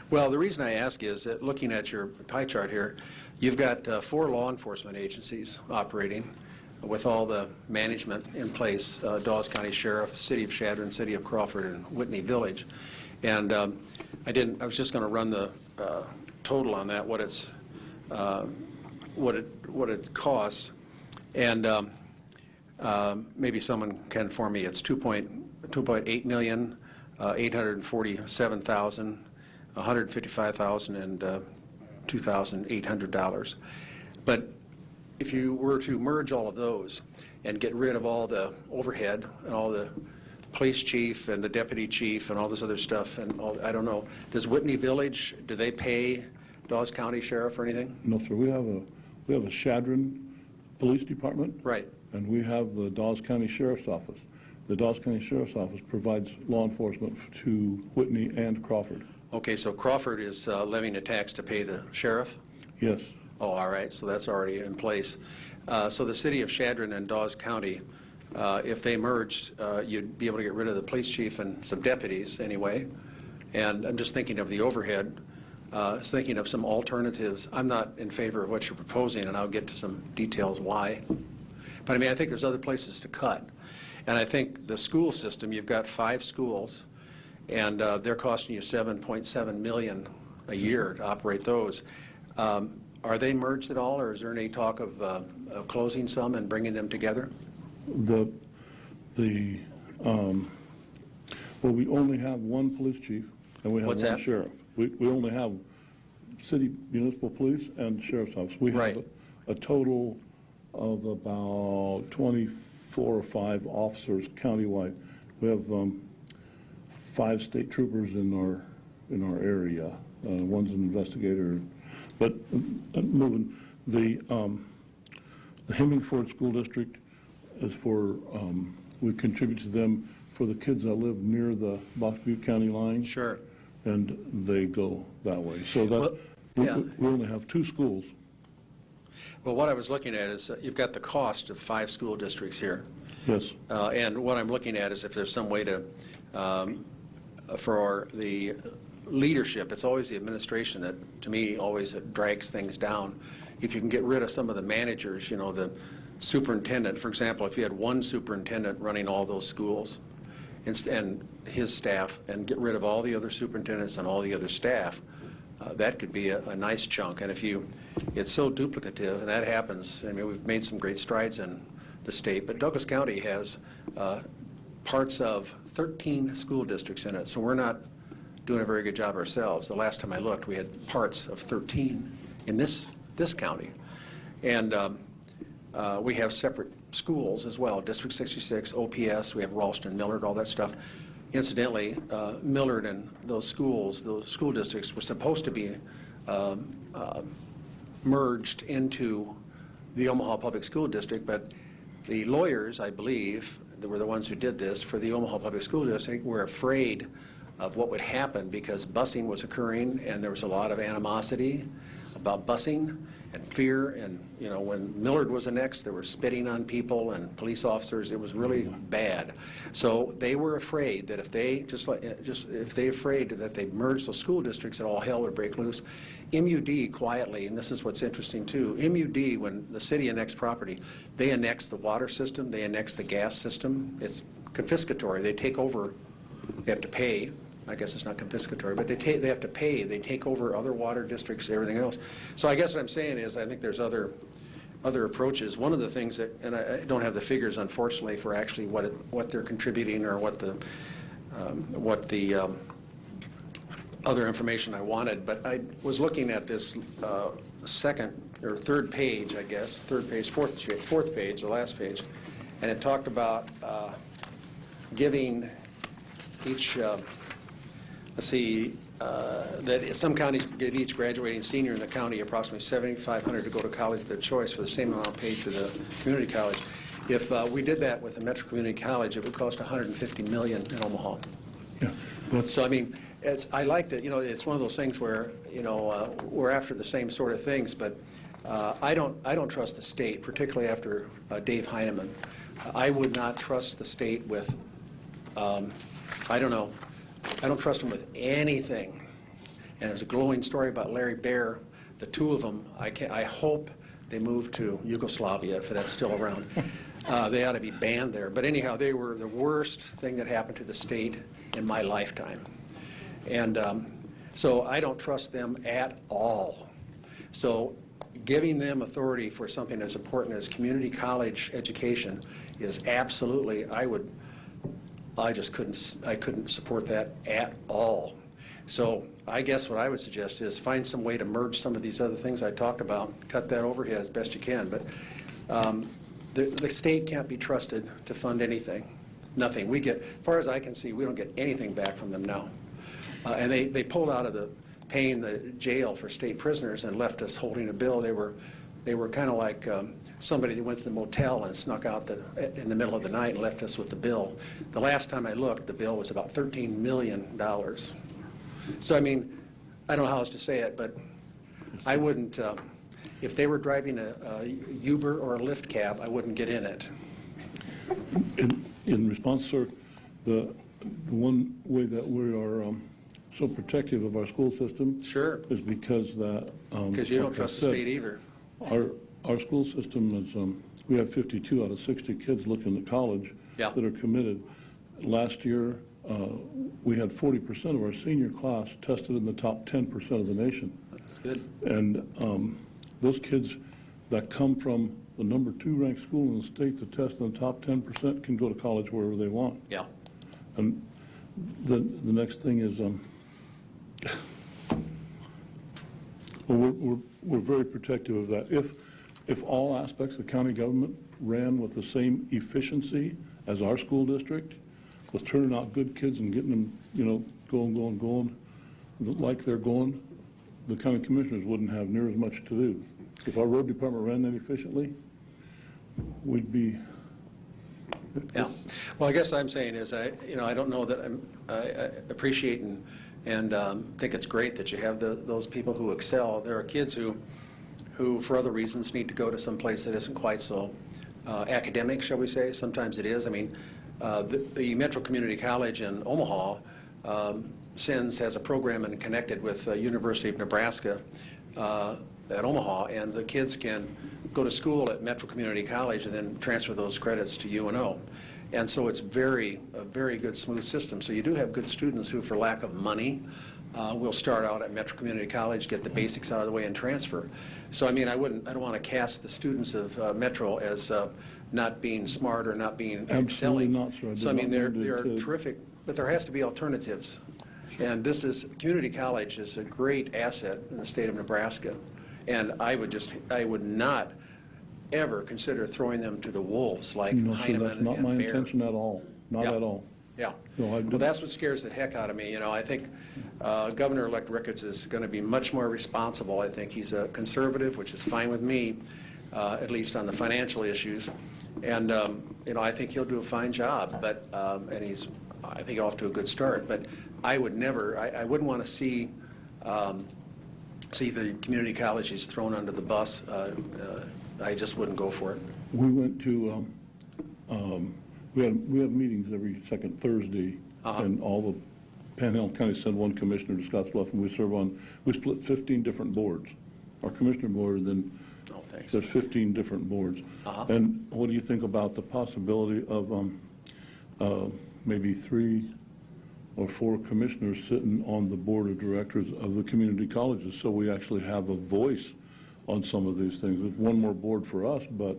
H: Well, the reason I ask is that looking at your pie chart here, you've got 4 law enforcement agencies operating with all the management in place, Dawes County Sheriff, City of Chadron, City of Crawford, and Whitney Village. And I was just going to run the total on that, what it costs, and maybe someone can inform me. It's $2.8 million, $847,000, $155,000, and $2,800. But if you were to merge all of those and get rid of all the overhead and all the police chief and the deputy chief and all this other stuff, and all, I don't know, does Whitney Village, do they pay Dawes County Sheriff or anything?
V: No, sir. We have a Chadron Police Department.
H: Right.
V: And we have the Dawes County Sheriff's Office. The Dawes County Sheriff's Office provides law enforcement to Whitney and Crawford.
H: Okay, so Crawford is levying a tax to pay the sheriff?
V: Yes.
H: Oh, all right, so that's already in place. So the city of Chadron and Dawes County, if they merged, you'd be able to get rid of the police chief and some deputies anyway. And I'm just thinking of the overhead, thinking of some alternatives. I'm not in favor of what you're proposing, and I'll get to some details why. But I mean, I think there's other places to cut. And I think the school system, you've got 5 schools, and they're costing you $7.7 million a year to operate those. Are they merged at all, or is there any talk of closing some and bringing them together?
V: Well, we only have one police chief, and we have
H: What's
V: one
H: that?
V: sheriff. We only have city municipal police and sheriff's office. We have a total of about 24 or 5 officers countywide. We have 5 state troopers in our area. One's an investigator. But moving, the Hemingford School District is for, we contribute to them for the kids that live near the Box Butte County line.
H: Sure.
V: And they go that way. So that we only have 2 schools.
H: Well, what I was looking at is you've got the cost of 5 school districts here.
V: Yes.
H: And what I'm looking at is if there's some way to, for the leadership, it's always the administration that, to me, always drags things down. If you can get rid of some of the managers, you know, the superintendent, for example, if you had one superintendent running all those schools and his staff, and get rid of all the other superintendents and all the other staff, that could be a nice chunk. And if it's so duplicative, and that happens, I mean, we've made some great strides in the state, but Douglas County has parts of 13 school districts in it, so we're not doing a very good job ourselves. The last time I looked, we had parts of 13 in this county. And we have separate schools as well, District 66, OPS, we have Ralston, Millard, all that stuff. Incidentally, Millard and those school districts were supposed to be merged into the Omaha Public School District, but the lawyers, I believe, that were the ones who did this for the Omaha Public School District, were afraid of what would happen because busing was occurring and there was a lot of animosity about busing and fear. And, you know, when Millard was annexed, there were spitting on people and police officers. It was really bad. So they were afraid that if they afraid that they merged those school districts, that all hell would break loose. MUD quietly, and this is what's interesting too, MUD, when the city annexed property, they annexed the water system, they annexed the gas system. It's confiscatory. They take over, they have to pay. I guess it's not confiscatory, but they have to pay. They take over other water districts, everything else. So I guess what I'm saying is I think there's other approaches. One of the things that, and I don't have the figures, unfortunately, for actually what they're contributing or what the other information I wanted, but I was looking at this second or third page, I guess, fourth page, the last page, and it talked about giving each, that some counties give each graduating senior in the county approximately $7,500 to go to college of their choice for the same amount paid to the community college. If we did that with the Metro Community College, it would cost $150 million in Omaha.
V: Yeah.
H: So I mean, I liked it. You know, it's one of those things where, you know, we're after the same sort of things, but I don't trust the state, particularly after Dave Heineman. I would not trust the state with, I don't know. I don't trust them with anything. And there's a glowing story about Larry Baer. The two of them, I hope they move to Yugoslavia, if that's still around. They ought to be banned there. But anyhow, they were the worst thing that happened to the state in my lifetime. And so I don't trust them at all. So giving them authority for something as important as community college education is absolutely, I just couldn't support that at all. So I guess what I would suggest is find some way to merge some of these other things I talked about, cut that overhead as best you can. But the state can't be trusted to fund anything. Nothing. We get, as far as I can see, we don't get anything back from them now. And they pulled out of the paying the jail for state prisoners and left us holding a bill. They were kind of like somebody that went to the motel and snuck out in the middle of the night and left us with the bill. The last time I looked, the bill was about $13 million. So, I mean, I don't know how else to say it, but I wouldn't, if they were driving a Uber or a Lyft cab, I wouldn't get in it.
V: In response, sir, the one way that we are so protective of our school system is because that...
H: Because you don't trust the state either.
V: Our school system is, we have 52 out of 60 kids looking at college that are committed. Last year, we had 40% of our senior class tested in the top 10% of the nation.
H: That's good.
V: And those kids that come from the number 2 ranked school in the state that test in the top 10% can go to college wherever they want.
H: Yeah.
V: And the next thing is, well, we're very protective of that. If all aspects of county government ran with the same efficiency as our school district, with turning out good kids and getting them, going, like they're going, the county commissioners wouldn't have near as much to do. If our road department ran that efficiently, we'd be...
H: Yeah. Well, I guess what I'm saying is, I don't know that I appreciate and think it's great that you have those people who excel. There are kids who, for other reasons, need to go to some place that isn't quite so academic, shall we say. Sometimes it is. I mean, the Metro Community College in Omaha has a program and connected with University of Nebraska at Omaha, and the kids can go to school at Metro Community College and then transfer those credits to UNO. And so it's a very good, smooth system. So you do have good students who, for lack of money, will start out at Metro Community College, get the basics out of the way, and transfer. So I mean, I don't want to cast the students of Metro as not being smart or not being excelling.
V: Not, sir.
H: So I mean, they're terrific, but there has to be alternatives. And community college is a great asset in the state of Nebraska. And I would not ever consider throwing them to the wolves like Heinemann
V: that's not
H: and
V: my
H: Baer.
V: intention at all. Not at all.
H: Yeah.
V: No,
H: well, that's what scares the heck out of me. I think Governor-elect Ricketts is going to be much more responsible. I think he's a conservative, which is fine with me, at least on the financial issues. And I think he'll do a fine job. But and he's, I think, off to a good start. But I would never. I wouldn't want to see the community colleges thrown under the bus. I just wouldn't go for it.
V: We went to, we have meetings every second Thursday, and all the Panhandle County send one commissioner to Scottsbluff, and we split 15 different boards. Our commissioner board, and then there's 15 different boards. And what do you think about the possibility of maybe 3 or 4 commissioners sitting on the board of directors of the community colleges, so we actually have a voice on some of these things? It's one more board for us, but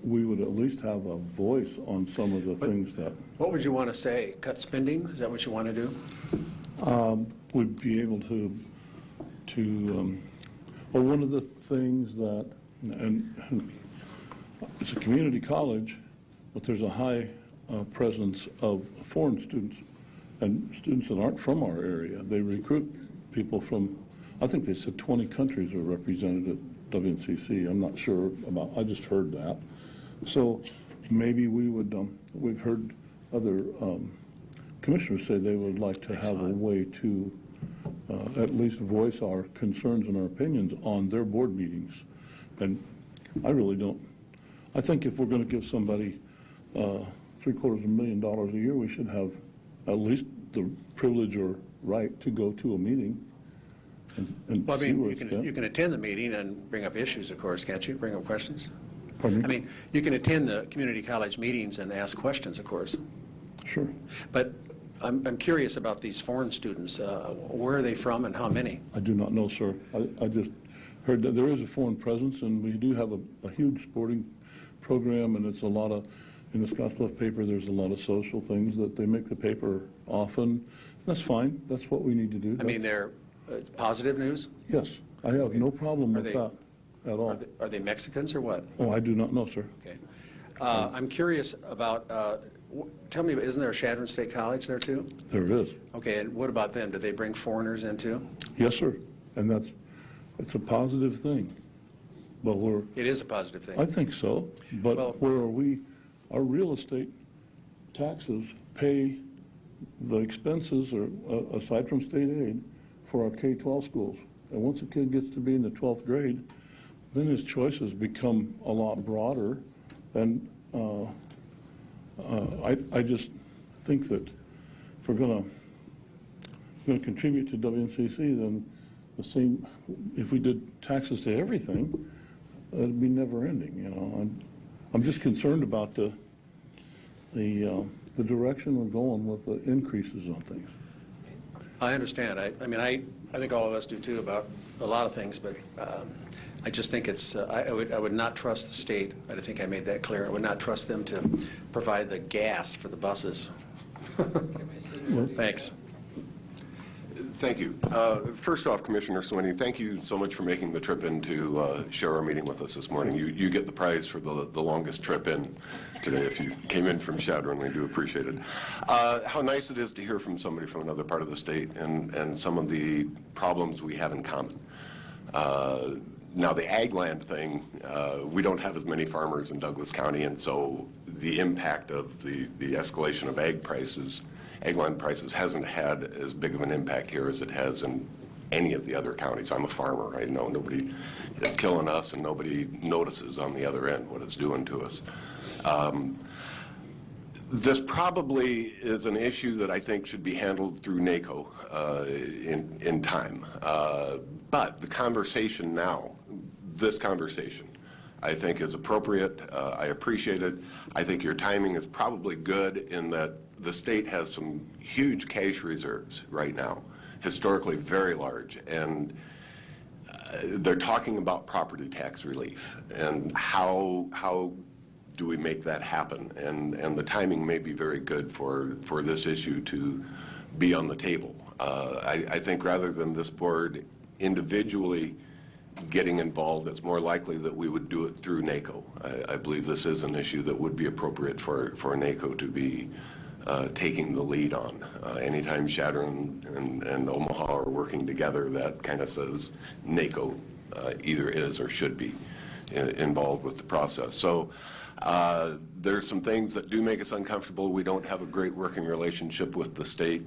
V: we would at least have a voice on some of the things that...
H: What would you want to say? Cut spending? Is that what you want to do?
V: We'd be able to well, one of the things that, and it's a community college, but there's a high presence of foreign students and students that aren't from our area. They recruit people from, I think they said 20 countries are represented at WNCC. I'm not sure about, I just heard that. So maybe we would, we've heard other commissioners say they would like to have a way to at least voice our concerns and our opinions on their board meetings. And I really don't, I think if we're going to give somebody $750,000 a year, we should have at least the privilege or right to go to a meeting and
H: Well, I
V: see
H: mean,
V: where
H: you
V: it's
H: can,
V: at.
H: you can attend the meeting and bring up issues, of course, can't you? Bring up questions?
V: Pardon me?
H: I mean, you can attend the community college meetings and ask questions, of course.
V: Sure.
H: But I'm curious about these foreign students. Where are they from and how many?
V: I do not know, sir. I just heard that there is a foreign presence, and we do have a huge sporting program, and it's a lot of, in the Scottsbluff paper, there's a lot of social things that they make the paper often. That's fine. That's what we need to do.
H: I mean, they're positive news?
V: Yes, I have no problem with
H: they-
V: that at all.
H: Are they Mexicans or what?
V: Oh, I do not know, sir.
H: Okay. I'm curious about, tell me, isn't there a Chadron State College there too?
V: There is.
H: Okay, and what about them? Do they bring foreigners in too?
V: Yes, sir. And it's a positive thing. But
H: It is a positive thing.
V: I think so. But where are we? Our real estate taxes pay the expenses, or aside from state aid, for our K-12 schools. And once a kid gets to be in the 12th grade, then his choices become a lot broader. And I just think that if we're going to contribute to WNCC, then the same, if we did taxes to everything, it'd be never ending, you know. I'm just concerned about the direction we're going with the increases on things.
H: I understand. I mean, I think all of us do too about a lot of things, but I just think it's, I would not trust the state. I think I made that clear. I would not trust them to provide the gas for the buses. Thanks.
N: Thank you. First off, Commissioner Swinney, thank you so much for making the trip in to share our meeting with us this morning. You get the prize for the longest trip in today. If you came in from Chadron, we do appreciate it. How nice it is to hear from somebody from another part of the state and some of the problems we have in common. Now, the ag land thing, we don't have as many farmers in Douglas County, and so the impact of the escalation of ag land prices hasn't had as big of an impact here as it has in any of the other counties. I'm a farmer. I know nobody is killing us, and nobody notices on the other end what it's doing to us. This probably is an issue that I think should be handled through NACO in time. But the conversation now, this conversation, I think is appropriate. I appreciate it. I think your timing is probably good in that the state has some huge cash reserves right now, historically very large, and they're talking about property tax relief and how do we make that happen, and the timing may be very good for this issue to be on the table. I think rather than this board individually getting involved, it's more likely that we would do it through NACO. I believe this is an issue that would be appropriate for NACO to be taking the lead on. Anytime Chadron and Omaha are working together, that kind of says NACO either is or should be involved with the process. So there's some things that do make us uncomfortable. We don't have a great working relationship with the state.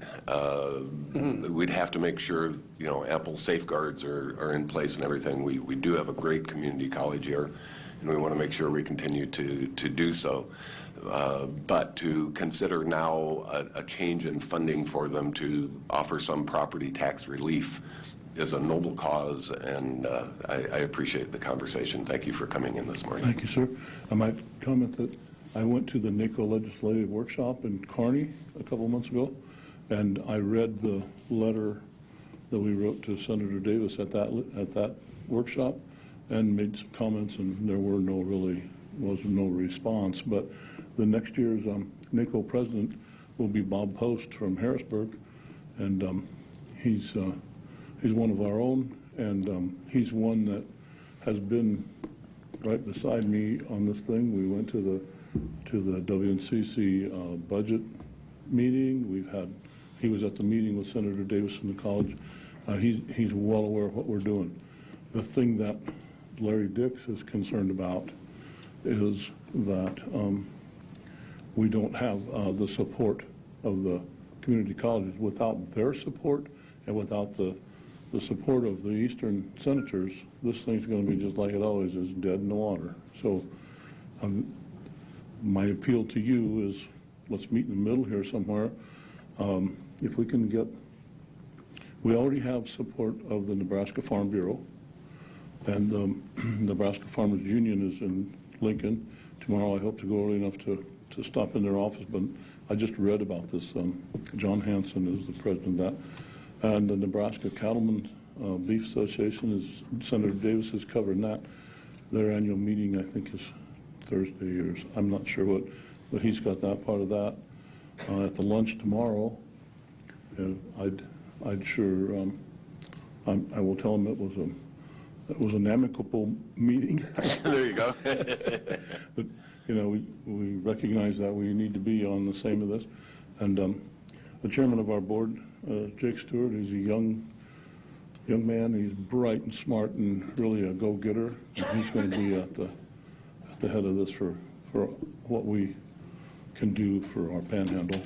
N: We'd have to make sure, you know, ample safeguards are in place and everything. We do have a great community college here, and we want to make sure we continue to do so. But to consider now a change in funding for them to offer some property tax relief is a noble cause, and I appreciate the conversation. Thank you for coming in this morning.
V: Thank you, sir. I might comment that I went to the NACO legislative workshop in Kearney a couple months ago, and I read the letter that we wrote to Senator Davis at that workshop, and made some comments, and there was no response. But the next year's NACO president will be Bob Post from Harrisburg, and he's one of our own, and he's one that has been right beside me on this thing. We went to the WNCC budget meeting. He was at the meeting with Senator Davis in the college. He's well aware of what we're doing. The thing that Larry Dix is concerned about is that we don't have the support of the community colleges. Without their support and without the support of the eastern senators, this thing's going to be just like it always is, dead in the water. So my appeal to you is, let's meet in the middle here somewhere. If we can get We already have support of the Nebraska Farm Bureau, and the Nebraska Farmers Union is in Lincoln. Tomorrow I hope to go early enough to stop in their office, but I just read about this. John Hanson is the president of that. And the Nebraska Cattlemen Beef Association, is Senator Davis is covering that. Their annual meeting, I think, is Thursday, or I'm not sure what, but he's got that part of that. At the lunch tomorrow, I'd sure, I will tell him it was an amicable meeting.
N: There you go.
V: But, we recognize that we need to be on the same of this. And the chairman of our board, Jake Stewart, is a young man. He's bright and smart and really a go-getter. And he's going to be at the head of this for what we can do for our panhandle.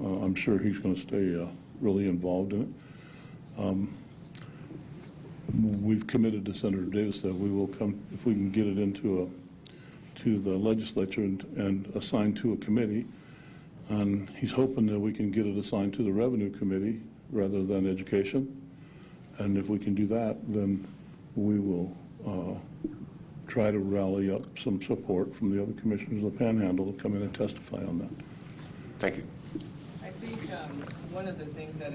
V: I'm sure he's going to stay really involved in it. We've committed to Senator Davis that we will come, if we can get it into to the legislature and assigned to a committee. And he's hoping that we can get it assigned to the Revenue Committee rather than Education. And if we can do that, then we will try to rally up some support from the other commissioners of the Panhandle to come in and testify on that.
N: Thank you.
B: I think one of the things that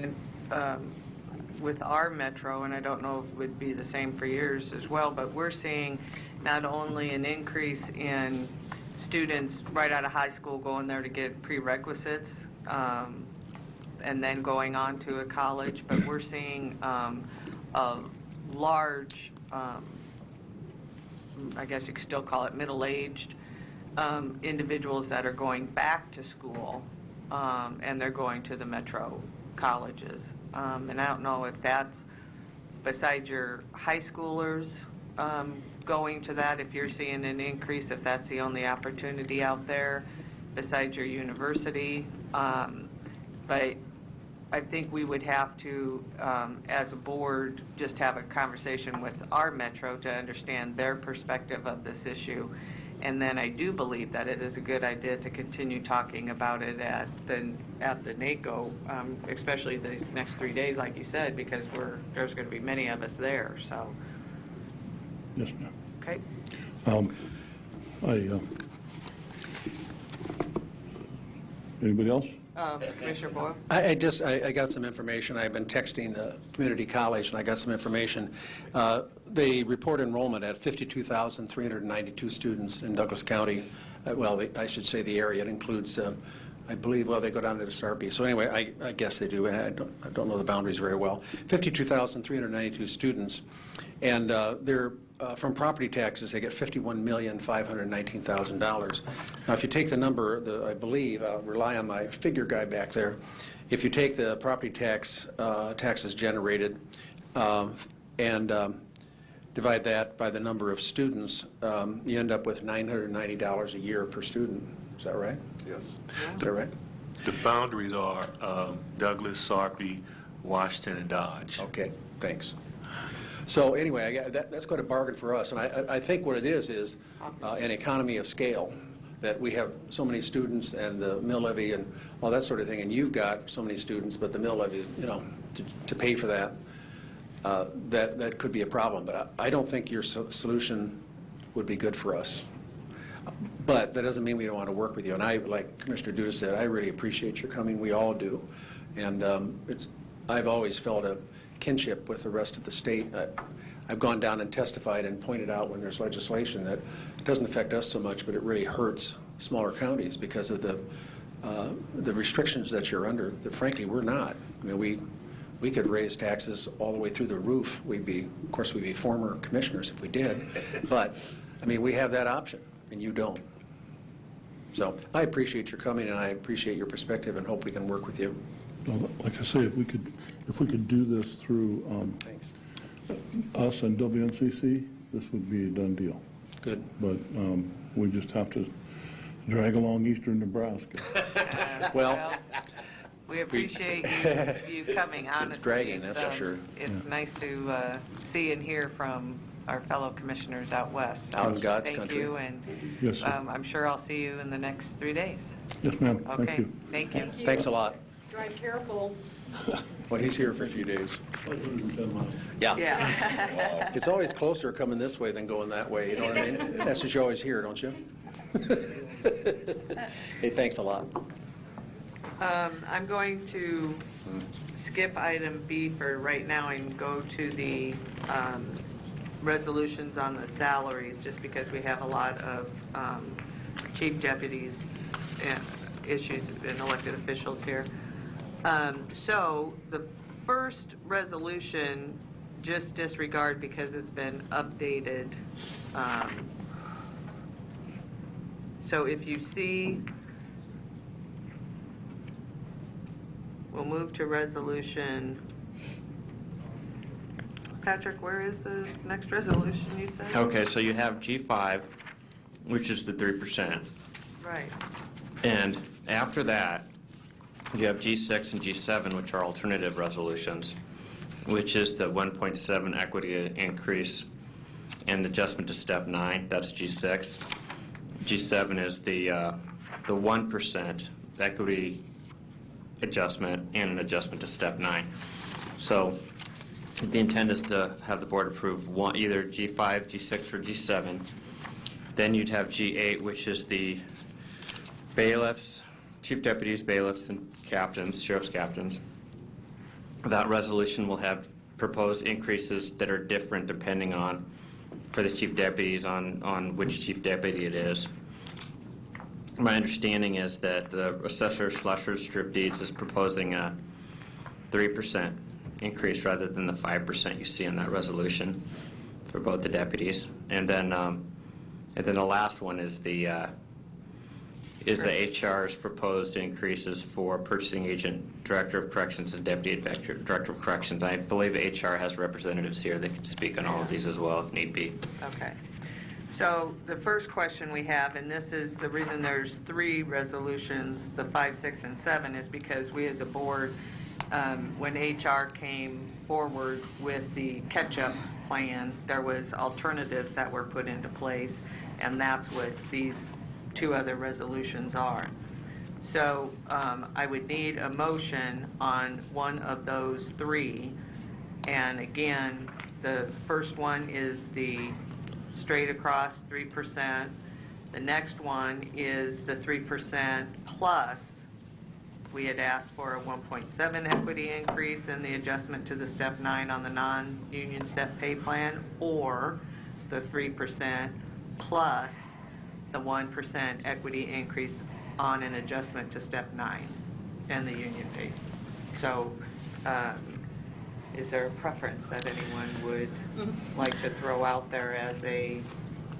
B: with our metro, and I don't know if it would be the same for yours as well, but we're seeing not only an increase in students right out of high school going there to get prerequisites and then going on to a college, but we're seeing a large, I guess you could still call it middle-aged individuals that are going back to school, and they're going to the metro colleges. And I don't know if that's, besides your high schoolers going to that, if you're seeing an increase, if that's the only opportunity out there, besides your university. But I think we would have to, as a board, just have a conversation with our metro to understand their perspective of this issue. And then I do believe that it is a good idea to continue talking about it at the NACO, especially these next 3 days, like you said, because there's going to be many of us there. So.
V: Yes, ma'am.
B: Okay.
V: Anybody else?
B: Commissioner Boyle?
H: I got some information. I've been texting the community college, and I got some information. They report enrollment at 52,392 students in Douglas County. I should say the area. It includes, I believe, they go down to the Sarpy. So anyway, I guess they do. I don't know the boundaries very well. 52,392 students, and they're from property taxes, they get $51,519,000. Now, if you take the number, I believe, I'll rely on my figure guy back there. If you take the property taxes generated and divide that by the number of students, you end up with $990 a year per student. Is that right?
N: Yes.
H: Is that right?
P: The boundaries are Douglas, Sarpy, Washington, and Dodge.
H: Okay, thanks. So anyway, that's quite a bargain for us, and I think what it is an economy of scale, that we have so many students and the mill levy and all that sort of thing, and you've got so many students, but the mill levy, to pay for that, that could be a problem. But I don't think your solution would be good for us. But that doesn't mean we don't want to work with you. And like Commissioner Duda said, I really appreciate your coming. We all do, and I've always felt a kinship with the rest of the state. I've gone down and testified and pointed out when there's legislation that doesn't affect us so much, but it really hurts smaller counties because of the restrictions that you're under that frankly we're not. I mean, we could raise taxes all the way through the roof. Of course we'd be former commissioners if we did, but I mean, we have that option and you don't. So I appreciate your coming and I appreciate your perspective and hope we can work with you.
V: Like I say, if we could do this through us and WNCC, this would be a done deal.
H: Good.
V: But we just have to drag along eastern Nebraska.
H: Well,
B: we appreciate you coming, honestly.
H: It's dragging, that's for sure.
B: It's nice to see and hear from our fellow commissioners out west. So
H: out in God's
B: thank
H: country.
B: You, and
V: yes,
B: I'm sure I'll see you in the next 3 days.
V: Yes, ma'am.
B: Okay.
V: Thank you.
B: Thank you.
H: Thanks a lot.
G: Drive careful.
H: Well, he's here for a few days.
V: 510 miles.
H: Yeah. It's always closer coming this way than going that way, you know what I mean? That's what you always hear, don't you? Hey, thanks a lot.
B: I'm going to skip item B for right now and go to the resolutions on the salaries, just because we have a lot of chief deputies and issues and elected officials here. So the first resolution, just disregard because it's been updated. So if you see, we'll move to resolution. Patrick, where is the next resolution you said?
A: Okay, so you have G5, which is the 3%.
B: Right.
A: And after that, you have G6 and G7, which are alternative resolutions, which is the 1.7 equity increase and adjustment to step 9. That's G6. G7 is the 1% equity adjustment and an adjustment to step 9. So the intent is to have the board approve either G5, G6, or G7. Then you'd have G8, which is the bailiffs, chief deputies, bailiffs, and captains, sheriff's captains. That resolution will have proposed increases that are different depending on, for the chief deputies, on which chief deputy it is. My understanding is that the assessor Slusher Strip Deeds is proposing a 3% increase rather than the 5% you see in that resolution for both the deputies. And then the last one is the HR's proposed increases for purchasing agent, director of corrections, and deputy director of corrections. I believe HR has representatives here that can speak on all of these as well if need be.
B: Okay. So the first question we have, and this is the reason there's 3 resolutions, the 5, 6, and 7, is because we as a board, when HR came forward with the catch-up plan, there was alternatives that were put into place, and that's what these 2 other resolutions are. So I would need a motion on one of those 3. And again, the first one is the straight across 3%. The next one is the 3% plus we had asked for a 1.7 equity increase and the adjustment to the step 9 on the non-union step pay plan, or the 3% plus the 1% equity increase on an adjustment to step 9 and the union pay. So is there a preference that anyone would like to throw out there as a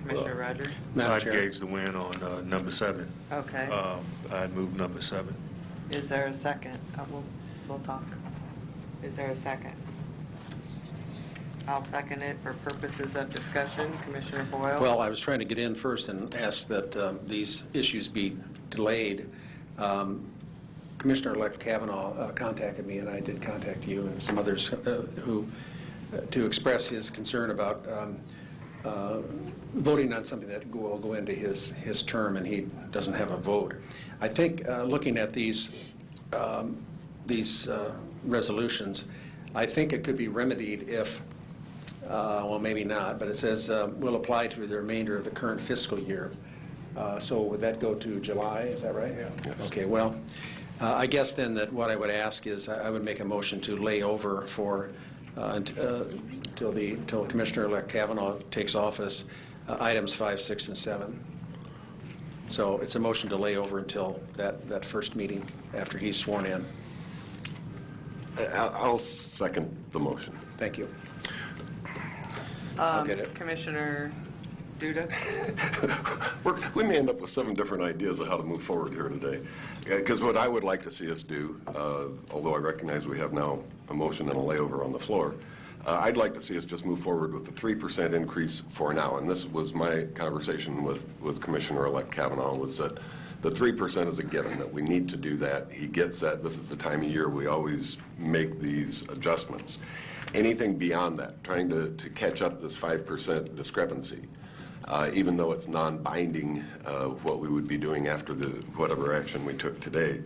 B: Commissioner Rogers?
P: I'd gauge the win on number 7.
B: Okay.
P: I'd move number 7.
B: Is there a second? We'll talk. Is there a second? I'll second it for purposes of discussion. Commissioner Boyle?
H: Well, I was trying to get in first and ask that these issues be delayed. Commissioner-elect Kavanaugh contacted me, and I did contact you and some others to express his concern about voting on something that will go into his term, and he doesn't have a vote. I think looking at these resolutions, I think it could be remedied if, well, maybe not, but it says will apply to the remainder of the current fiscal year. So would that go to July? Is that right?
N: Yeah. Yes.
H: Okay. Well, I guess then that what I would ask is I would make a motion to lay over for till Commissioner-elect Kavanaugh takes office, items 5, 6, and 7. So it's a motion to lay over until that first meeting after he's sworn in.
N: I'll second the motion.
H: Thank you. I'll get it.
B: Commissioner Duda?
N: We may end up with 7 different ideas of how to move forward here today. Because what I would like to see us do, although I recognize we have now a motion and a layover on the floor, I'd like to see us just move forward with the 3% increase for now. And this was my conversation with Commissioner-elect Kavanaugh, was that the 3% is a given, that we need to do that. He gets that. This is the time of year we always make these adjustments. Anything beyond that, trying to catch up this 5% discrepancy, even though it's non-binding, what we would be doing after whatever action we took today,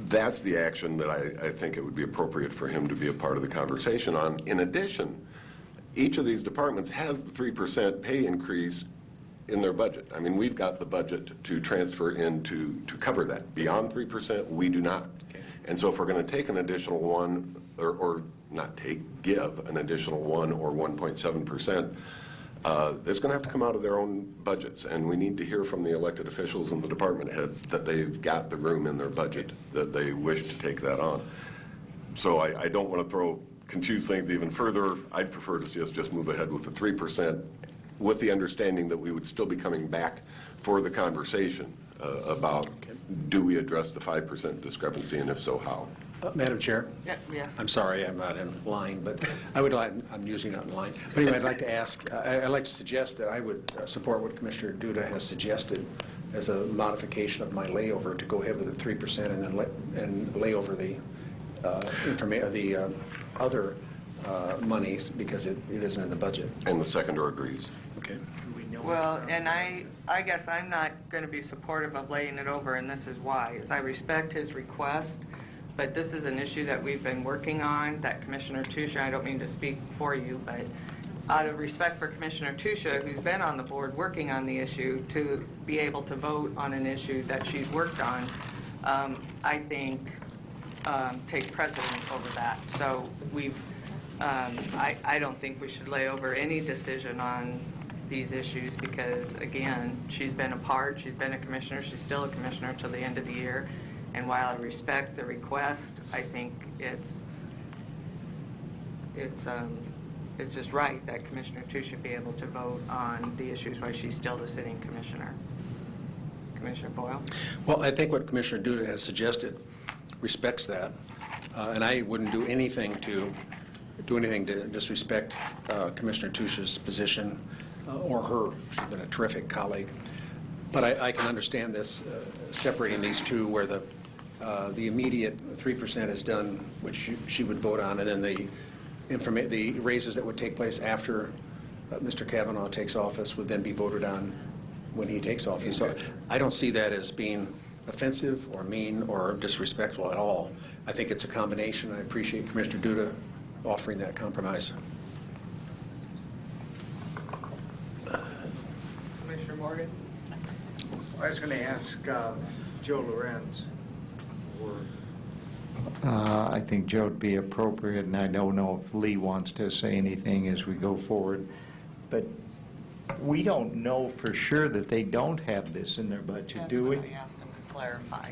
N: That's the action that I think it would be appropriate for him to be a part of the conversation on. In addition, each of these departments has the 3% pay increase in their budget. I mean, we've got the budget to transfer in to cover that. Beyond 3%, we do not. Okay. And so if we're going to take an additional one, or not take, give an additional 1 or 1.7%, it's going to have to come out of their own budgets, and we need to hear from the elected officials and the department heads that they've got the room in their budget, that they wish to take that on. So I don't want to confuse things even further. I'd prefer to see us just move ahead with the 3%, with the understanding that we would still be coming back for the conversation about do we address the 5% discrepancy, and if so, how?
H: Madam Chair?
B: Yeah.
H: I'm sorry, I'm not in line, but I'm usually not in line. But anyway, I'd like to ask, I'd like to suggest that I would support what Commissioner Duda has suggested as a modification of my layover to go ahead with the 3% and then lay over the other monies because it isn't in the budget.
N: And the seconder agrees.
H: Okay.
B: Well, and I guess I'm not going to be supportive of laying it over, and this is why. I respect his request, but this is an issue that we've been working on, that Commissioner Tusha, I don't mean to speak for you, but out of respect for Commissioner Tusha, who's been on the board working on the issue, to be able to vote on an issue that she's worked on, I think takes precedence over that. So I don't think we should lay over any decision on these issues because, again, she's been a commissioner, she's still a commissioner until the end of the year. And while I respect the request, I think it's just right that Commissioner Tu should be able to vote on the issues while she's still the sitting commissioner. Commissioner Boyle?
H: Well, I think what Commissioner Duda has suggested respects that, and I wouldn't do anything to disrespect Commissioner Tusha's position or her. She's been a terrific colleague. But I can understand this, separating these two, where the immediate 3% is done, which she would vote on, and then the raises that would take place after Mr. Kavanaugh takes office would then be voted on when he takes office. So I don't see that as being offensive or mean or disrespectful at all. I think it's a combination. I appreciate Commissioner Duda offering that compromise.
B: Commissioner Morgan?
E: I was going to ask Joe Lorenz. I think Joe would be appropriate, and I don't know if Lee wants to say anything as we go forward. But we don't know for sure that they don't have this in their budget, do we?
B: I asked him to clarify.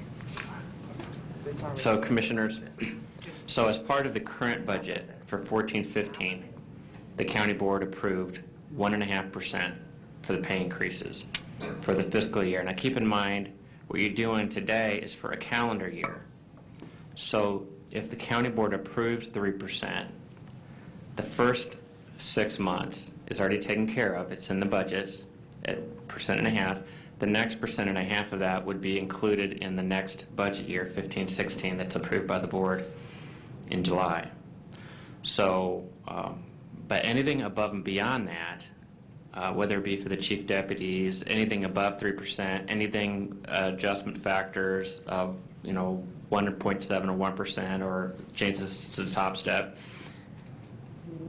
A: So, Commissioners, so as part of the current budget for 14-15, the county board approved 1.5% for the pay increases for the fiscal year. Now keep in mind, what you're doing today is for a calendar year. So if the county board approves 3%, the first 6 months is already taken care of. It's in the budgets at 1.5%. The next 1.5% of that would be included in the next budget year, 15-16, that's approved by the board in July. So, but anything above and beyond that, whether it be for the chief deputies, anything above 3%, anything adjustment factors of 1.7 or 1% or changes to the top step,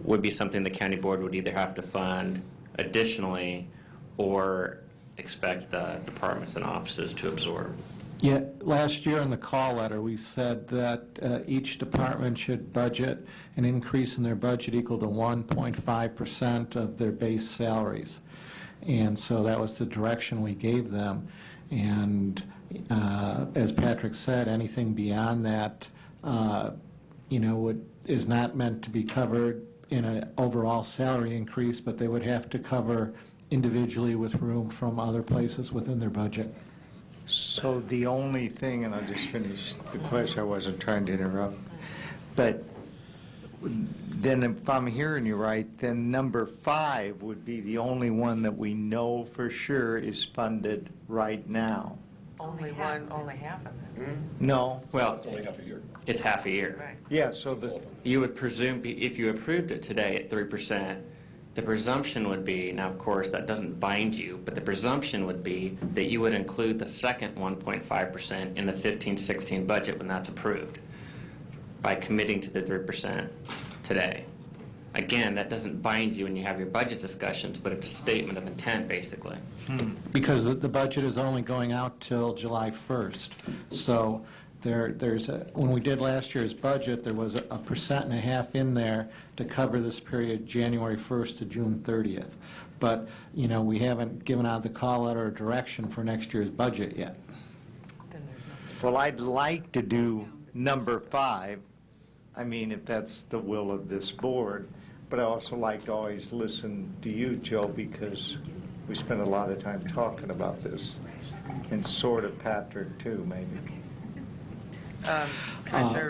A: would be something the county board would either have to fund additionally or expect the departments and offices to absorb.
F: Yeah, last year in the call letter, we said that each department should budget an increase in their budget equal to 1.5% of their base salaries. And so that was the direction we gave them. And as Patrick said, anything beyond that, is not meant to be covered in an overall salary increase, but they would have to cover individually with room from other places within their budget.
E: So the only thing, and I'll just finish the question, I wasn't trying to interrupt, but then if I'm hearing you right, then number 5 would be the only one that we know for sure is funded right now.
B: Only half of it.
E: No.
A: Well,
N: it's only half a year.
A: It's half a year.
B: Right.
E: Yeah, so
A: you would presume if you approved it today at 3%, the presumption would be, now of course that doesn't bind you, but the presumption would be that you would include the second 1.5% in the 15-16 budget when that's approved by committing to the 3% today. Again, that doesn't bind you when you have your budget discussions, but it's a statement of intent, basically.
F: Because the budget is only going out till July 1st. So when we did last year's budget, there was a 1.5% in there to cover this period January 1st to June 30th. But, you know, we haven't given out the call letter or direction for next year's budget yet.
E: Well, I'd like to do number 5, I mean, if that's the will of this board, but I also like to always listen to you, Joe, because we spend a lot of time talking about this, and sort of Patrick, too, maybe.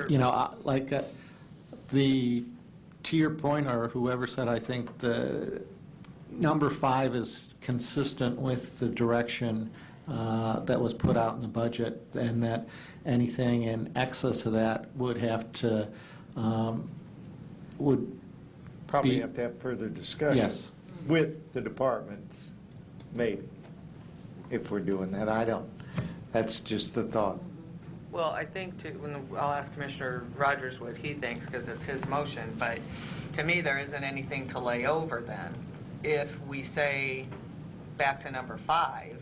F: You know, to your point, or whoever said, I think the number 5 is consistent with the direction that was put out in the budget, and that anything in excess of that would have to,
E: Probably have to have further discussion.
F: Yes.
E: With the departments, maybe, if we're doing that. I don't. That's just the thought.
B: Well, I think, I'll ask Commissioner Rogers what he thinks, because it's his motion, but to me, there isn't anything to lay over then. If we say, back to number 5,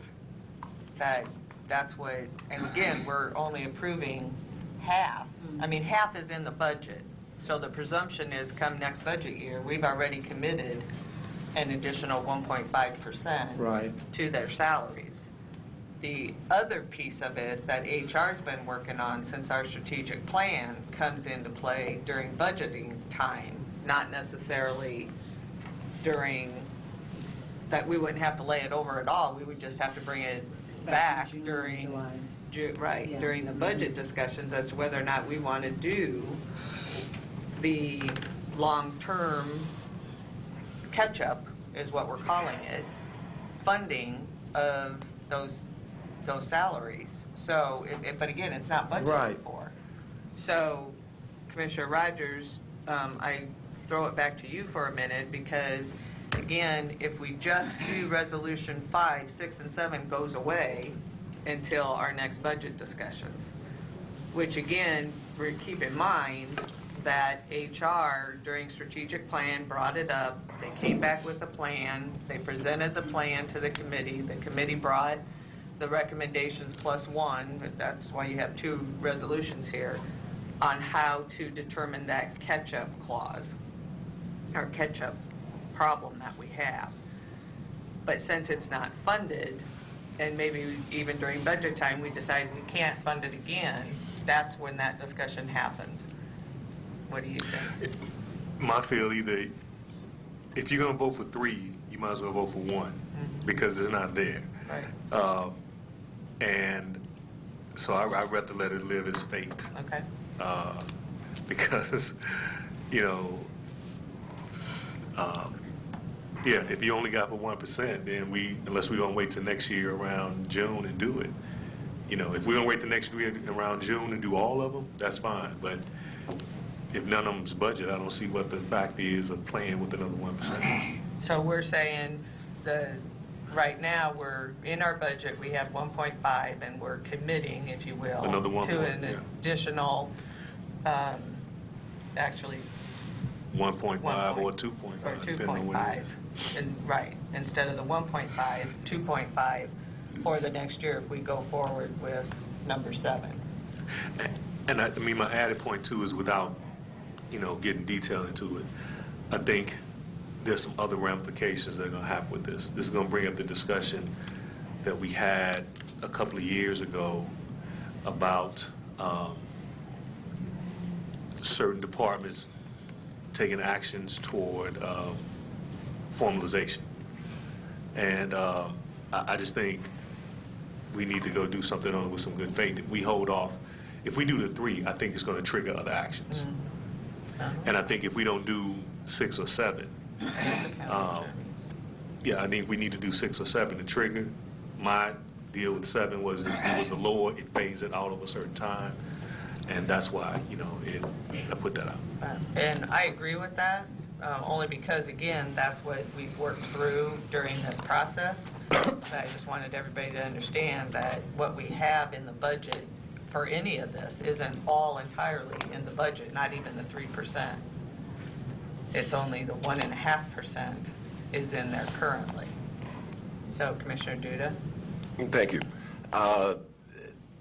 B: that's what, and again, we're only approving half. I mean, half is in the budget. So the presumption is come next budget year, we've already committed an additional 1.5% to their salaries. The other piece of it that HR's been working on since our strategic plan comes into play during budgeting time, not necessarily during, that we wouldn't have to lay it over at all, we would just have to bring it back during, during the budget discussions as to whether or not we want to do the long-term catch-up, is what we're calling it, funding of those salaries. So, but again, it's not budgeted for. So, Commissioner Rogers, I throw it back to you for a minute, because again, if we just do Resolution 5, 6, and 7 goes away until our next budget discussions, which again, keep in mind that HR during strategic plan brought it up. They came back with a plan. They presented the plan to the committee. The committee brought the recommendations +1, but that's why you have 2 resolutions here, on how to determine that catch-up clause, or catch-up problem that we have. But since it's not funded, and maybe even during budget time we decide we can't fund it again, that's when that discussion happens. What do you think?
P: My feel, either, if you're going to vote for 3, you might as well vote for 1, because it's not there.
B: Right.
P: And so I'd rather let it live its fate.
B: Okay.
P: Because, you know, yeah, if you only got for 1%, then unless we're going to wait till next year around June and do it. You know, if we're going to wait till next year around June and do all of them, that's fine. But if none of them's budget, I don't see what the fact is of playing with another 1%.
B: So we're saying right now we're in our budget, we have 1.5, and we're committing, if you will,
P: another 1
B: to an additional, actually
P: 1.5 or 2.5.
B: Or 2.5, instead of the 1.5, 2.5 for the next year if we go forward with number 7.
P: And I mean, my added point too is, without, you know, getting detailed into it, I think there's some other ramifications that are going to happen with this. This is going to bring up the discussion that we had a couple of years ago about certain departments taking actions toward formalization. And I just think we need to go do something on it with some good faith. If we hold off, if we do the 3, I think it's going to trigger other actions. And I think if we don't do 6 or 7, yeah, I think we need to do 6 or 7 to trigger. My deal with 7 was it was the lower, it fades it out of a certain time, and that's why, you know, I put that out.
B: And I agree with that. only because, again, that's what we've worked through during this process. But I just wanted everybody to understand that what we have in the budget for any of this isn't all entirely in the budget, not even the 3%. It's only the 1.5% is in there currently. So, Commissioner Duda?
N: Thank you.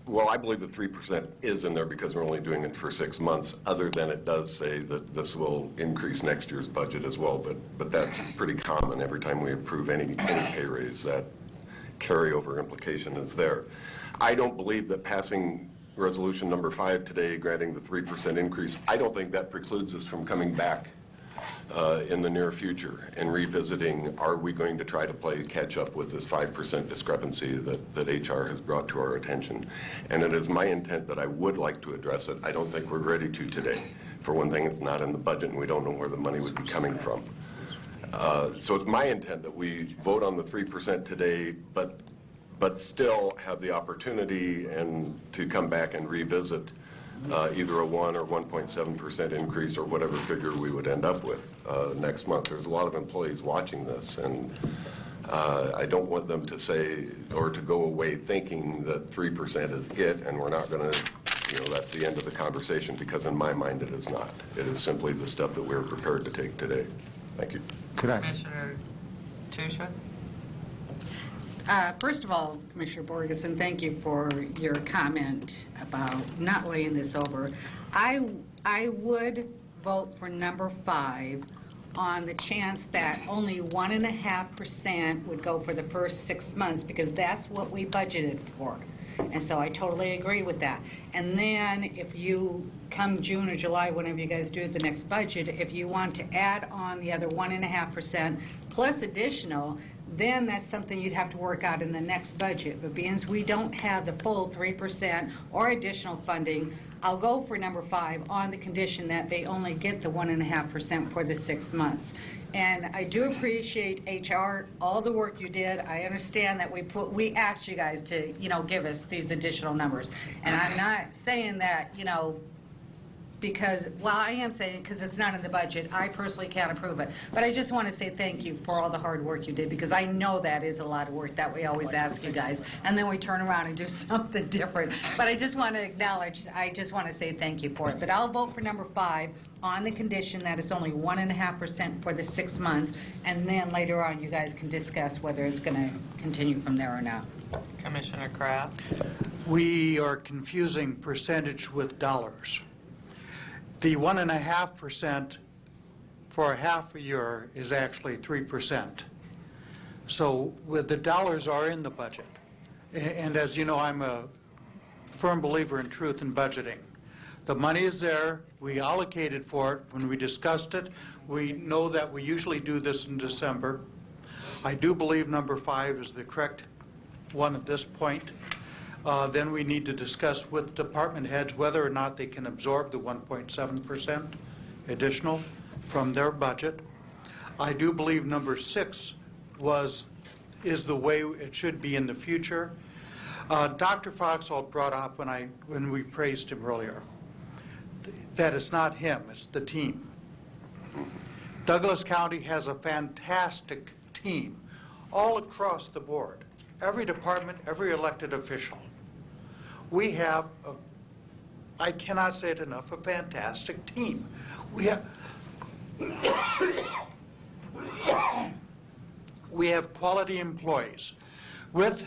N: Well, I believe the 3% is in there because we're only doing it for 6 months, other than it does say that this will increase next year's budget as well, but that's pretty common. Every time we approve any pay raise, that carryover implication is there. I don't believe that passing resolution number 5 today, granting the 3% increase, I don't think that precludes us from coming back in the near future and revisiting, are we going to try to play catch up with this 5% discrepancy that HR has brought to our attention. And it is my intent that I would like to address it. I don't think we're ready to today. For one thing, it's not in the budget and we don't know where the money would be coming from. So it's my intent that we vote on the 3% today, but still have the opportunity and to come back and revisit either a 1 or 1.7% increase or whatever figure we would end up with next month. There's a lot of employees watching this, and I don't want them to say or to go away thinking that 3% is it and we're not going to, that's the end of the conversation, because in my mind it is not. It is simply the step that we're prepared to take today. Thank you.
B: Commissioner Tusha?
G: First of all, Commissioner Borgeson, thank you for your comment about not laying this over. I would vote for number 5 on the chance that only 1.5% would go for the first 6 months, because that's what we budgeted for. And so I totally agree with that. And then if you come June or July, whenever you guys do the next budget, if you want to add on the other 1.5% plus additional, then that's something you'd have to work out in the next budget. But being we don't have the full 3% or additional funding, I'll go for number 5 on the condition that they only get the 1.5% for the 6 months. And I do appreciate HR, all the work you did. I understand that we asked you guys to, give us these additional numbers. And I'm not saying that, because, well, I am saying because it's not in the budget. I personally can't approve it. But I just want to say thank you for all the hard work you did, because I know that is a lot of work that we always ask you guys. And then we turn around and do something different. But I just want to acknowledge, I just want to say thank you for it. But I'll vote for number 5 on the condition that it's only 1.5% for the 6 months. And then later on, you guys can discuss whether it's going to continue from there or not.
B: Commissioner Kraft?
I: We are confusing percentage with dollars. The 1.5% for a half a year is actually 3%. So with the dollars are in the budget. And as you know, I'm a firm believer in truth in budgeting. The money is there. We allocated for it when we discussed it. We know that we usually do this in December. I do believe number 5 is the correct one at this point. Then we need to discuss with department heads whether or not they can absorb the 1.7% additional from their budget. I do believe number 6 is the way it should be in the future. Dr. Foxall brought up when we praised him earlier that it's not him, it's the team. Douglas County has a fantastic team all across the board. Every department, every elected official. We have, I cannot say it enough, a fantastic team. We have quality employees. With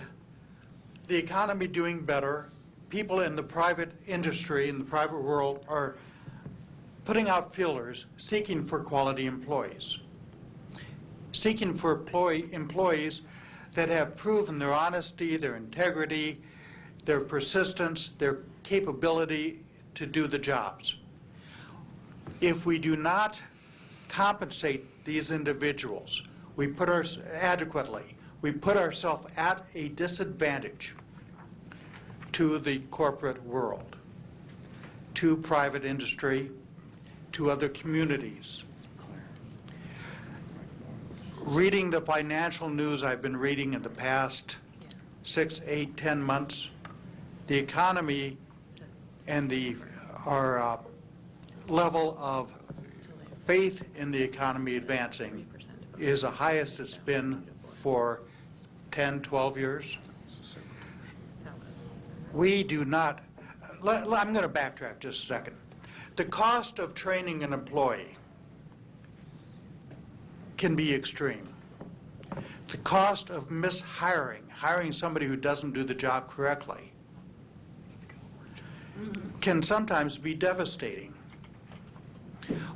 I: the economy doing better, people in the private industry, in the private world, are putting out feelers, seeking for quality employees. Seeking for employees that have proven their honesty, their integrity, their persistence, their capability to do the jobs. If we do not compensate these individuals, we put ourselves at a disadvantage to the corporate world, to private industry, to other communities. Reading the financial news I've been reading in the past 6, 8, 10 months, the economy and our level of faith in the economy advancing is the highest it's been for 10, 12 years. We do not, I'm going to backtrack just a second. The cost of training an employee can be extreme. The cost of mishiring, hiring somebody who doesn't do the job correctly, can sometimes be devastating.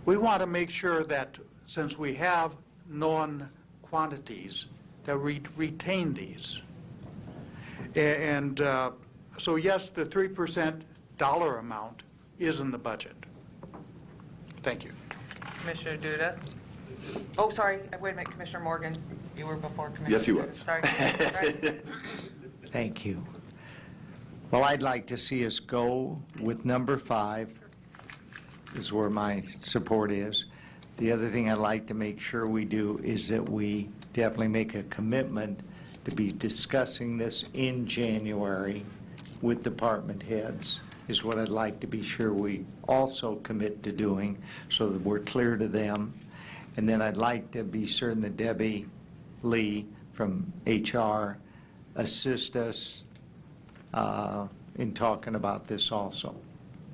I: We want to make sure that since we have known quantities, that we retain these. And so yes, the 3% dollar amount is in the budget. Thank you.
B: Commissioner Duda? Oh, sorry, wait a minute, Commissioner Morgan. You were before Commissioner
N: Yes, he
B: Duda.
N: was.
B: Sorry. Sorry.
E: Thank you. Well, I'd like to see us go with number 5, is where my support is. The other thing I'd like to make sure we do is that we definitely make a commitment to be discussing this in January with department heads, is what I'd like to be sure we also commit to doing so that we're clear to them. And then I'd like to be certain that Debbie Lee from HR assist us in talking about this also,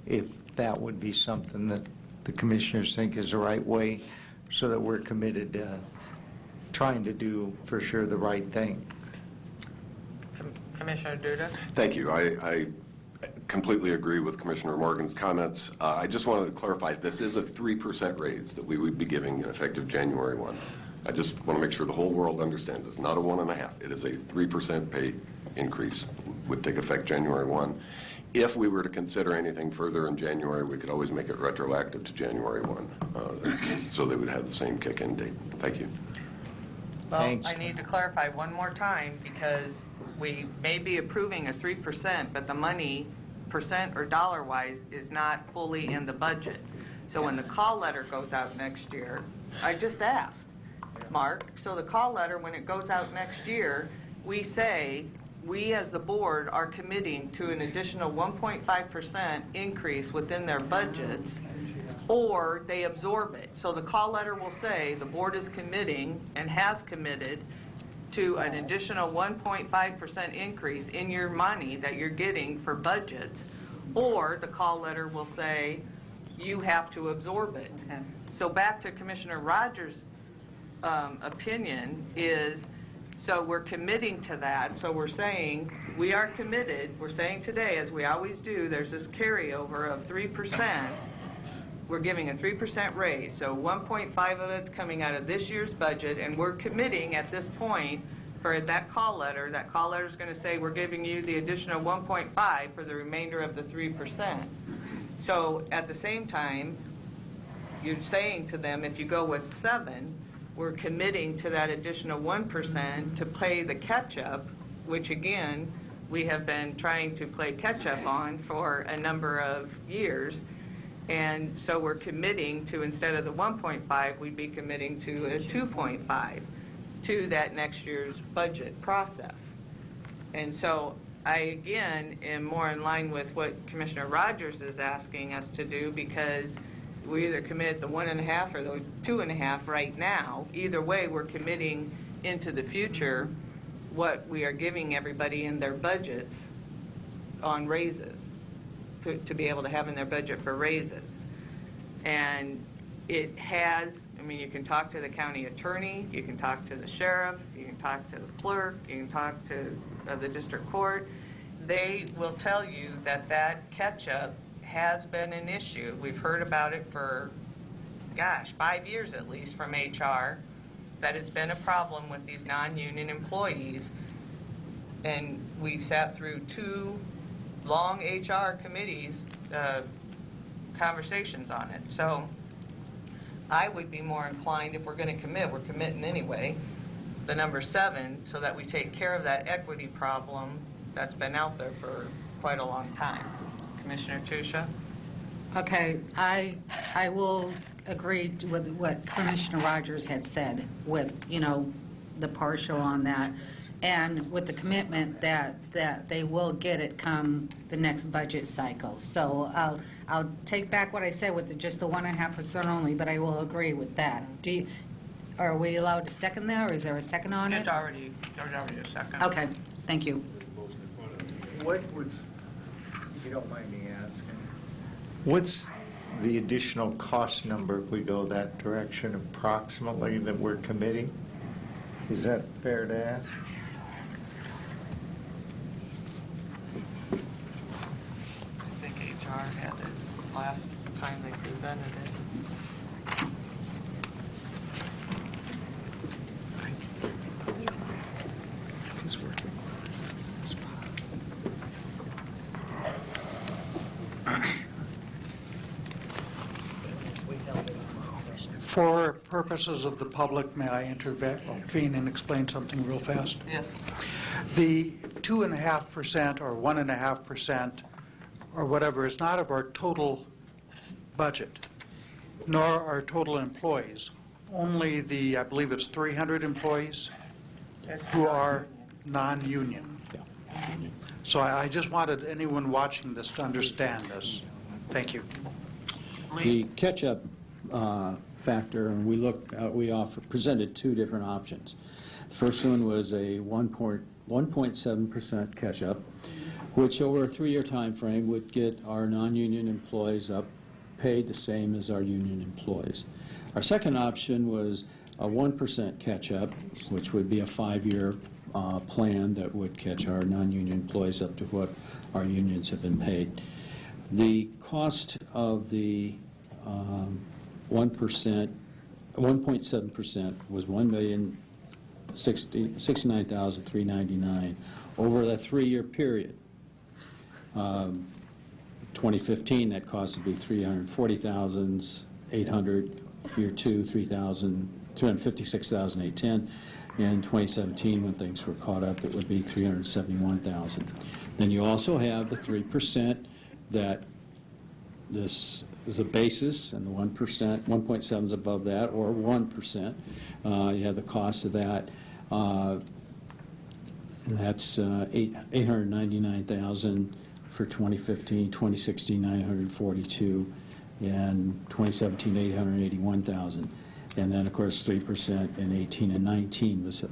E: if that would be something that the commissioners think is the right way, so that we're committed to trying to do for sure the right thing.
B: Commissioner Duda?
N: Thank you. I completely agree with Commissioner Morgan's comments. I just wanted to clarify, this is a 3% raise that we would be giving effective January 1. I just want to make sure the whole world understands it's not a 1.5. It is a 3% pay increase, would take effect January 1. If we were to consider anything further in January, we could always make it retroactive to January 1, so they would have the same kick-in date. Thank you.
B: Well,
E: Thanks.
B: I need to clarify one more time, because we may be approving a 3%, but the money, percent or dollar-wise, is not fully in the budget. So when the call letter goes out next year, I just asked, Mark, so the call letter, when it goes out next year, we say, we as the board are committing to an additional 1.5% increase within their budgets, or they absorb it. So the call letter will say the board is committing and has committed to an additional 1.5% increase in your money that you're getting for budgets, or the call letter will say you have to absorb it. So back to Commissioner Rogers' opinion is, so we're committing to that. So we're saying we are committed. We're saying today, as we always do, there's this carryover of 3%. We're giving a 3% raise. So 1.5 of it's coming out of this year's budget, and we're committing at this point for that call letter. That call letter is going to say we're giving you the additional 1.5 for the remainder of the 3%. So at the same time, you're saying to them, if you go with 7, we're committing to that additional 1% to pay the catch-up, which again, we have been trying to play catch-up on for a number of years. And so we're committing to, instead of the 1.5, we'd be committing to a 2.5 to that next year's budget process. And so I, again, am more in line with what Commissioner Rogers is asking us to do, because we either commit the 1.5 or the 2.5 right now. Either way, we're committing into the future what we are giving everybody in their budgets on raises, to be able to have in their budget for raises. And it has, I mean, you can talk to the county attorney, you can talk to the sheriff, you can talk to the clerk, you can talk to the district court. They will tell you that that catch-up has been an issue. We've heard about it for, 5 years at least from HR, that it's been a problem with these non-union employees. And we sat through 2 long HR committees, conversations on it. So I would be more inclined, if we're going to commit, we're committing anyway, the number 7, so that we take care of that equity problem that's been out there for quite a long time. Commissioner Tusha?
G: Okay, I will agree with what Commissioner Rogers had said with, the partial on that. and with the commitment that they will get it come the next budget cycle. So I'll take back what I said with just the 1.5% only, but I will agree with that. Are we allowed to second that, or is there a second on it?
B: There's already a second.
G: Okay, thank you.
E: What would, if you don't mind me asking, what's the additional cost number if we go that direction approximately that we're committing? Is that fair to ask?
B: I think HR had it last time they presented it.
I: For purposes of the public, may I intervene and explain something real fast?
B: Yes.
I: The 2.5% or 1.5% or whatever is not of our total budget, nor our total employees. Only the, I believe it's 300 employees who are non-union. So I just wanted anyone watching this to understand this. Thank you.
J: The catch-up factor, and we presented two different options. The first one was a 1.7% catch-up, which over a 3-year time frame would get our non-union employees paid the same as our union employees. Our second option was a 1% catch-up, which would be a 5-year plan that would catch our non-union employees up to what our unions have been paid. The cost of the 1.7% was $1,069,399 over that 3-year period. 2015, that cost would be $340,800. Year 2, $356,810. In 2017, when things were caught up, it would be $371,000. Then you also have the 3% that this is a basis, and the 1.7 is above that, or 1%. You have the cost of that. That's $899,000 for 2015, 2016, $942,000, and 2017, $881,000. And then, of course, 3% in 18 and 19 was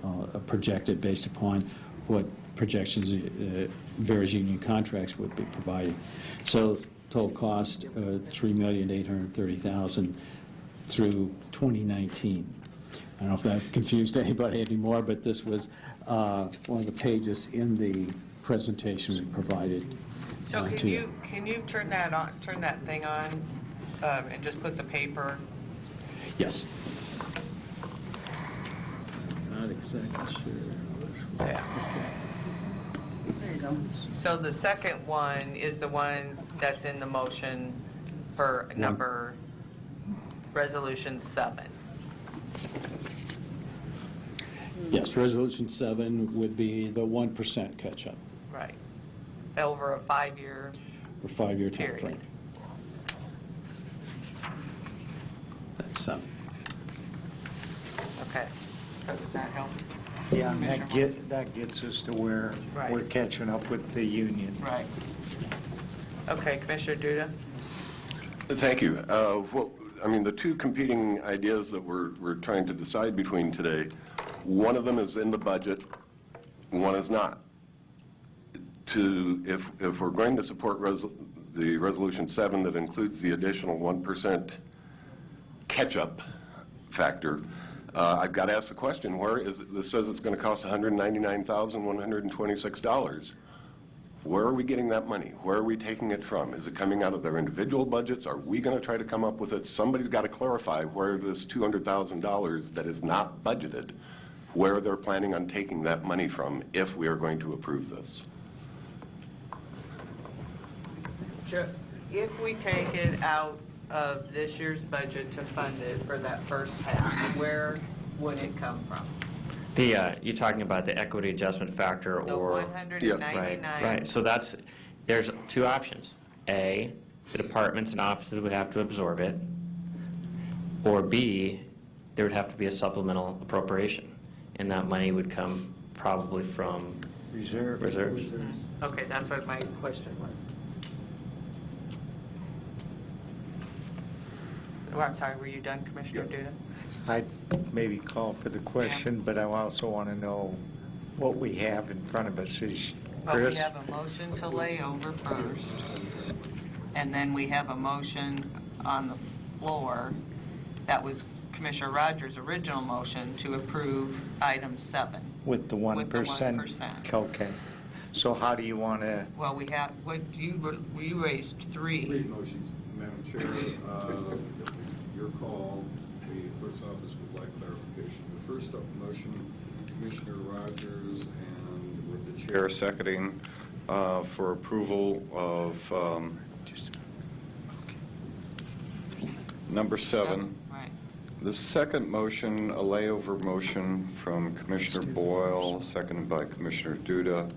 J: projected based upon what projections various union contracts would be providing. So total cost, $3,830,000 through 2019. I don't know if that confused anybody anymore, but this was one of the pages in the presentation we provided.
B: So can you turn that thing on and just put the paper?
J: Yes. Not exactly sure.
B: Yeah.
G: There you go.
B: So the second one is the one that's in the motion for number Resolution 7.
J: Yes, Resolution 7 would be the 1% catch-up.
B: Right. Over a 5-year
J: For 5-year time
B: period.
J: frame. That's 7.
B: Okay. So does that help?
E: Yeah, and that gets us to where
B: Right.
E: we're catching up with the union.
B: Right. Okay, Commissioner Duda?
N: Thank you. The two competing ideas that we're trying to decide between today, one of them is in the budget, one is not. If we're going to support the Resolution 7 that includes the additional 1% catch-up factor, I've got to ask the question, this says it's going to cost $199,126. Where are we getting that money? Where are we taking it from? Is it coming out of their individual budgets? Are we going to try to come up with it? Somebody's got to clarify where this $200,000 that is not budgeted, where they're planning on taking that money from if we are going to approve this.
B: If we take it out of this year's budget to fund it for that first half, where would it come from?
A: You're talking about the equity adjustment factor,
B: The
A: or
B: 199.
A: right. So there's two options. A, the departments and offices would have to absorb it, or B, there would have to be a supplemental appropriation, and that money would come probably from reserves.
B: Okay, that's what my question was. Oh, I'm sorry, were you done, Commissioner Duda?
E: I'd maybe call for the question, but I also want to know what we have in front of us. Is
B: Well, we
E: Chris?
B: have a motion to lay over first, and then we have a motion on the floor. That was Commissioner Rogers' original motion to approve item 7.
E: With the 1%?
B: With the 1%.
E: Okay. So how do you want to?
B: Well, we have, you raised 3.
C: 3 motions, Madam Chair. Your call. The clerk's office would like clarification. The first motion, Commissioner Rogers, and with the chair seconding for approval of number 7.
B: Right.
C: The second motion, a layover motion from Commissioner Boyle, seconded by Commissioner Duda.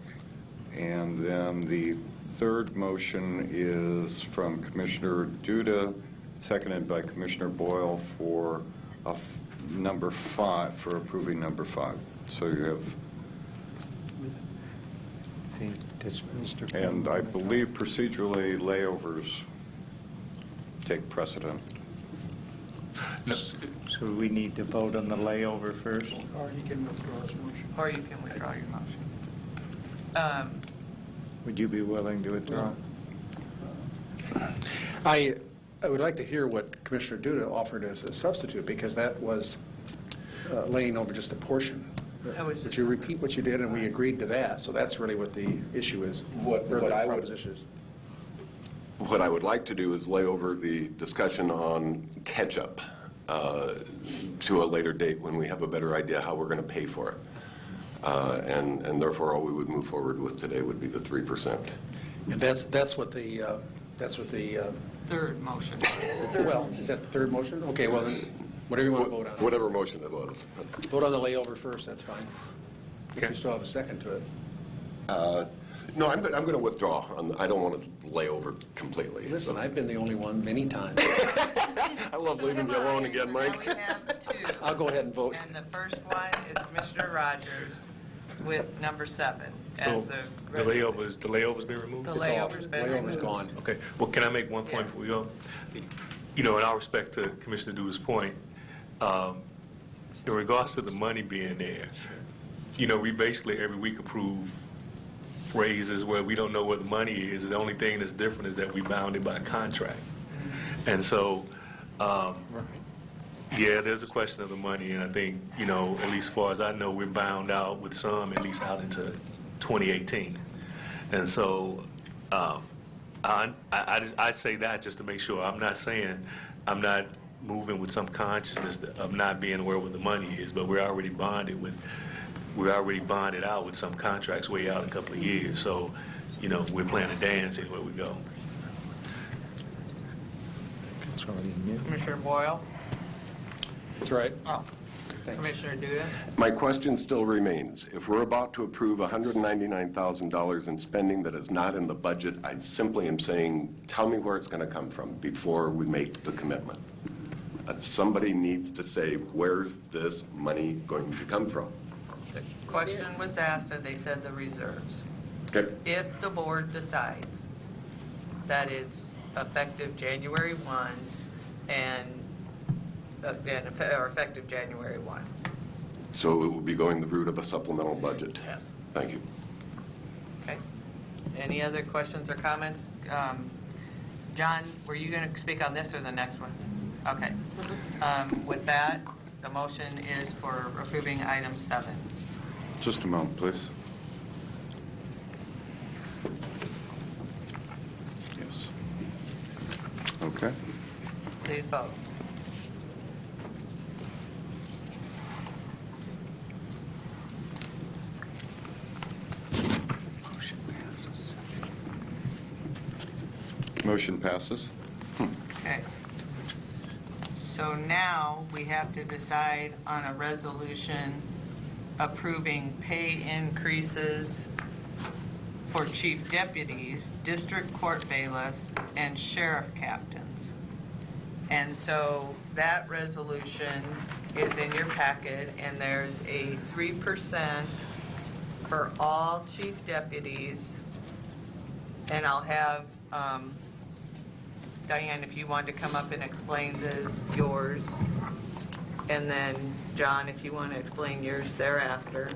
C: And then the third motion is from Commissioner Duda, seconded by Commissioner Boyle for number 5, for approving number 5. So you have, and I believe procedurally layovers take precedent.
E: So we need to vote on the layover first?
I: Or he can withdraw his motion.
B: Or you can withdraw your motion.
E: Would you be willing to withdraw?
H: I would like to hear what Commissioner Duda offered as a substitute, because that was laying over just a portion. Would you repeat what you did, and we agreed to that? So that's really what the issue is.
N: What I would like to do is lay over the discussion on catch-up to a later date when we have a better idea how we're going to pay for it. And therefore, all we would move forward with today would be the 3%.
H: And that's what the
B: Third motion.
H: Well, is that the third motion? Okay, well, then, whatever you want to vote on.
N: Whatever motion it was.
H: Vote on the layover first, that's fine. Okay. You still have a second to it.
N: No, I'm going to withdraw. I don't want to lay over completely.
H: Listen, I've been the only one many times.
N: I love leaving you alone again, Mike.
B: We have 2.
H: I'll go ahead and vote.
B: And the first one is Commissioner Rogers with number 7 as the
P: layovers been removed?
B: The layover's been removed.
H: Gone.
P: Okay. Well, can I make one point before we go? You know, in our respect to Commissioner Duda's point, in regards to the money being there, you know, we basically every week approve raises where we don't know where the money is. The only thing that's different is that we bounded by contract. And so, yeah, there's a question of the money, and I think, you know, at least as far as I know, we're bound out with some, at least out into 2018. And so, I say that just to make sure. I'm not saying I'm not moving with some consciousness of not being aware what the money is, but we're already bonded out with some contracts way out in a couple of years. So, you know, we're playing a dance anywhere we go.
B: Commissioner Boyle?
H: That's right.
B: Oh, Commissioner Duda?
N: My question still remains. If we're about to approve $199,000 in spending that is not in the budget, I simply am saying, tell me where it's going to come from before we make the commitment. Somebody needs to say, where's this money going to come from?
B: The question was asked, and they said the reserves.
N: Okay.
B: If the board decides that it's effective January 1 or effective January 1.
N: So it will be going the route of a supplemental budget?
B: Yes.
N: Thank you.
B: Okay. Any other questions or comments? John, were you going to speak on this or the next one? Okay. With that, the motion is for approving item 7.
C: Just a moment, please. Yes. Okay.
B: Please vote.
C: Motion passes.
B: Okay. So now we have to decide on a resolution approving pay increases for chief deputies, district court bailiffs, and sheriff captains. And so that resolution is in your packet, and there's a 3% for all chief deputies, and I'll have Diane, if you want to come up and explain yours, and then John, if you want to explain yours thereafter.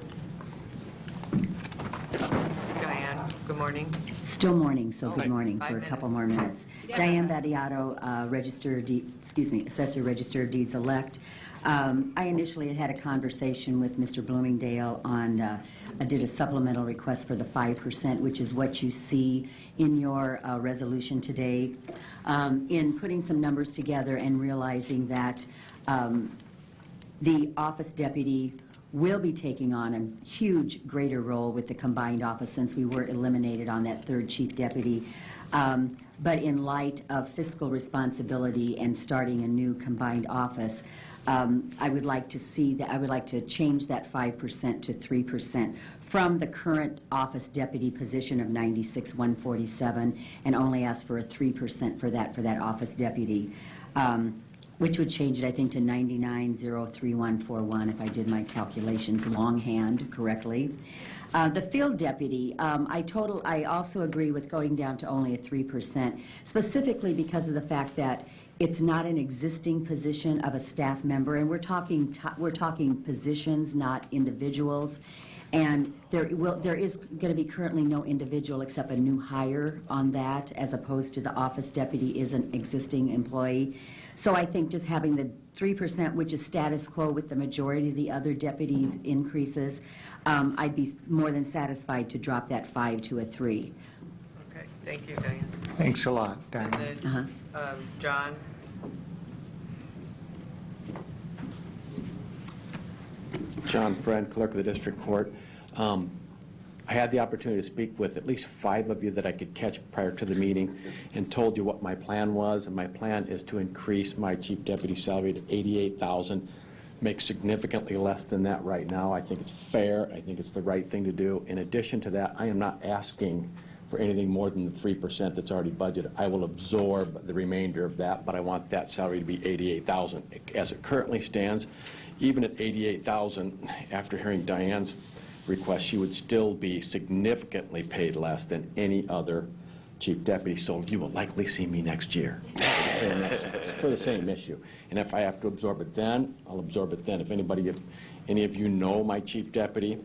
B: Diane, good morning.
K: Still morning, so good morning for a couple more minutes. Diane Battiato, Assessor Register of Deeds Elect. I initially had a conversation with Mr. Bloomingdale on, I did a supplemental request for the 5%, which is what you see in your resolution today. In putting some numbers together and realizing that the office deputy will be taking on a huge greater role with the combined office since we were eliminated on that third chief deputy. But in light of fiscal responsibility and starting a new combined office, I would like to see that, I would like to change that 5% to 3% from the current office deputy position of $96,147 and only ask for a 3% for that office deputy. Which would change it, I think, to $99,03141 if I did my calculations longhand correctly. The field deputy, I also agree with going down to only a 3%, specifically because of the fact that it's not an existing position of a staff member, and we're talking positions, not individuals. And there is going to be currently no individual except a new hire on that, as opposed to the office deputy is an existing employee. So I think just having the 3%, which is status quo with the majority of the other deputy increases, I'd be more than satisfied to drop that 5 to a 3.
B: Okay, thank you, Diane.
E: Thanks a lot, Diane.
B: And then, John?
H: John Friend, Clerk of the District Court. I had the opportunity to speak with at least 5 of you that I could catch prior to the meeting and told you what my plan was, and my plan is to increase my chief deputy salary to $88,000, make significantly less than that right now. I think it's fair. I think it's the right thing to do. In addition to that, I am not asking for anything more than the 3% that's already budgeted. I will absorb the remainder of that, but I want that salary to be $88,000. As it currently stands, even at $88,000, after hearing Diane's request, she would still be significantly paid less than any other chief deputy. So you will likely see me next year for the same issue. And if I have to absorb it then, I'll absorb it then. If any of you know my chief deputy,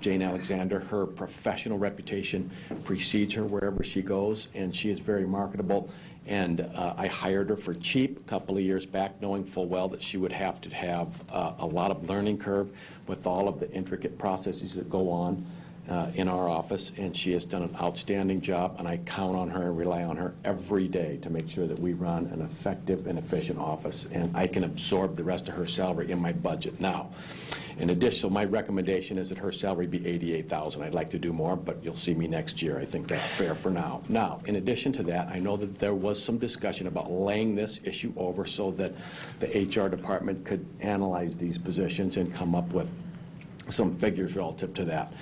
H: Jane Alexander, her professional reputation precedes her wherever she goes, and she is very marketable. And I hired her for cheap a couple of years back, knowing full well that she would have to have a lot of learning curve with all of the intricate processes that go on in our office, and she has done an outstanding job, and I count on her and rely on her every day to make sure that we run an effective and efficient office, and I can absorb the rest of her salary in my budget now. In addition, so my recommendation is that her salary be $88,000. I'd like to do more, but you'll see me next year. I think that's fair for now. Now, in addition to that, I know that there was some discussion about laying this issue over so that the HR department could analyze these positions and come up with some figures relative to that.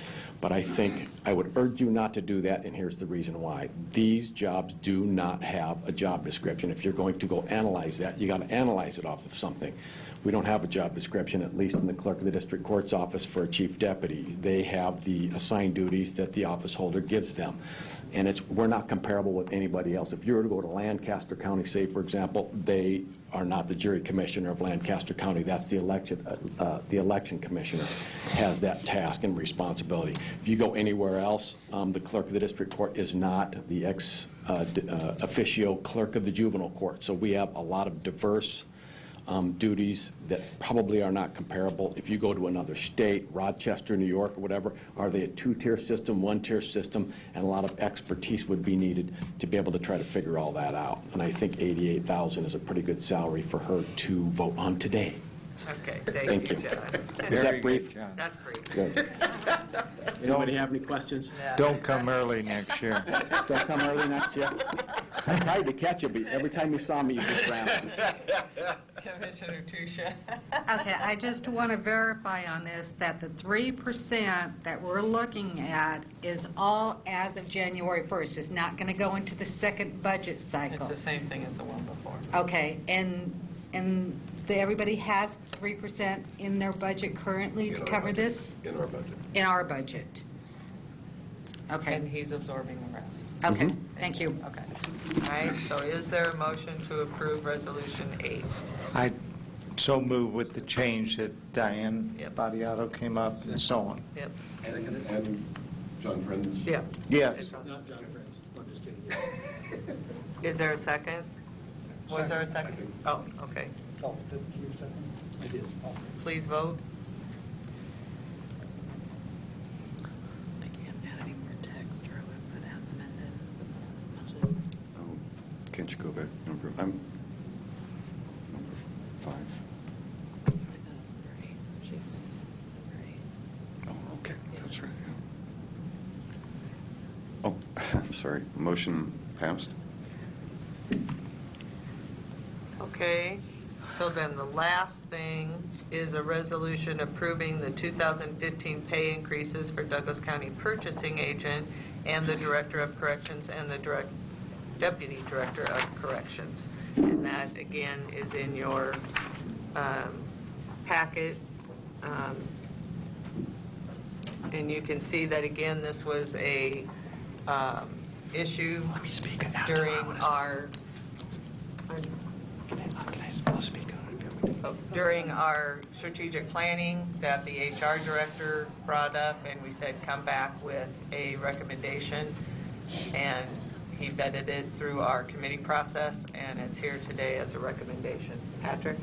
H: But I think I would urge you not to do that, and here's the reason why. These jobs do not have a job description. If you're going to go analyze that, you got to analyze it off of something. We don't have a job description, at least in the Clerk of the District Court's office, for a chief deputy. They have the assigned duties that the office holder gives them. And we're not comparable with anybody else. If you were to go to Lancaster County, say, for example, they are not the jury commissioner of Lancaster County. That's the election commissioner has that task and responsibility. If you go anywhere else, the Clerk of the District Court is not the officio clerk of the juvenile court. So we have a lot of diverse duties that probably are not comparable. If you go to another state, Rochester, New York, or whatever, are they a 2-tier system, 1-tier system, and a lot of expertise would be needed to be able to try to figure all that out. And I think $88,000 is a pretty good salary for her to vote on today.
B: Okay, thank you, John.
H: Is that brief?
B: That's brief.
H: Good. Anybody have any questions?
E: Don't come early next year.
H: Don't come early next year? I tried to catch you, but every time you saw me, you just ran.
B: Commissioner Tusha.
G: Okay, I just want to verify on this that the 3% that we're looking at is all as of January 1st. It's not going to go into the second budget cycle.
B: It's the same thing as the one before.
G: Okay, and everybody has 3% in their budget currently to cover this?
N: In our budget.
G: In our budget. Okay.
B: And he's absorbing the rest.
G: Okay, thank you.
B: Okay. All right, so is there a motion to approve Resolution 8?
E: I so move with the change that Diane Badiato came up and so on.
B: Yep.
N: And John Friends?
B: Yeah.
E: Yes.
B: Not John Friends. I'm just kidding. Is there a second? Was there a second? Oh, okay.
I: Oh, did you second? I did.
B: Please vote.
C: Can't you go back? I'm number 5. Oh, okay, that's right. Yeah. Oh, I'm sorry. Motion passed.
B: Okay, so then the last thing is a resolution approving the 2015 pay increases for Douglas County Purchasing Agent and the Director of Corrections and the Deputy Director of Corrections. And that, again, is in your packet. And you can see that, again, this was a issue during our during our strategic planning that the HR director brought up, and we said come back with a recommendation, and he vetted it through our committee process, and it's here today as a recommendation. Patrick?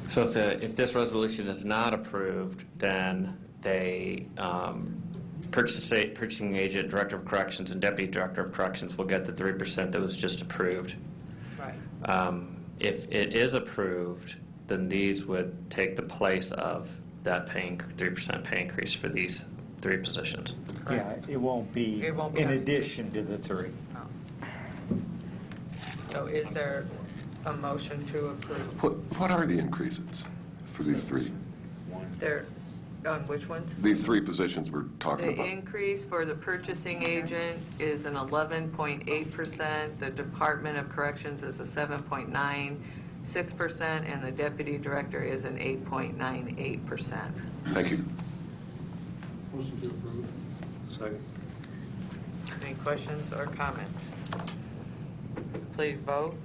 A: So if this resolution is not approved, then they, purchasing agent, director of corrections, and deputy director of corrections will get the 3% that was just approved.
B: Right.
A: If it is approved, then these would take the place of that 3% pay increase for these 3 positions.
E: Yeah, it won't be in addition to the 3.
B: So is there a motion to approve?
N: What are the increases for these 3?
B: There, on which ones?
N: These 3 positions we're talking
B: The
N: about.
B: increase for the purchasing agent is an 11.8%, the Department of Corrections is a 7.96%, and the deputy director is an 8.98%.
N: Thank you.
I: Motion to approve.
P: Second.
B: Any questions or comments? Please vote.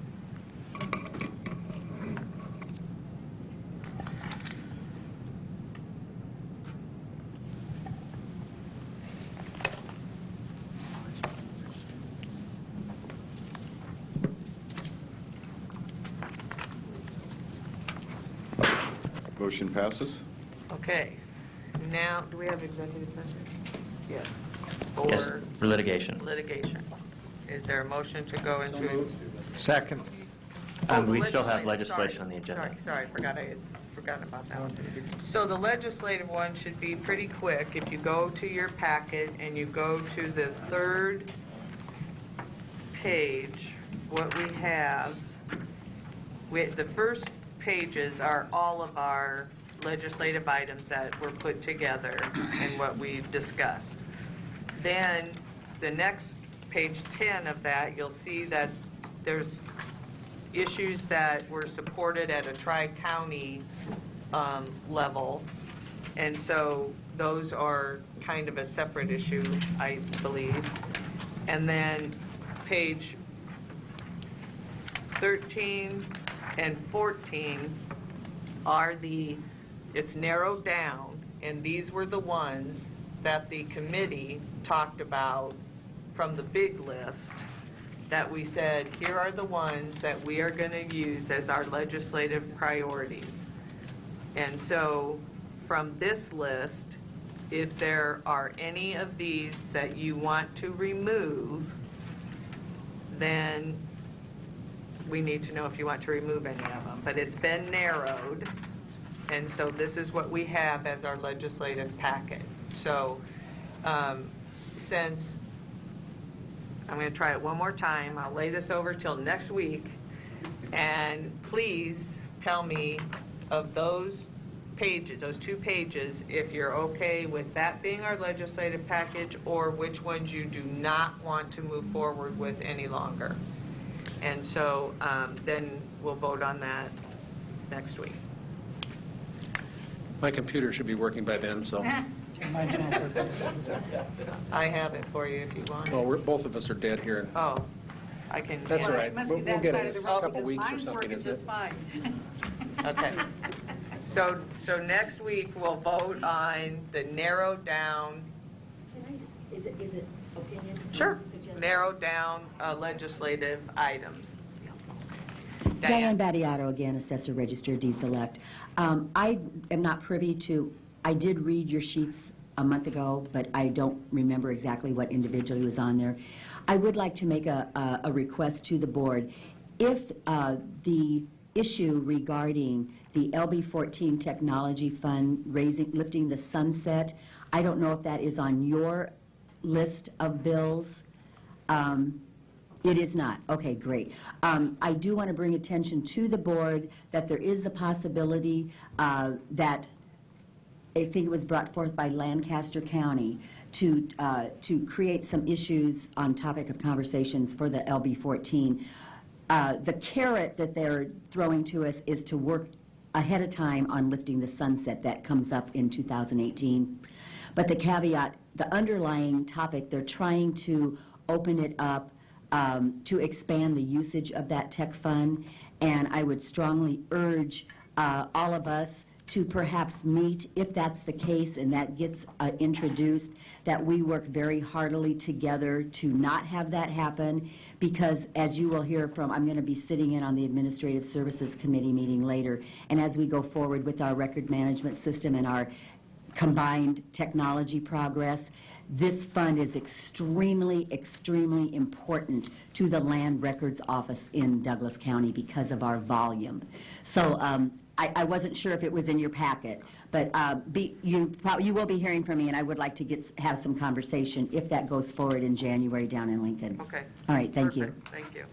C: Motion passes.
B: Okay. Now, do we have executive session? Yes.
A: Yes, for litigation.
B: Litigation. Is there a motion to go into?
E: Second.
A: We still have legislation on the agenda.
B: Sorry, I forgot about that one. So the legislative one should be pretty quick. If you go to your packet and you go to the 3rd page, what we have, the first pages are all of our legislative items that were put together and what we've discussed. Then the next page 10 of that, you'll see that there's issues that were supported at a tri-county level, and so those are kind of a separate issue, I believe. And then page 13 and 14 are it's narrowed down, and these were the ones that the committee talked about from the big list, that we said, here are the ones that we are going to use as our legislative priorities. And so from this list, if there are any of these that you want to remove, then we need to know if you want to remove any of them. But it's been narrowed, and so this is what we have as our legislative packet. So since I'm going to try it one more time, I'll lay this over till next week, and please tell me of those pages, those 2 pages, if you're okay with that being our legislative package, or which ones you do not want to move forward with any longer. And so then we'll vote on that next week.
H: My computer should be working by then, so.
B: I have it for you if you want.
H: Well, both of us are dead here.
B: Oh, I can.
H: That's all right.
G: It must
H: We'll
G: be that
H: get
G: side
H: it
G: of
H: in
G: the
H: a
G: road,
H: couple
G: because
H: weeks or
G: mine's
H: something,
G: working
H: isn't it?
G: just fine.
B: Okay. So next week, we'll vote on the narrowed down,
K: Is it opinion?
B: sure, narrowed down legislative items.
K: Diane Battiato again, Assessor Register Deeds Elect. I am not privy to, I did read your sheets a month ago, but I don't remember exactly what individually was on there. I would like to make a request to the board. If the issue regarding the LB14 Technology Fund lifting the sunset, I don't know if that is on your list of bills. It is not. Okay, great. I do want to bring attention to the board that there is the possibility that I think it was brought forth by Lancaster County to create some issues on topic of conversations for the LB14. The carrot that they're throwing to us is to work ahead of time on lifting the sunset. That comes up in 2018. But the caveat, the underlying topic, they're trying to open it up to expand the usage of that tech fund, and I would strongly urge all of us to perhaps meet, if that's the case and that gets introduced, that we work very heartily together to not have that happen, because as you will hear from, I'm going to be sitting in on the Administrative Services Committee meeting later, and as we go forward with our record management system and our combined technology progress, this fund is extremely, extremely important to the Land Records Office in Douglas County because of our volume. So I wasn't sure if it was in your packet, but you will be hearing from me, and I would like to have some conversation if that goes forward in January down in Lincoln.
B: Okay.
K: All right, thank you.
B: Thank you.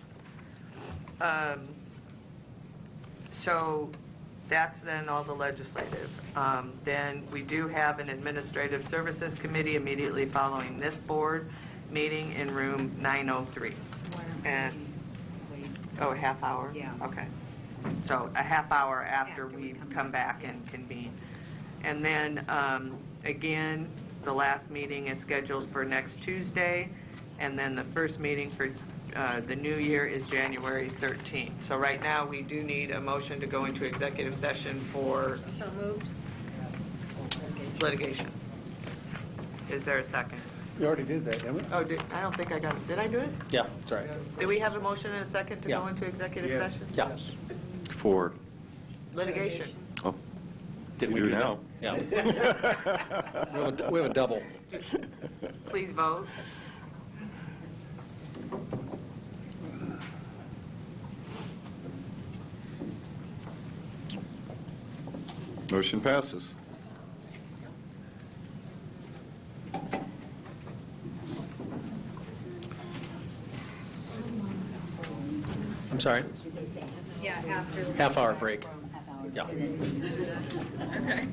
B: So that's then all the legislative. Then we do have an Administrative Services Committee immediately following this board meeting in room 903. And, a half hour?
G: Yeah.
B: Okay. So a half hour after we come back and convene. And then, again, the last meeting is scheduled for next Tuesday, and then the first meeting for the new year is January 13th. So right now, we do need a motion to go into executive session for
G: So moved.
B: litigation. Is there a second?
H: You already did that, didn't we?
B: Oh, I don't think I got it. Did I do it?
H: Yeah, that's all right.
B: Do we have a motion and a second to go
H: Yeah.
B: into executive
H: Yeah.
B: session?
H: Yes.
C: For,
B: Litigation.
C: oh,
H: Didn't
C: we
H: we
C: do
H: do
C: now.
H: that? Yeah. We have a double.
B: Please vote.
C: Motion passes.
H: I'm sorry?
G: Yeah, after.
H: Half hour break. Yeah.
G: Okay.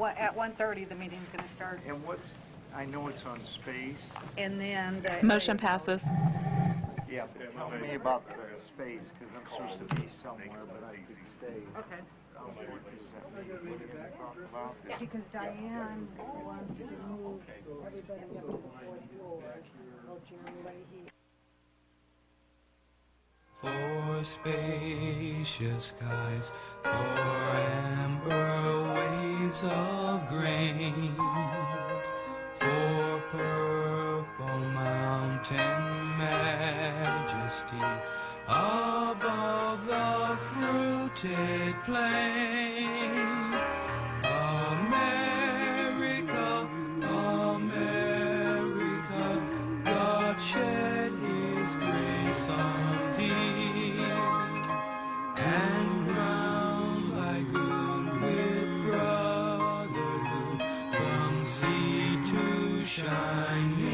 G: At 1:30, the meeting's going to start.
E: And I know it's on space.
G: And then...
D: Motion passes.
E: Yeah, but tell me about the space, because I'm supposed to be somewhere, but I could stay.
G: Okay.
E: Yeah.
G: Because Diane wants to move everybody up to the fourth floor. Oh, Jeremy Leahy.
L: For spacious skies, for amber waves of grain, for purple mountain majesty, above the fruited plain. America, America, God shed His grace on thee, and crown thy good with brotherhood, from sea to shining